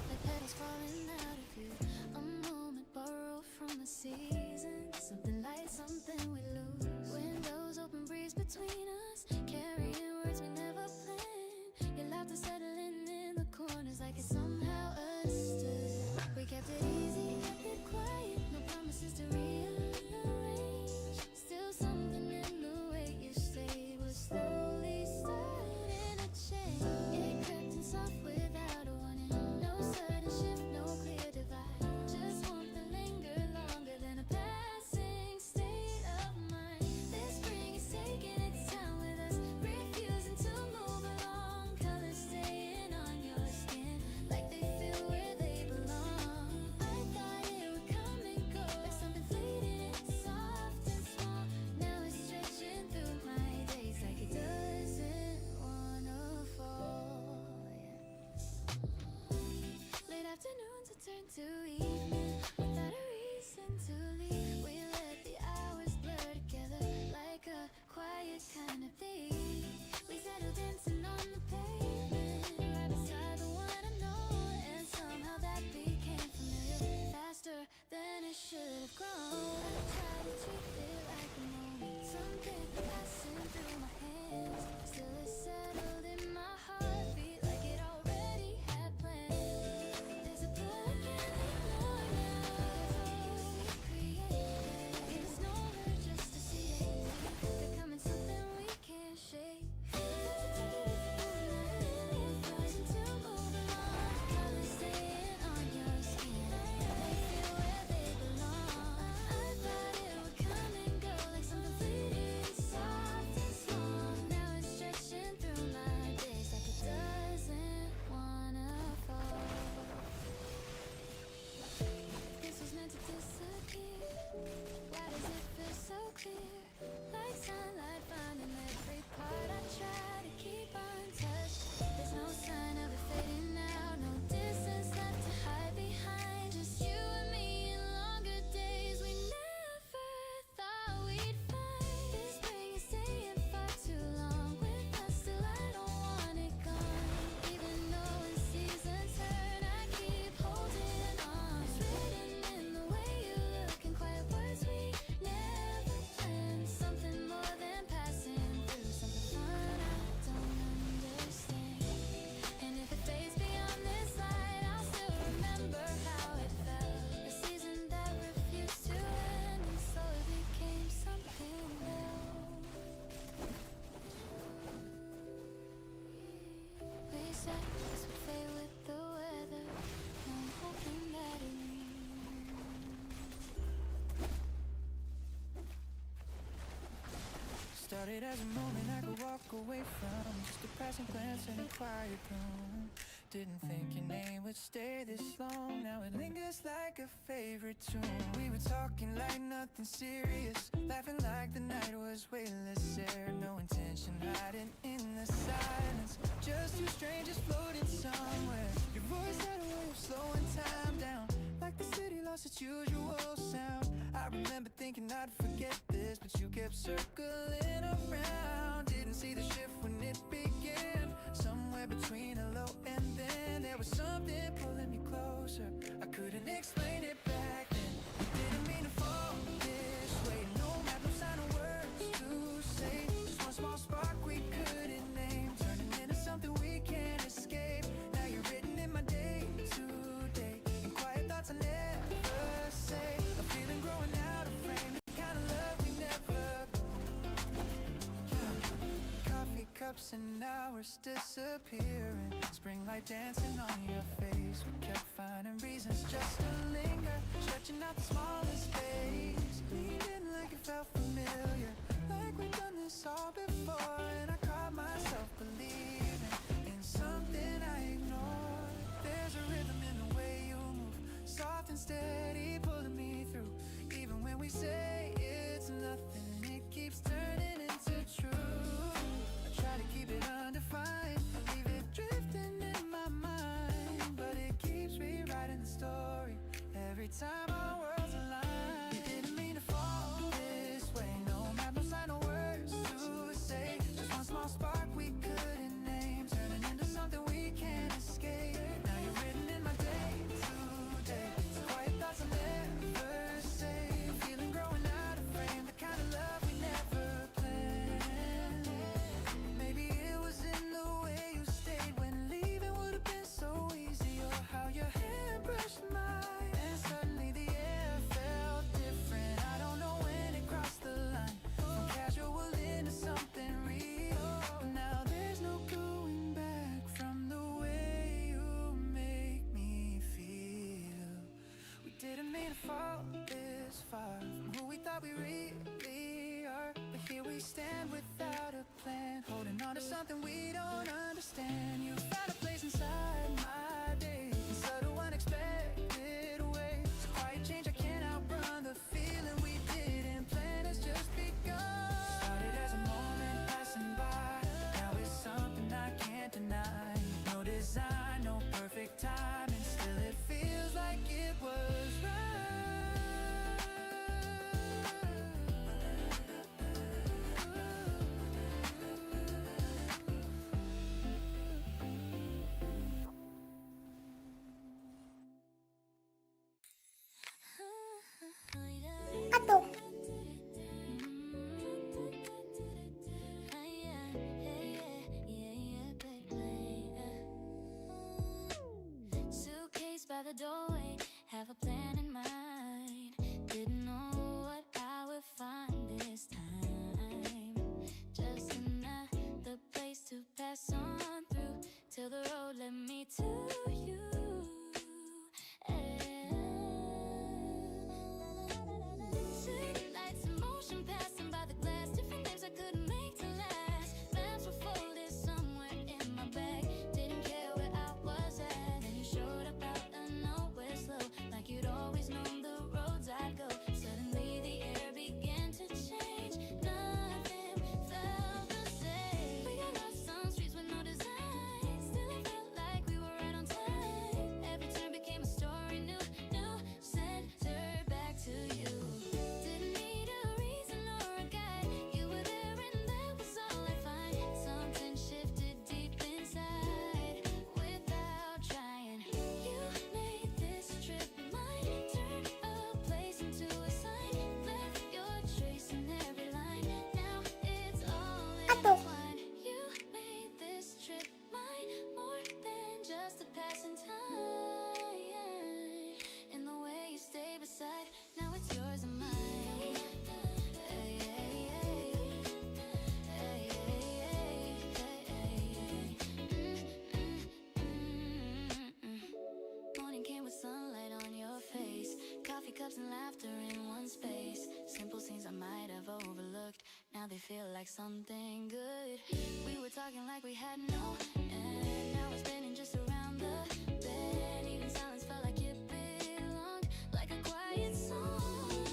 like petals falling out of you. A moment borrowed from the season, something light, something we lose. Windows open, breeze between us, carrying words we never planned. Your laughter settling in the corners like it somehow understood. We kept it easy, kept it quiet, no promises to rearrange. Still something in the way you stayed was slowly starting to change. It crept in soft without a warning, no sudden shift, no clear divide. Just warmth that lingered longer than a passing state of mind. This spring is taking its time with us, refusing to move along. Colors staying on your skin like they feel where they belong. I thought it would come and go, like something fleeting, soft and small. Now it's stretching through my days like it doesn't wanna fall. Late afternoons will turn to evening without a reason to leave. We let the hours blur together like a quiet kind of thief. We settled dancing on the pavement, right beside the one I know, and somehow that became familiar faster than it should have grown. I tried to treat it like a moment, something passing through my hands. Still it settled in my heartbeat like it already had planned. There's a book in the Started as a moment I could walk away from, just a passing glance in a quiet room. Didn't think your name would stay this long. Now it lingers like a favorite tune. We were talking like nothing serious, laughing like the night was weightless air. No intention hiding in the silence, just two strangers floating somewhere. Your voice had a way of slowing time down, like the city lost its usual sound. I remember thinking I'd forget this, but you kept circling around. Didn't see the shift when it began. Somewhere between a low and then, there was something pulling me closer. I couldn't explain it back then. We didn't mean to fall this way. No map, no sign of words to say. Just one small spark we couldn't name, turning into something we can't escape. Now you're written in my day to day, and quiet thoughts I never say. A feeling growing out of frame, the kind of love we never. Coffee cups and hours disappearing, spring light dancing on your face. We kept finding reasons just to linger, stretching out the smallest space. Leaned in like it felt familiar, like we've done this all before. And I caught myself believing in something I ignored. There's a rhythm in the way you move, soft and steady, pulling me through. Even when we say it's nothing, it keeps turning into truth. I try to keep it undefined, leave it drifting in my mind, but it keeps rewriting the story every time our worlds align. You didn't mean to fall this way. No map, no sign, no words to say. Just one small spark we couldn't name, turning into something we can't escape. Now you're written in my day to day, so quiet thoughts I never say. Feeling growing out of frame, the kind of love we never planned. Maybe it was in the way you stayed when leaving would have been so easy, or how your hand brushed mine and suddenly the air felt different. I don't know when it crossed the line from casual into something real, but now there's no going back from the way you make me feel. We didn't mean to fall this far from who we thought we really are, but here we stand without a plan, holding on to something we don't understand. You found a place inside my day in subtle, unexpected ways. It's a quiet change, I can't outrun the feeling we didn't plan. It's just begun. Started as a moment passing by, now it's something I can't deny. No design, no perfect time, and still it feels like it was right. Suitcase by the doorway, have a plan in mind. Didn't know what I would find this time. Just another place to pass on through, till the road led me to you. City lights in motion, passing by the glass, different names I couldn't make to last. Maps were folded somewhere in my bag, didn't care where I was at. Then you showed up out of nowhere slow, like you'd always known the roads I'd go. Suddenly the air began to change, nothing felt the same. We got lost on streets with no design, still I like something good. We were talking like we had no end. Now we're spinning just around the bed. Even silence felt like it belonged, like a quiet song.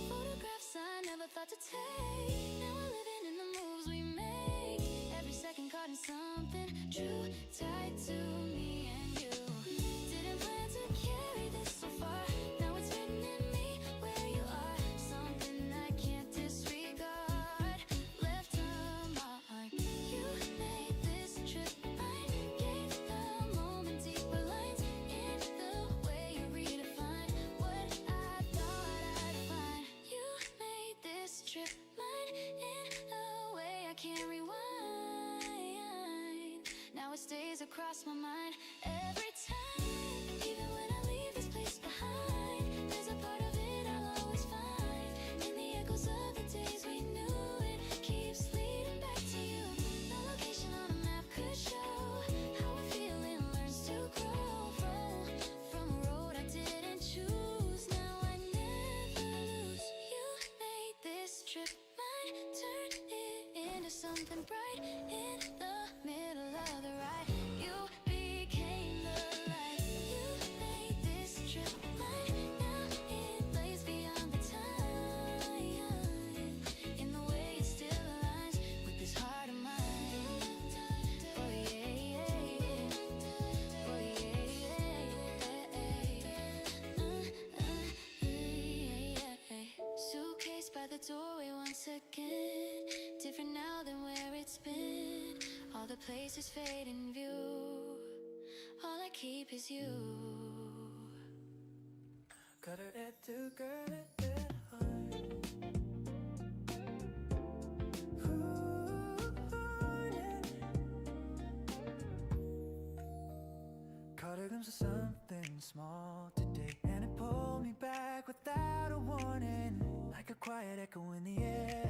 Photographs I never thought to take. Now we're living in the moves we make. Every second caught in something true, tied to me and you. Didn't plan to carry this so far. Now it's written in me where you are. Something I can't disregard. Left a mark. You made this trip mine. Gave the moment deeper lines in the way you redefine what I thought I'd find. You made this trip mine in a way I can't rewind. Now it stays across my mind every time. Even when I leave this place behind, there's a part of it I'll always find. In the echoes of the days we knew, it keeps leading back to you. No location on a map could show how a feeling learns to grow. Roll from a road I didn't choose. Now I never lose. You made this trip mine. Turned it into something bright in the middle of the ride. You became the light. You made this trip mine. Now it lays beyond the time. In the way it still aligns with this heart of mine. Oh yeah, yeah. Oh yeah. Suitcase by the doorway once again. Different now than where it's been. All the places fade in view. All I keep is you. Got her head to girl it that hard. Ooh, yeah. Caught a glimpse of something small today, and it pulled me back without a warning. Like a quiet echo in the air,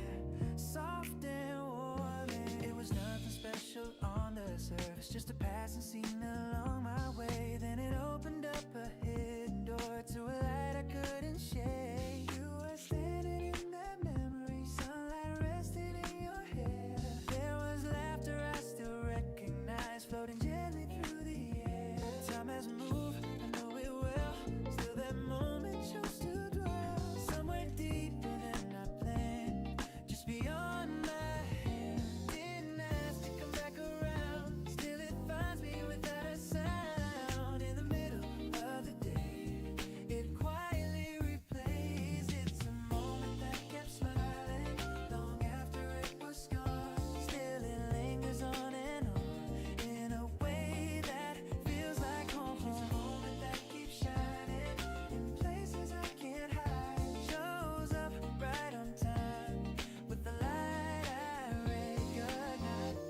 soft and warm. It was nothing special on the surface, just a passing scene along my way. Then it opened up a hidden door to a light I couldn't shake. You were standing in that memory, sunlight resting in your hair. There was laughter I still recognize, floating gently through the air. Time has moved, I know it well. Still that moment chose to dwell somewhere deeper than I planned, just beyond my hand. Didn't ask to come back around. Still it finds me without a sound. In the middle of the day, it quietly replays. It's a moment that kept smiling long after it was gone. Still it lingers on and on in a way that feels like home. It's a moment that keeps shining in places I can't hide. Shows up right on time with the light I recognize.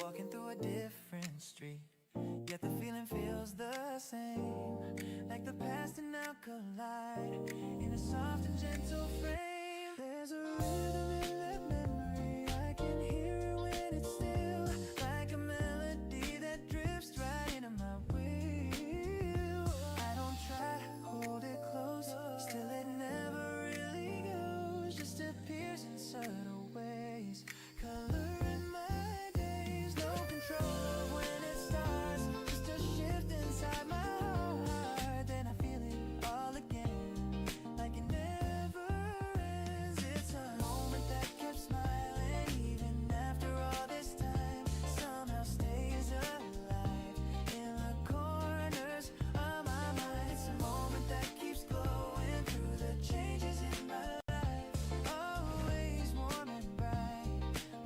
Walking through a different street, yet the feeling feels the same. Like the past and now collide in a soft and gentle frame. There's a rhythm in that memory, I can hear it when it's still. Like a melody that drifts right into my will. I don't try to hold it close, still it never really goes. Just appears in subtle ways, coloring my days. No control of when it starts, just a shift inside my heart. Then I feel it all again, like it never ends. It's a moment that kept smiling even after all this time. Somehow stays alive in the corners of my mind. It's a moment that keeps glowing through the changes in my life. Always warm and bright,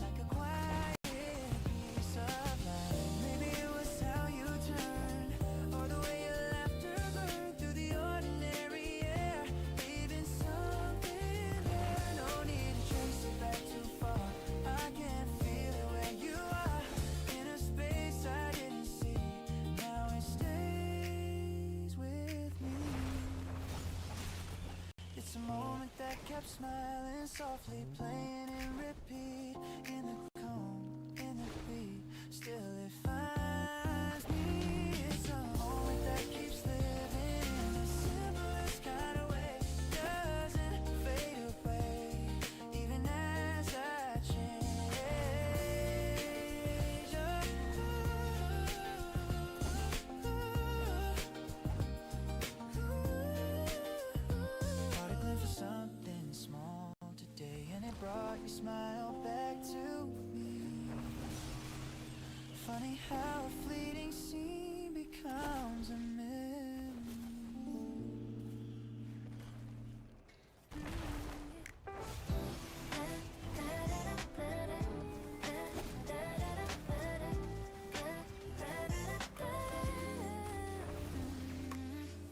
like a quiet piece of light. Maybe it was how you turned, or the way your laughter burned through the ordinary air, leaving something there. No need to trace it back too far, I can feel it where you are, in a space I didn't see. Now it stays with me. It's a moment that kept smiling softly, playing in repeat, in the calm, in the beat. Still it finds me. It's a moment that keeps living in the simplest kind of way. Doesn't fade away, even as smile back to me. Funny how a fleeting scene becomes a memory.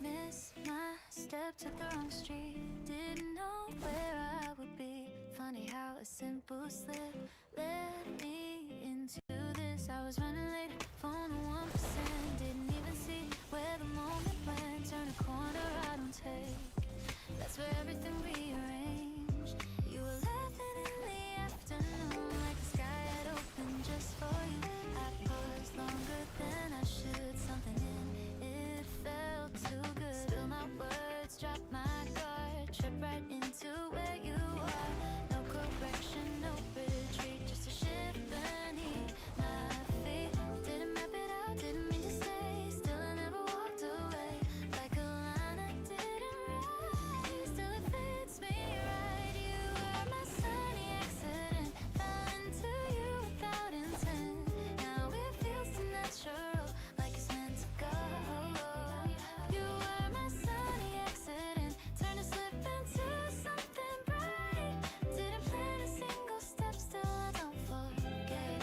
Missed my step, took the wrong street. Didn't know where I would be. Funny how a simple slip led me into this. I was running late, phone on 1%. Didn't even see where the moment went. Turn a corner I don't take. That's where everything rearranged. You were laughing in the afternoon like the sky had opened just for you. I paused longer than I should. Something in it felt too good. Spill my words, drop my guard, trip right into where you are. No correction, no retreat, just a shift beneath my feet. Didn't map it out, didn't mean to stay. Still I never walked away. Like a line I didn't write. Still it fits me right. You were my sunny accident. Fell into you without intent. Now it feels too natural, like it's meant to go. You were my sunny accident. Turned a slip into something bright. Didn't plan a single step, still I don't forget.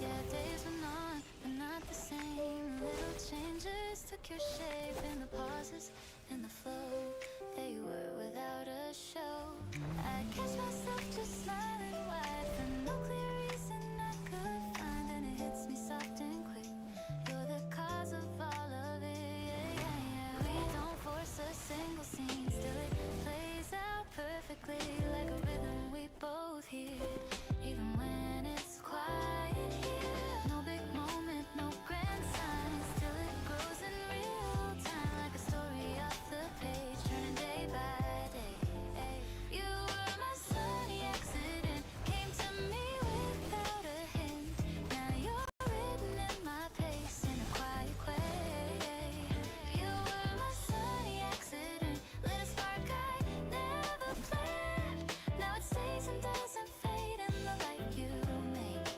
Yeah, days went on, but not the same. Little changes took your shape in the pauses, in the flow. There you were without a show. I catch myself just smiling wide for no clear reason I could find, and it hits me soft and quick. You're the cause of all of it. Yeah. We don't force a single scene, still it plays out perfectly like a rhythm we both hear, even when it's quiet here. No big moment, no grand sign, still it grows in real time like a story off the page, turning day by day. You were my sunny accident, came to me without a hint. Now you're written in my pace in a quiet way. You were my sunny accident, lit a spark I never planned. Now it stays and doesn't fade in the light you make.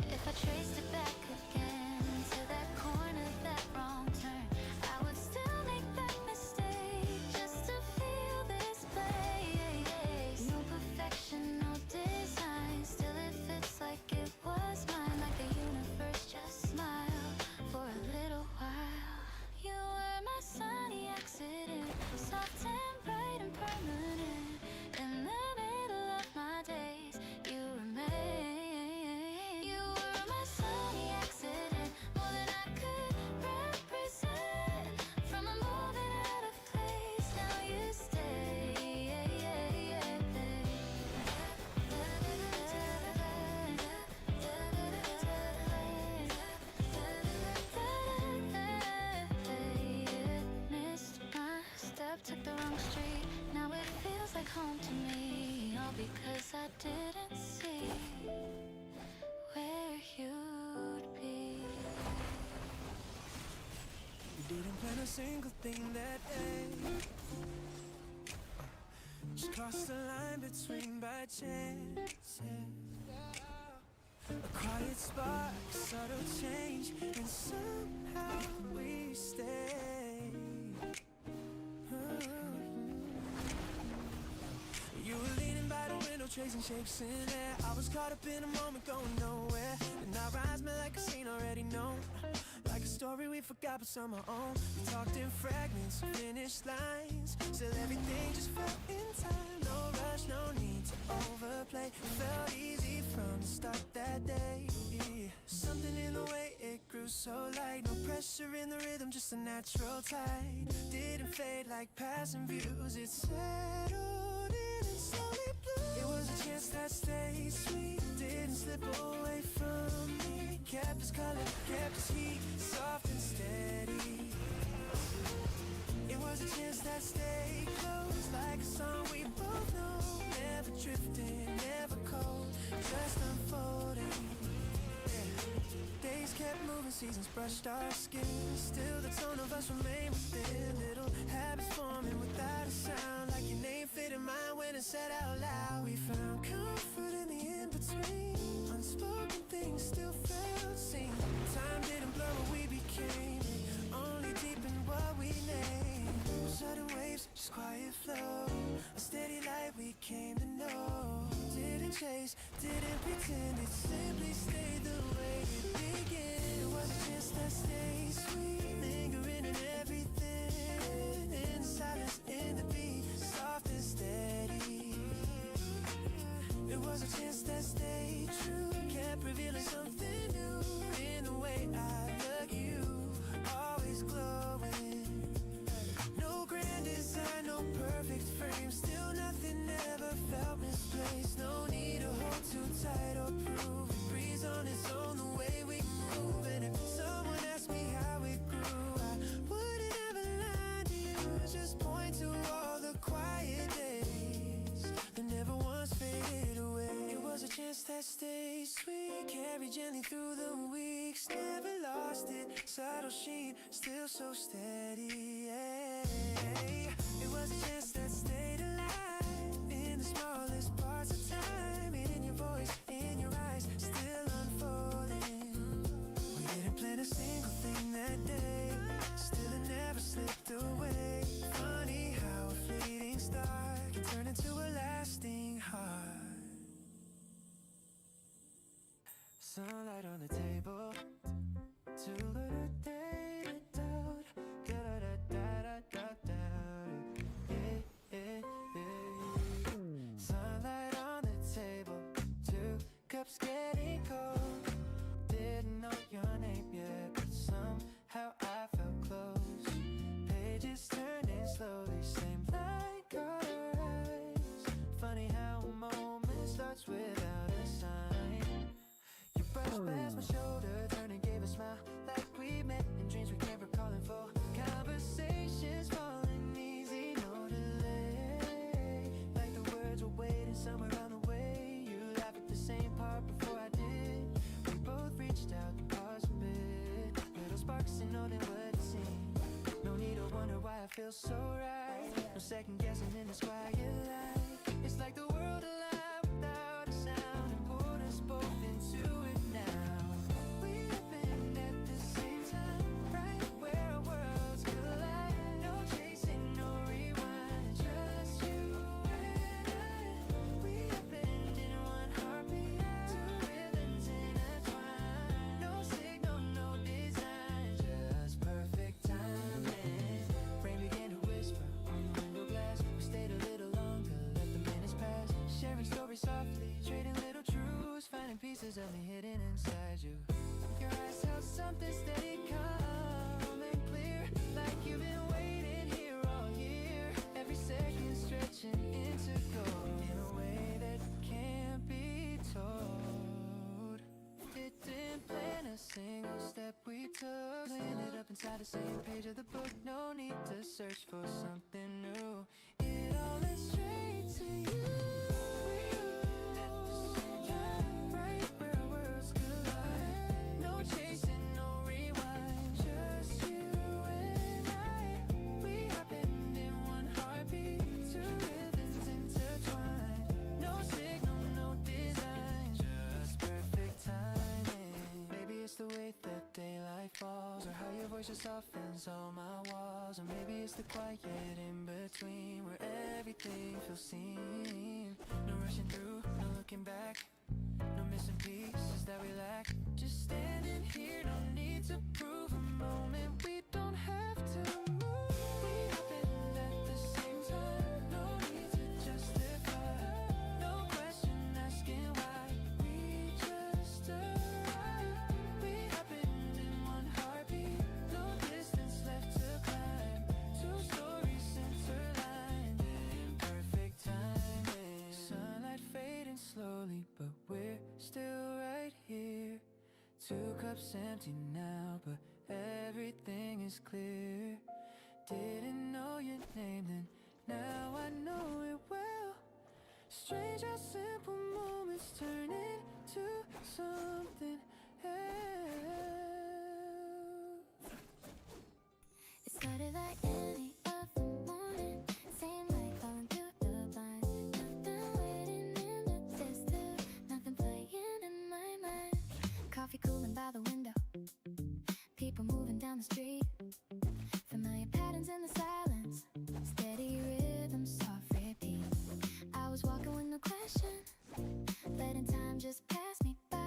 If I traced it back again to that corner, that wrong turn, I would still make that mistake just to feel this place. No perfection, no design, still it fits like it was mine. Like the universe just smiled for a little while. You were my sunny accident, soft and bright and permanent. In the middle of my days, you remain. You were my sunny accident, more than I could represent. From a moving out of place, now you stay. Missed my step, took the wrong street. Now it feels like home to me, all because I didn't see where you'd be. We didn't plan a single thing that day. Just crossed the line between by chance. A quiet spark, subtle change, and somehow we stay. You were leaning by the window, tracing shapes in air. I was caught up in a moment, going nowhere. And our eyes met like a scene already known, like a story we forgot but somehow own. We talked in fragments, finished lines, still everything just felt in time. No rush, no need to overplay. It felt easy from the start that day. Something in the way it grew so light. No pressure in the rhythm, just a natural tide. Didn't fade like passing views. It settled in and slowly blew. It was a chance that stayed sweet, didn't slip away from me. Kept its color, kept its heat, soft and steady. It was a chance that stayed close, like a song we both know. Never drifting, never cold, just unfolding. Days kept moving, seasons brushed our skin. Still the tone of us remained within. Little habits forming without a sound, like your name fit in my way. went and said out loud. We found comfort in the in-between. Unspoken things still felt seen. Time didn't blow what we became, only deepened what we named. Sudden waves, just quiet flow. A steady light we came to know. Didn't chase, didn't pretend. It simply stayed the way it began. It was a chance that stayed sweet, lingering in everything. In the silence, in the beat, soft and steady. It was a chance that stayed true, kept revealing something new. In the way I look, you always glowing. No grand design, no perfect frame. Still nothing ever felt misplaced. No need to hold too tight or prove. It breathes on its own the way we move. And if someone asked me how it grew, I wouldn't ever lie to you. Just point to all the quiet days that never once faded away. It was a chance that stayed sweet, carried gently through the weeks. Never lost it, subtle sheen, still so steady. Yeah. It was a chance that stayed alive in the smallest parts of time. In your voice, in your eyes, still unfolding. We didn't plan a single thing that day, still it never slipped away. Funny how a fleeting star can turn into a lasting heart. Sunlight on the table, too little day to doubt. Sunlight on the table, 2 cups getting cold. Didn't know your name yet, but somehow I felt close. Pages turning slowly, same line color eyes. Funny how a moment starts without a sign. You brushed past my shoulder, turned and gave a smile, like we met in dreams we can't recall in full. Conversations falling easy, no delay. Like the words were waiting somewhere on the way. You laughed at the same part before I did. We both reached out and paused a bit. Little sparks in all in what it seemed. No need to wonder why I feel so right. No second guessing in this quiet light. It's like the world alive without a sound, and pulled us both into it now. We happened at the same time, right where our worlds collide. No chasing, no rewind, just you and I. We happened in one heartbeat, 2 rhythms intertwined. No signal, no design, just perfect timing. Rain began to whisper on the window glass. We stayed a little longer, let the minutes pass. Sharing stories softly, trading little truths, finding pieces of me hidden inside you. Your eyes held something steady, calm and clear, like you've been waiting here all year. Every second stretching into gold in a way that can't be told. Didn't plan a single step we took, ended up inside the same page of the book. No need to search for something new. It all led straight to you. Right where our worlds collide. No chasing, no rewind, just you and I. We happened in one heartbeat, 2 rhythms intertwined. No signal, no design, just perfect timing. Maybe it's the way that daylight falls, or how your voice just softens all my walls. Or maybe it's the quiet in between, where everything feels seen. No rushing through, no looking back, no missing pieces that we lack. Just standing here, no need to prove a moment. We don't have to move. We happened at the same time, no need to justify. No question asking why, we just arrived. We happened in one heartbeat, no distance left to climb. 2 stories interlined in perfect timing. Sunlight fading slowly, but we're still right here. 2 cups empty now, but everything is clear. Didn't know your name then, now I know it well. Strange how simple moments turn into something else. It started like any other morning, seemed like falling through the blinds. coffee cooling by the window. People moving down the street. Familiar patterns in the silence. Steady rhythm, soft repeat. I was walking with no question, letting time just pass me by.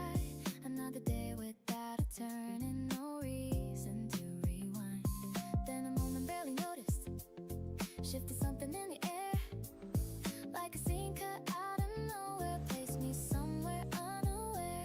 Another day without a turn and no reason to rewind. Then a moment barely noticed, shifted something in the air, like a scene cut out of nowhere, placed me somewhere unaware.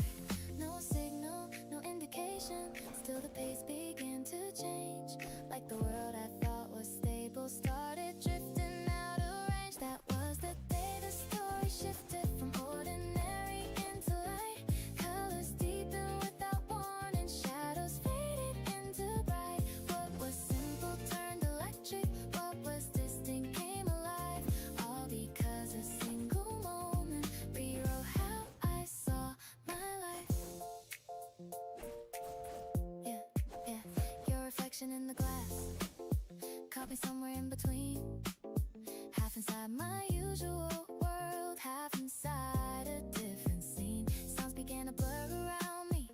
No signal, no indication, still the pace began to change. Like the world I thought was stable started drifting out of range. That was the day the story shifted from ordinary into light. Colors deepened without warning, shadows faded into bright. What was simple turned electric, what was distant came alive. All because a single moment rewrote how I saw my life. Yeah, yeah, your reflection in the glass caught me somewhere in between. Half inside my usual world, half inside a different scene. Sounds began to blur around me,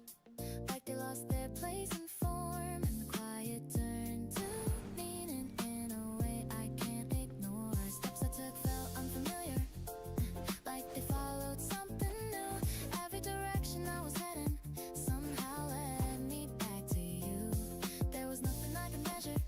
like they lost their place and form. And the quiet turned to meaning in a way I can't ignore. Steps I took felt unfamiliar, like they followed something new. Every direction I was heading somehow led me back to you. There was nothing I could measure,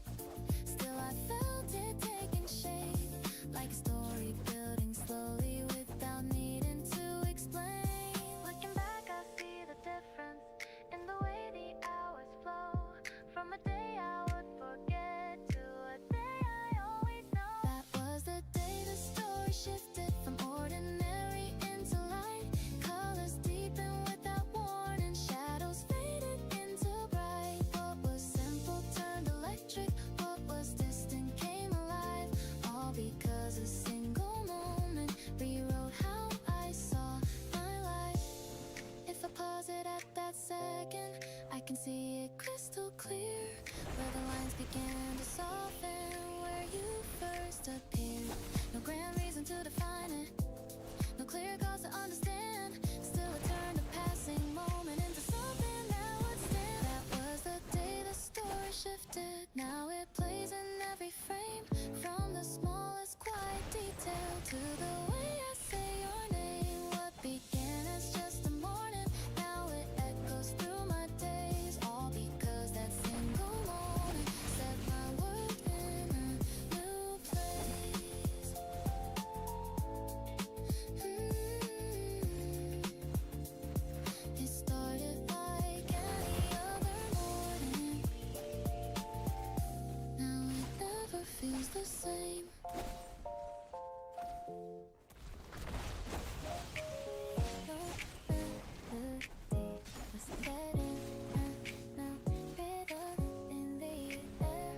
still I felt it taking shape, like a story building slowly without needing to explain. Looking back I see the difference in the way the hours flow, from a day I would forget to a day I always know. That was the day the story shifted from ordinary into light. Colors deepened without warning, shadows faded into bright. What was simple turned electric, what was distant came alive. All because a single moment rewrote how I saw my life. If I pause it at that second, I can see it crystal clear, where the lines began to soften, where you first appeared. No grand reason to define it, no clear cause to understand. Still it turned a passing moment into something that would stand. That was the day the story shifted, now it plays in every frame, from the smallest quiet detail to the way I say your name. What began as just a morning, now it echoes through my days. All because that single moment set my world in a new place. It started like any other morning, now it never feels the same. No melody was getting no rhythm in the air.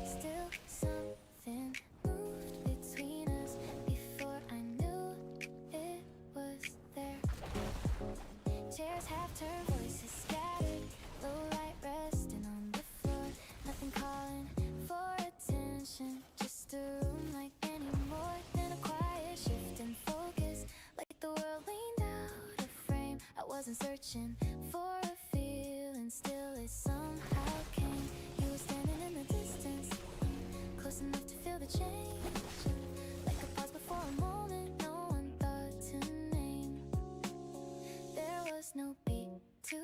Still something moved between us before I knew it was there. Chairs half turned, voices scattered, low light resting on the floor. Nothing calling for attention, just a room like any more. Then a quiet shift in focus, like the world leaned out of frame. I wasn't searching for a feeling, still it somehow came. You were standing in the distance, close enough to feel the change, like a pause before a moment no one thought to name. There was no beat to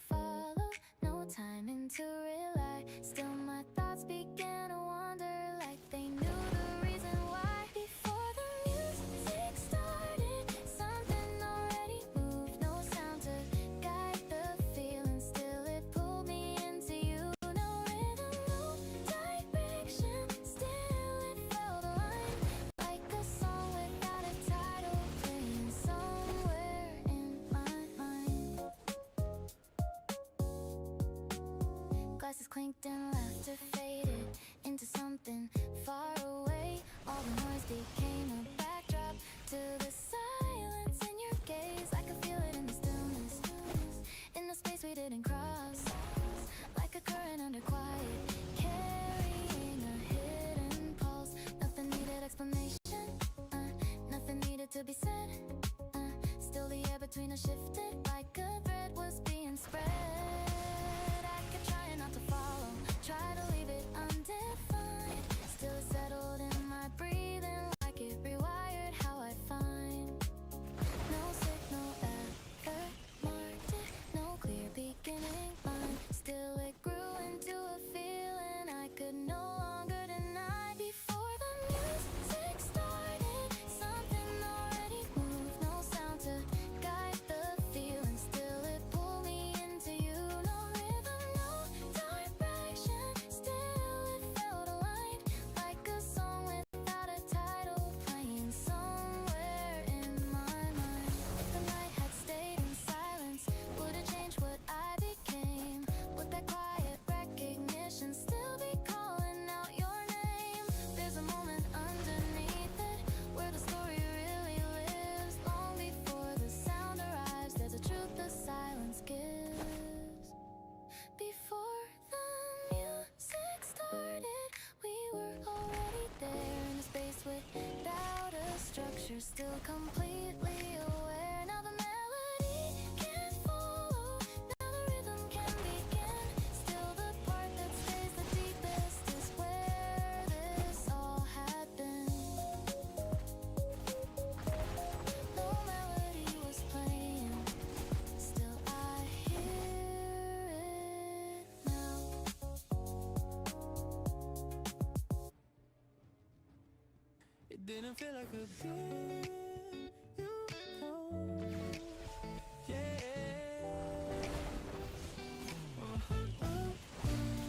follow, no timing to rely. Still my thoughts began to wander, like they knew the reason why. Before the music started, something already moved. No sound to guide the feeling, still it pulled me into you. No rhythm, no direction, still it felt aligned, like a song without a title, playing somewhere in my mind. Glasses clinked and laughter faded into something far away. All the noise became a backdrop to the silence in your gaze. I could feel it in the stillness, in the space we didn't cross, like a current under quiet, carrying a hidden pulse. Nothing needed explanation, nothing needed to be said. Still the air between us shifted like we're still completely aware. Now the melody can't follow, now the rhythm can begin. Still the part that stays the deepest is where this all had been. No melody was playing, still I hear it now. It didn't feel like a game, you know. Yeah.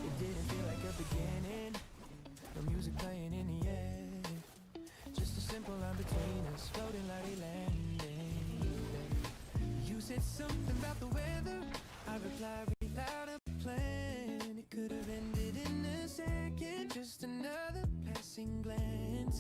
It didn't feel like a beginning. No music playing in the air. Just a simple line between us, floating like a landing. You said something about the weather. I replied without a plan. It could have ended in a second, just another passing glance.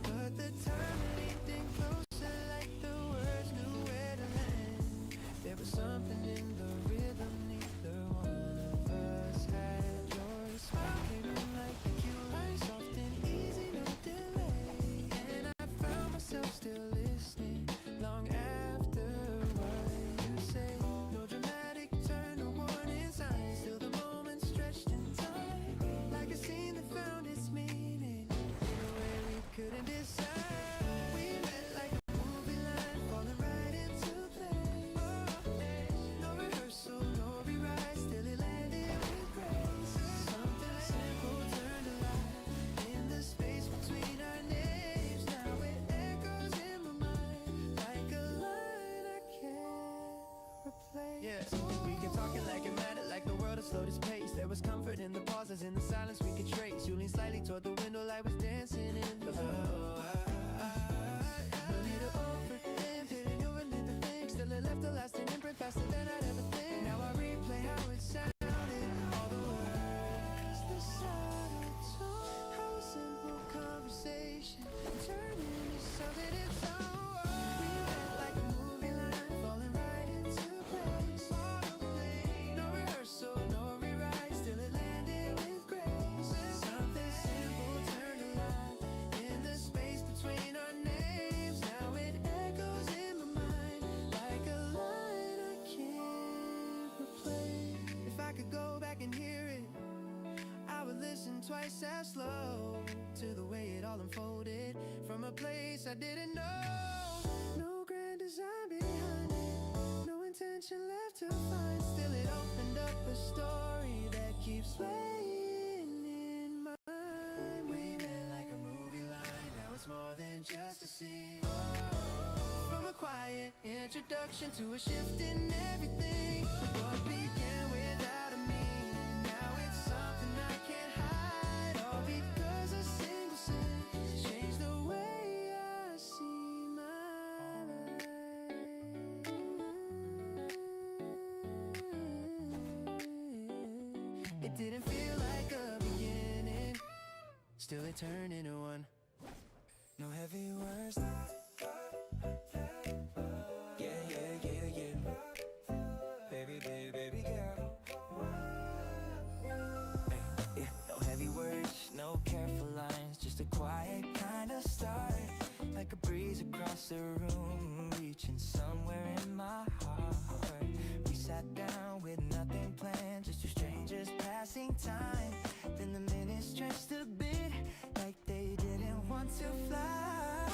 But the time leading closer, like the words knew where to land. There was something in the rhythm neither one of us had. Your smile came in like the cue light, soft and easy, no delay. And I found myself still listening long after what you say. No dramatic turn, no warning sign. Still the moment stretched in time, like a scene that found its meaning in a way we couldn't decide. We met like a movie line, falling right into place. No rehearsal, no rewrite, still it landed with grace. Something simple turned alive in the space between our names. Now it echoes in my mind like a line I can't replace. Yeah, we can talk it like it mattered, like the world had slowed its pace. There was comfort in the pauses, in the silence we could trace. You leaned slightly toward the window, light was dancing in the no need to overthink, hitting you with little things. Still it left a lasting imprint, faster than I'd ever think. Now I replay how it sounded, all the words, the subtle tone, how a simple conversation turned into something its own. We met like a movie line, falling right into place. No rehearsal, no rewrite, still it landed with grace. Something simple turned alive in the space between our names. Now it echoes in my mind like a line I can't replace. If I could go back and hear it, I would listen twice as slow to the way it all unfolded from a place I didn't know. No grand design behind it, no intention left to find. Still it opened up a story that keeps playing in my mind. We met like a movie line, now it's more than just a scene. From a quiet introduction to a shift in everything. What began without a meaning, now it's something I can't hide. All because a single sin changed the way I see my life. It didn't feel like a beginning, still it turned into one. No heavy words. Yeah, yeah, yeah, yeah. Baby, baby, baby girl. Hey, yeah. No heavy words, no careful lines, just a quiet kind of start. Like a breeze across the room, reaching somewhere in my heart. We sat down with nothing planned, just two strangers passing time. Then the minutes stretched a bit, like they didn't want to fly.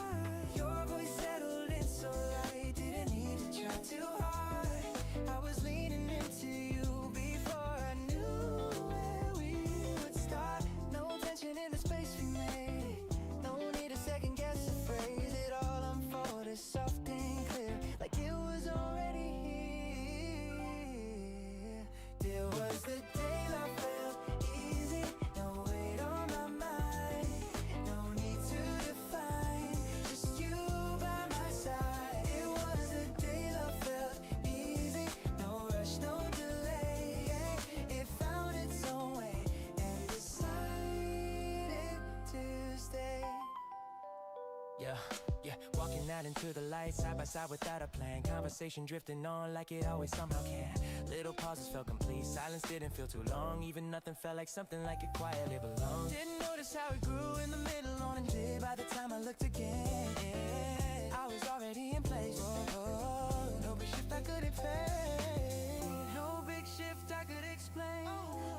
Your voice settled in so light, didn't need to try too hard. I was leaning into you before I knew where we would start. No tension in the space we made, no need to second guess a phrase. It all unfolded soft and clear, like it was already here. There was the day I felt easy, no weight on my mind, no need to define out into the light, side by side without a plan. Conversation drifting on like it always somehow can. Little pauses felt complete, silence didn't feel too long. Even nothing felt like something like it quietly belonged. Didn't notice how it grew in the middle on and did. By the time I looked again, I was already in place. No big shift I couldn't pay. No big shift I could explain.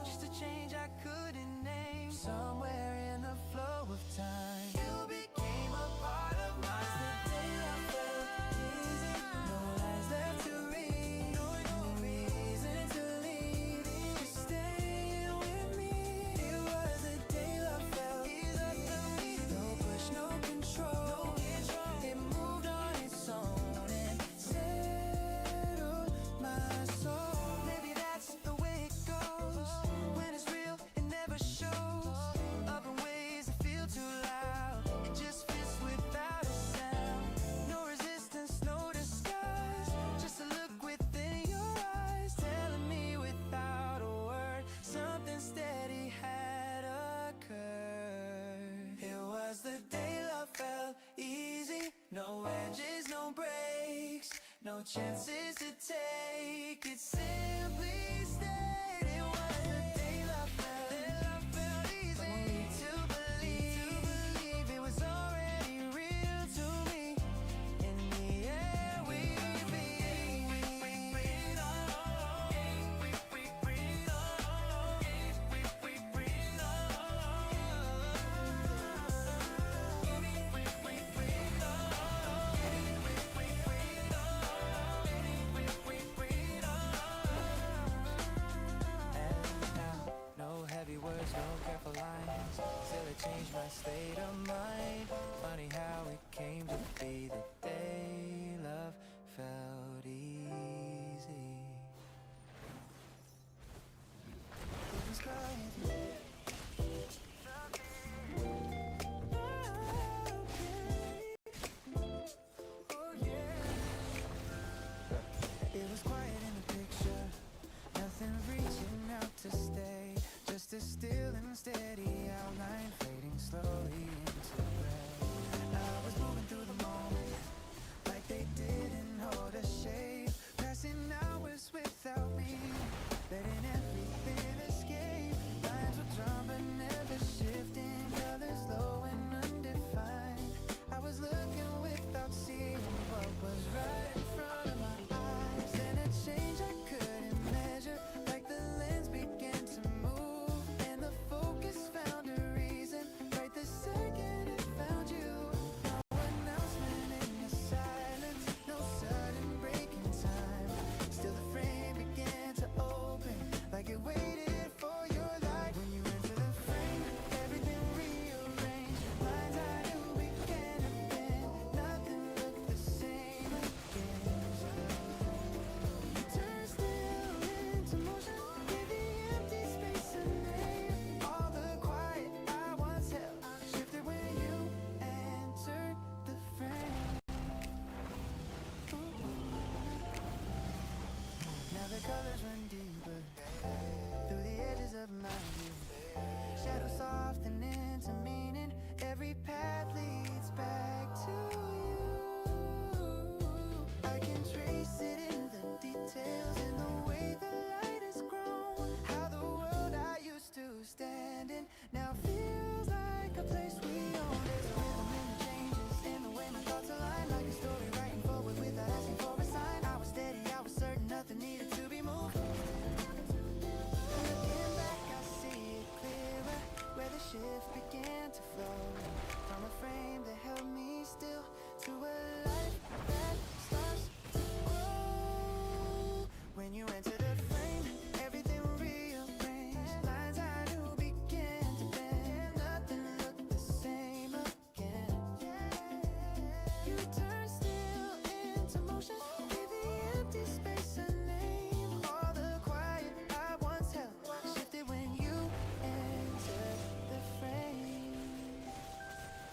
Just a change I couldn't name. Somewhere in the flow of time, you became a part of mine. The day I felt easy, no lines left to read, no reason to leave, just staying with me. It was the day I felt easy, no push, no control. It moved on its own and settled my soul. Maybe that's the way it goes. When it's real, it never shows up in ways that feel too loud. It just fits without a sound. No resistance, no disguise. Just a look within your eyes, telling me without a word something steady had occurred. It was the day love felt easy. No edges, no breaks, no chances to take. It simply stayed. It was the day love felt easy. To believe it was already real to me. In the air we breathe. No heavy words, no careful lines. Still it changed my state of mind. Funny how it came to be the day love felt easy. It was quiet. Oh yeah. It was quiet in the picture. Nothing reaching out to stay. Just a still and steady outline fading slowly into gray. I was moving through the moment like they didn't hold a shape. Passing hours without me, letting everything escape. Lines were drawn but never shifting. Colors low and undefined. I was looking without seeing what was right in front of my eyes. Then a change I couldn't measure, like the lens began to move, and the focus found a reason. Right the second it found you. No announcement in the silence, no sudden break in time. Still the frame began to open, like it waited for your light. When you enter the frame, everything rearranged. Lines I knew began to bend. Nothing looked the same again. You turned still into motion, gave the empty space a name. All the quiet I once held shifted when you entered the frame. Now the colors run deeper through the edges of my view. Shadows soften into meaning. Every path leads back to you. I can trace it in the details, in the way the light has grown. How the world I used to stand in now feels like a place we own. There's a rhythm in the changes, in the way my thoughts align, like a story writing forward without asking for a sign. I was steady, I was certain, nothing needed to be moved. Looking back, I see it clearer, where the shift began to flow. From a frame that held me still to a life that starts to grow. When you enter the frame, everything rearranged. Lines I knew began to bend. Nothing looked the same again. You turned still into motion, gave the empty space a name. All the quiet I once held shifted when you entered the frame.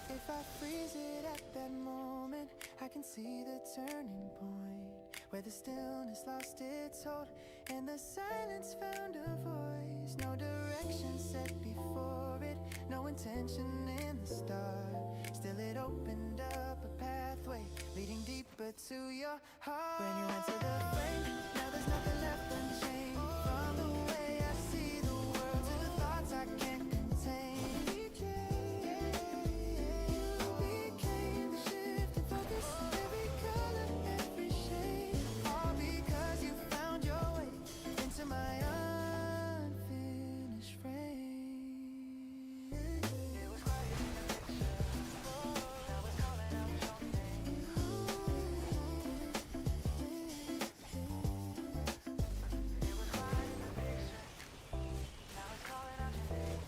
If I freeze it at that moment, I can see the turning point, where the stillness lost its hold and the silence found a voice. No direction set before it, no intention in the start. Still it opened up a pathway leading deeper to your heart. When you enter the flame, now there's nothing left unchanged. From the way I see the world to the thoughts I can't contain. You became the shifting focus, every color, every shade. All because you found your way into my unfinished frame. It was quiet in the picture, now it's calling out your name. It was quiet in the picture, now it's calling out your name.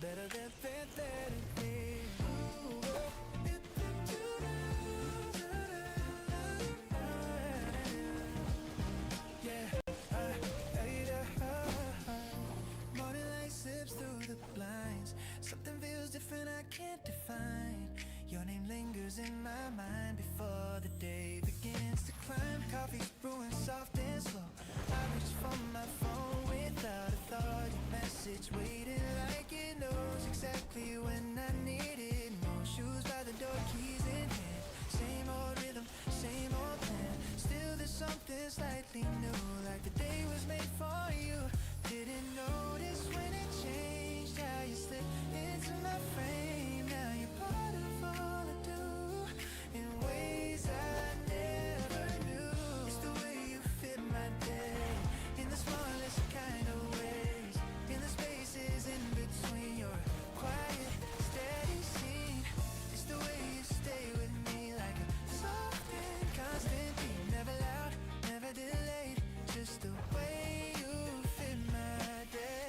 Better than therapy. Morning light slips through the blinds. Something feels different, I can't define. Your name lingers in my mind before the day begins to climb. Coffee's brewing soft and slow. I reach for my phone without a thought. Your message waiting like it knows exactly when I need it. No shoes by the door, keys in hand. Same old rhythm, same old plan. Still there's something slightly new, like the day was made for you. Didn't notice when it changed how you slipped into my frame. Now you're part of all I do in ways I never knew. It's the way you fit my day in the smallest kind of ways, in the spaces in between your quiet, steady scene. It's the way you stay with me like a soft and constant beat. Never loud, never delayed, just the way you fit my day.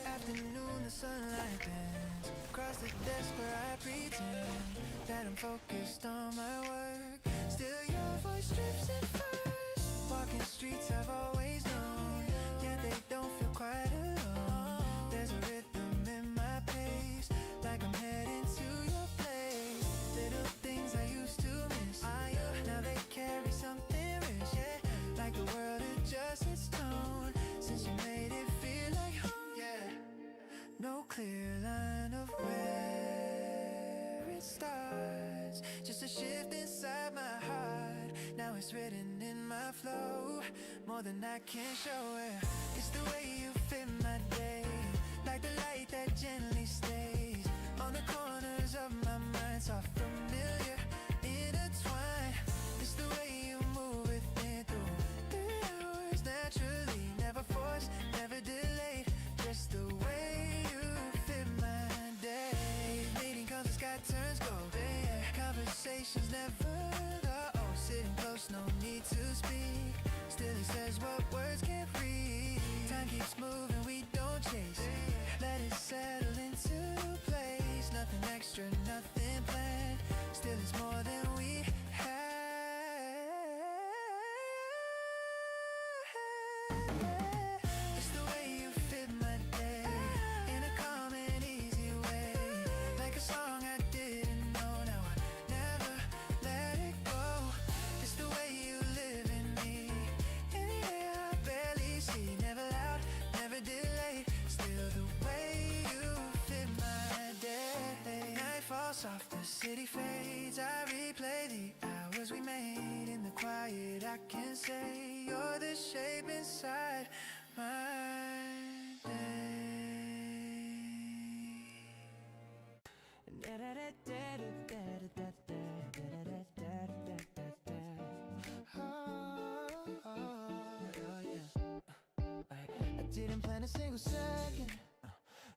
Afternoon, the sunlight bends across the desk where I pretend that I'm focused on my work. Still your voice drips in first. Walking streets I've always known, yet they don't feel quite alone. There's a rhythm in my pace, like I'm heading to your place. Little things I used to miss, now they carry something rich, yeah. Like the world adjusts its tone since you made it feel like home, yeah. No clear line of where it starts, just a shift inside my heart. Now it's written in my flow, more than I can show it. It's the way you fit my day, like the light that gently stays on the corners of my mind, soft, familiar, intertwined. It's the way you move with me through the hours naturally, never forced, never delayed, just the way you fit my day. Meeting comes, the sky turns gold, yeah. Conversations never go. Oh, sitting close, no need to speak. Still it says what words can't read. Time keeps moving, we don't chase. Let it settle into place. Nothing extra, nothing planned. Still it's more than we had. It's the way you fit my day in a calm and easy way, like a song I didn't know. Now I never let it go. It's the way you live in me, in the air I barely see. Never loud, never delayed, still the way you fit my day. Night falls soft, the city fades. I replay the hours we made in the quiet. I can say you're the shape inside my I didn't plan a single second,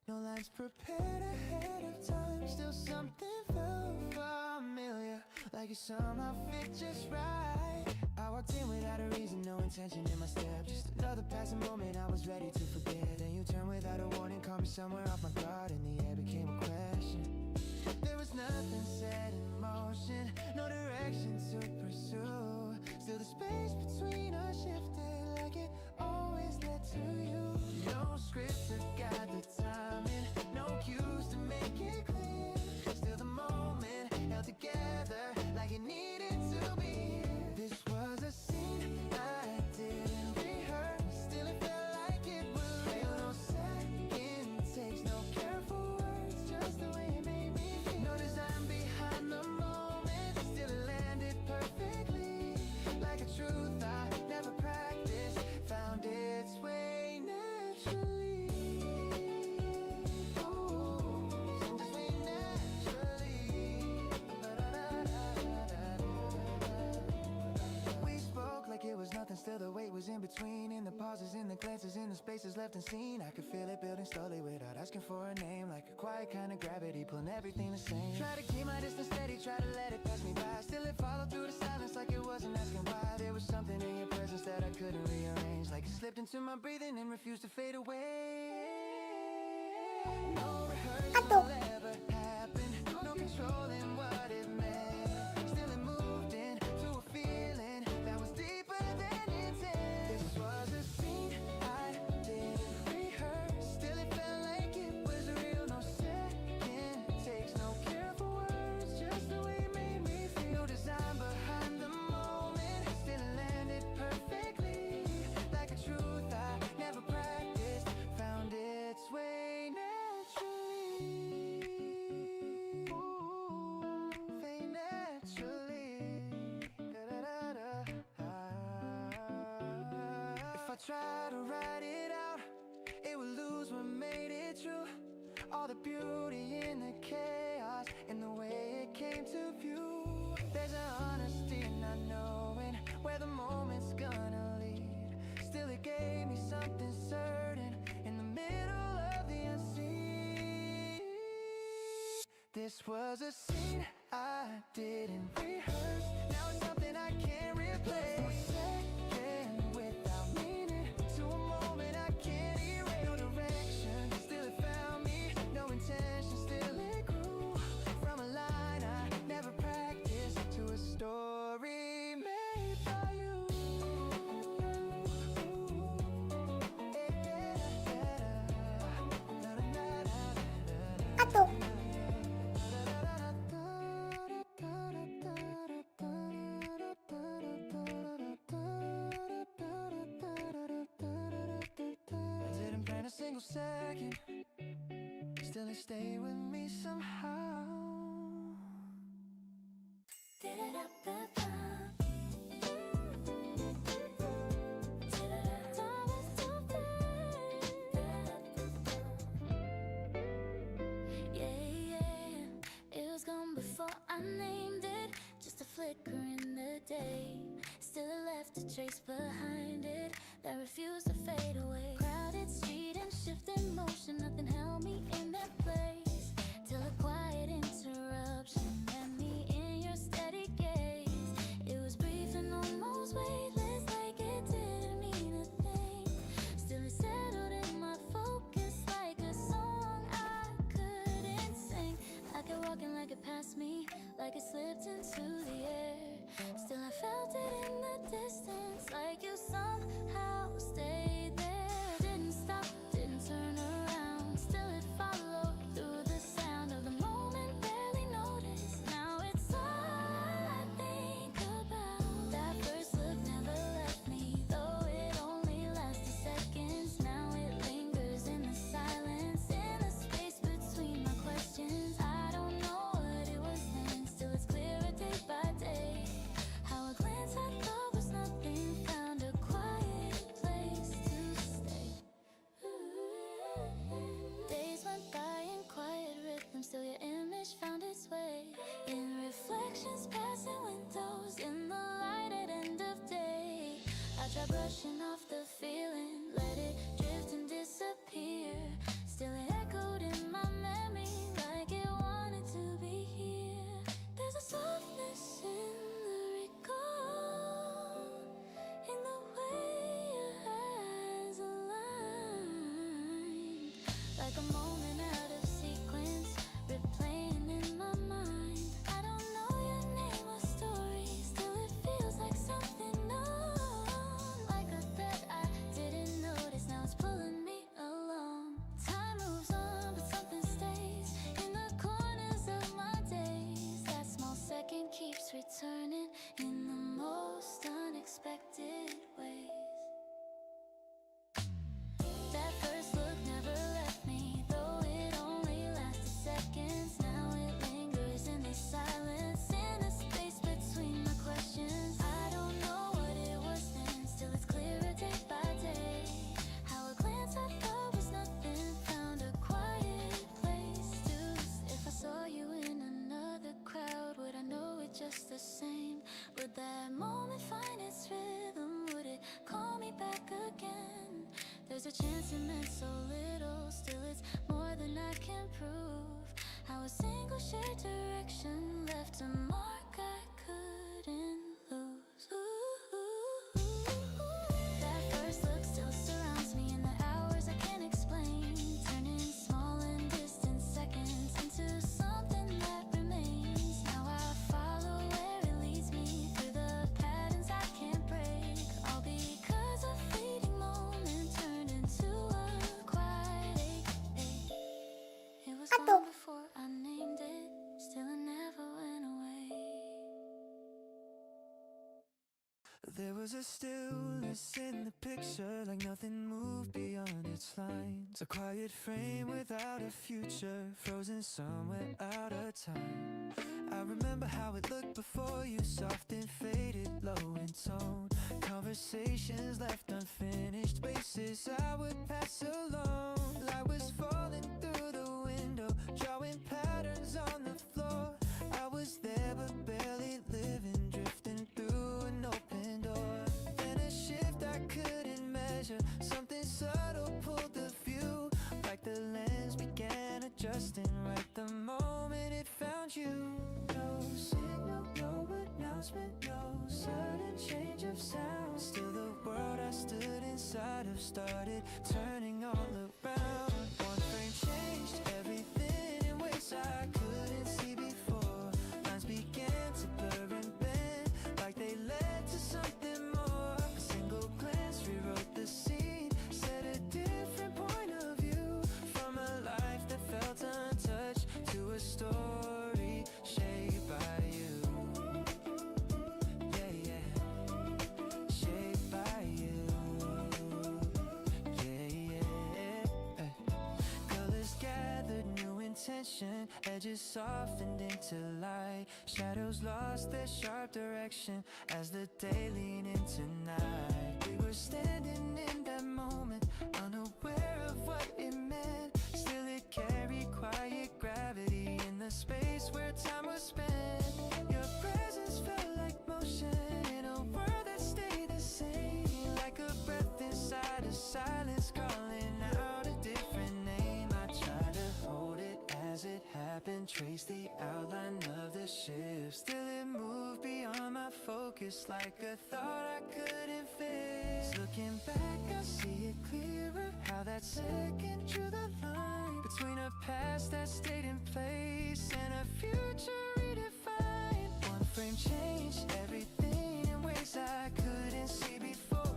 no lines prepared ahead of time. Still something felt familiar, like it somehow fit just right. I walked in without a reason, no intention in my step. Just another passing moment I was ready to forget. Then you turned without a warning, caught me somewhere off my guard, and the air became a question. There was nothing set in motion, no direction to pursue. Still the space We spoke like it was nothing, still the weight was in between. In the pauses, in the glances, in the spaces left unseen. I could feel it building slowly without asking for a name. Like a quiet kind of gravity, pulling everything the same. Try to keep my distance steady, try to let it pass me by. Still it followed through the silence like it wasn't asking why. There was something in your presence that I couldn't rearrange. Like it slipped into my breathing and refused to fade away. No rehearsal ever happened, no controlling what it meant. Still it moved into a feeling that was deeper than intent. This was a scene I didn't rehearse. Still it felt like it was real. No second takes, no careful words, just the way it made me feel. No design behind the moment, still it landed perfectly. Like a truth I never practiced, found its way naturally. Fade naturally. Da-da-da-da. If I try to write it out, it would lose what made it true. All the beauty in the chaos, in the way it came to view. There's an honesty in not knowing where the moment's gonna lead. Still it gave me something certain in the middle of the unseen. This was a scene I didn't rehearse. Now it's something I can't replace. Second without meaning to a moment I can't erase. No direction, still it found me. No intention, still it grew. From a line I never practiced to a story made by you. I didn't plan a single second, still it stayed with me somehow. It was gone before I named it, just a flicker in the day. Still it left a trace behind it that refused to fade away. Crowded street and shifting motion, nothing held me in that place. Till a quiet interruption met me in your steady gaze. It was brief and almost weightless, like it didn't mean a thing. Still it settled in my focus like a song I couldn't sing. I kept walking like it passed me, like it slipped into the air. Still I felt it in the distance, like you somehow stayed there. Didn't stop, didn't turn around, still it followed through the sound of the moment, barely noticed. Now it's all I think about. That first look never left me, though it only lasted seconds. Now it lingers in the silence, in the space between my questions. I don't know what it was then, still it's clearer day by day. How a glance I thought was nothing found a quiet place to stay. Days went by in quiet rhythm, still your image found its way. In reflections passing windows, in the light at end of day. I tried brushing off the feeling, let it drift and disappear. Still it echoed in my memory like it wanted to be here. There's a softness in the recall, in the way your eyes align, like a moment out of sequence, replaying in my mind. I don't know your name or story, still it feels like something known, like a same? Would that moment find its rhythm? Would it call me back again? There's a chance it meant so little, still it's more than I can prove. How a single shared direction left a mark I couldn't lose. That first look still surrounds me in the hours I can't explain, turning small and distant seconds into something that remains. Now I follow where it leads me, through the patterns I can't break, all because a fleeting moment turned into a quiet ache. It was long before I named it, still it never went away. There was a stillness in the picture, like nothing moved beyond its lines. A quiet frame without a future, frozen somewhere out of time. I remember how it looked before you, soft and faded, low in tone. Conversations left unfinished, spaces I would pass alone. Light was falling through the window, drawing patterns on the floor. I was there but barely living, drifting through an open door. Then a shift I couldn't measure, something subtle pulled the view, like the lens began adjusting right the moment it found you. No signal, no announcement, no sudden change of sound. Still the world I stood inside of started turning all around. One frame changed everything in ways I couldn't see before. Lines began to blur and bend, like they led to something more. A single glance rewrote the scene, set a different point of view, from a life that felt untouched to a story shaped by you. Yeah, yeah, shaped by you. Yeah, yeah. Colors gathered, new intention, edges softened into light. Shadows lost their sharp direction as the day leaned into night. We were standing in that moment, unaware of what it meant. Still it carried quiet gravity in the space where time was spent. Your presence felt like motion in a world that stayed the same, like a breath inside a silence calling out a different name. I tried to hold it as it happened, trace the outline of the shift. Still it moved beyond my focus, like a thought I couldn't fix. Looking back I see it clearer, how that second drew the line between a past that stayed in place and a future redefined. One frame changed everything in ways I couldn't see before.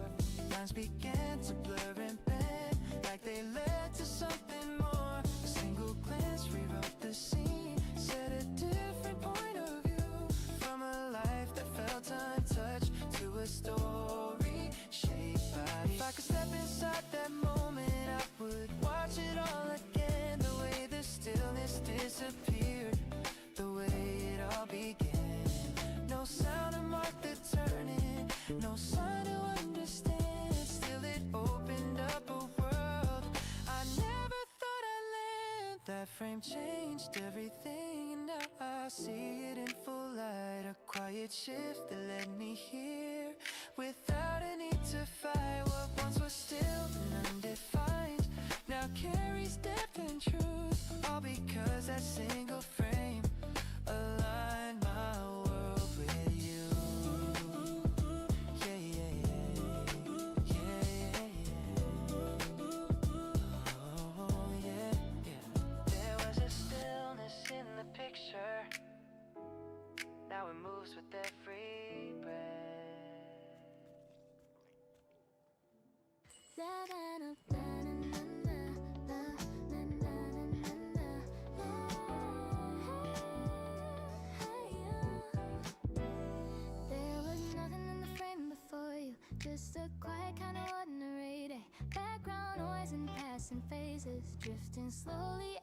Lines began to blur and bend, like they led to something more. A single glance rewrote the scene, set a different point of view, from a life that felt untouched to a story shaped by you. If I could step inside that moment, I would watch it all again. The way the stillness disappeared, the way it all began. No sound to mark the turning, no sign to understand. Still it opened up a world I never thought I'd land. That frame changed everything, and now I see it in full light. A quiet shift that led me here, without a need to fight. What once was still and undefined now carries depth and truth, all because that single frame aligned my world with you. Yeah, yeah, yeah, yeah, yeah. Oh, yeah, yeah. There was a stillness in the picture, now it moves with every breath. There was nothing in the frame before you, just a quiet kind of ordinary day. Background noise and passing phases, drifting slowly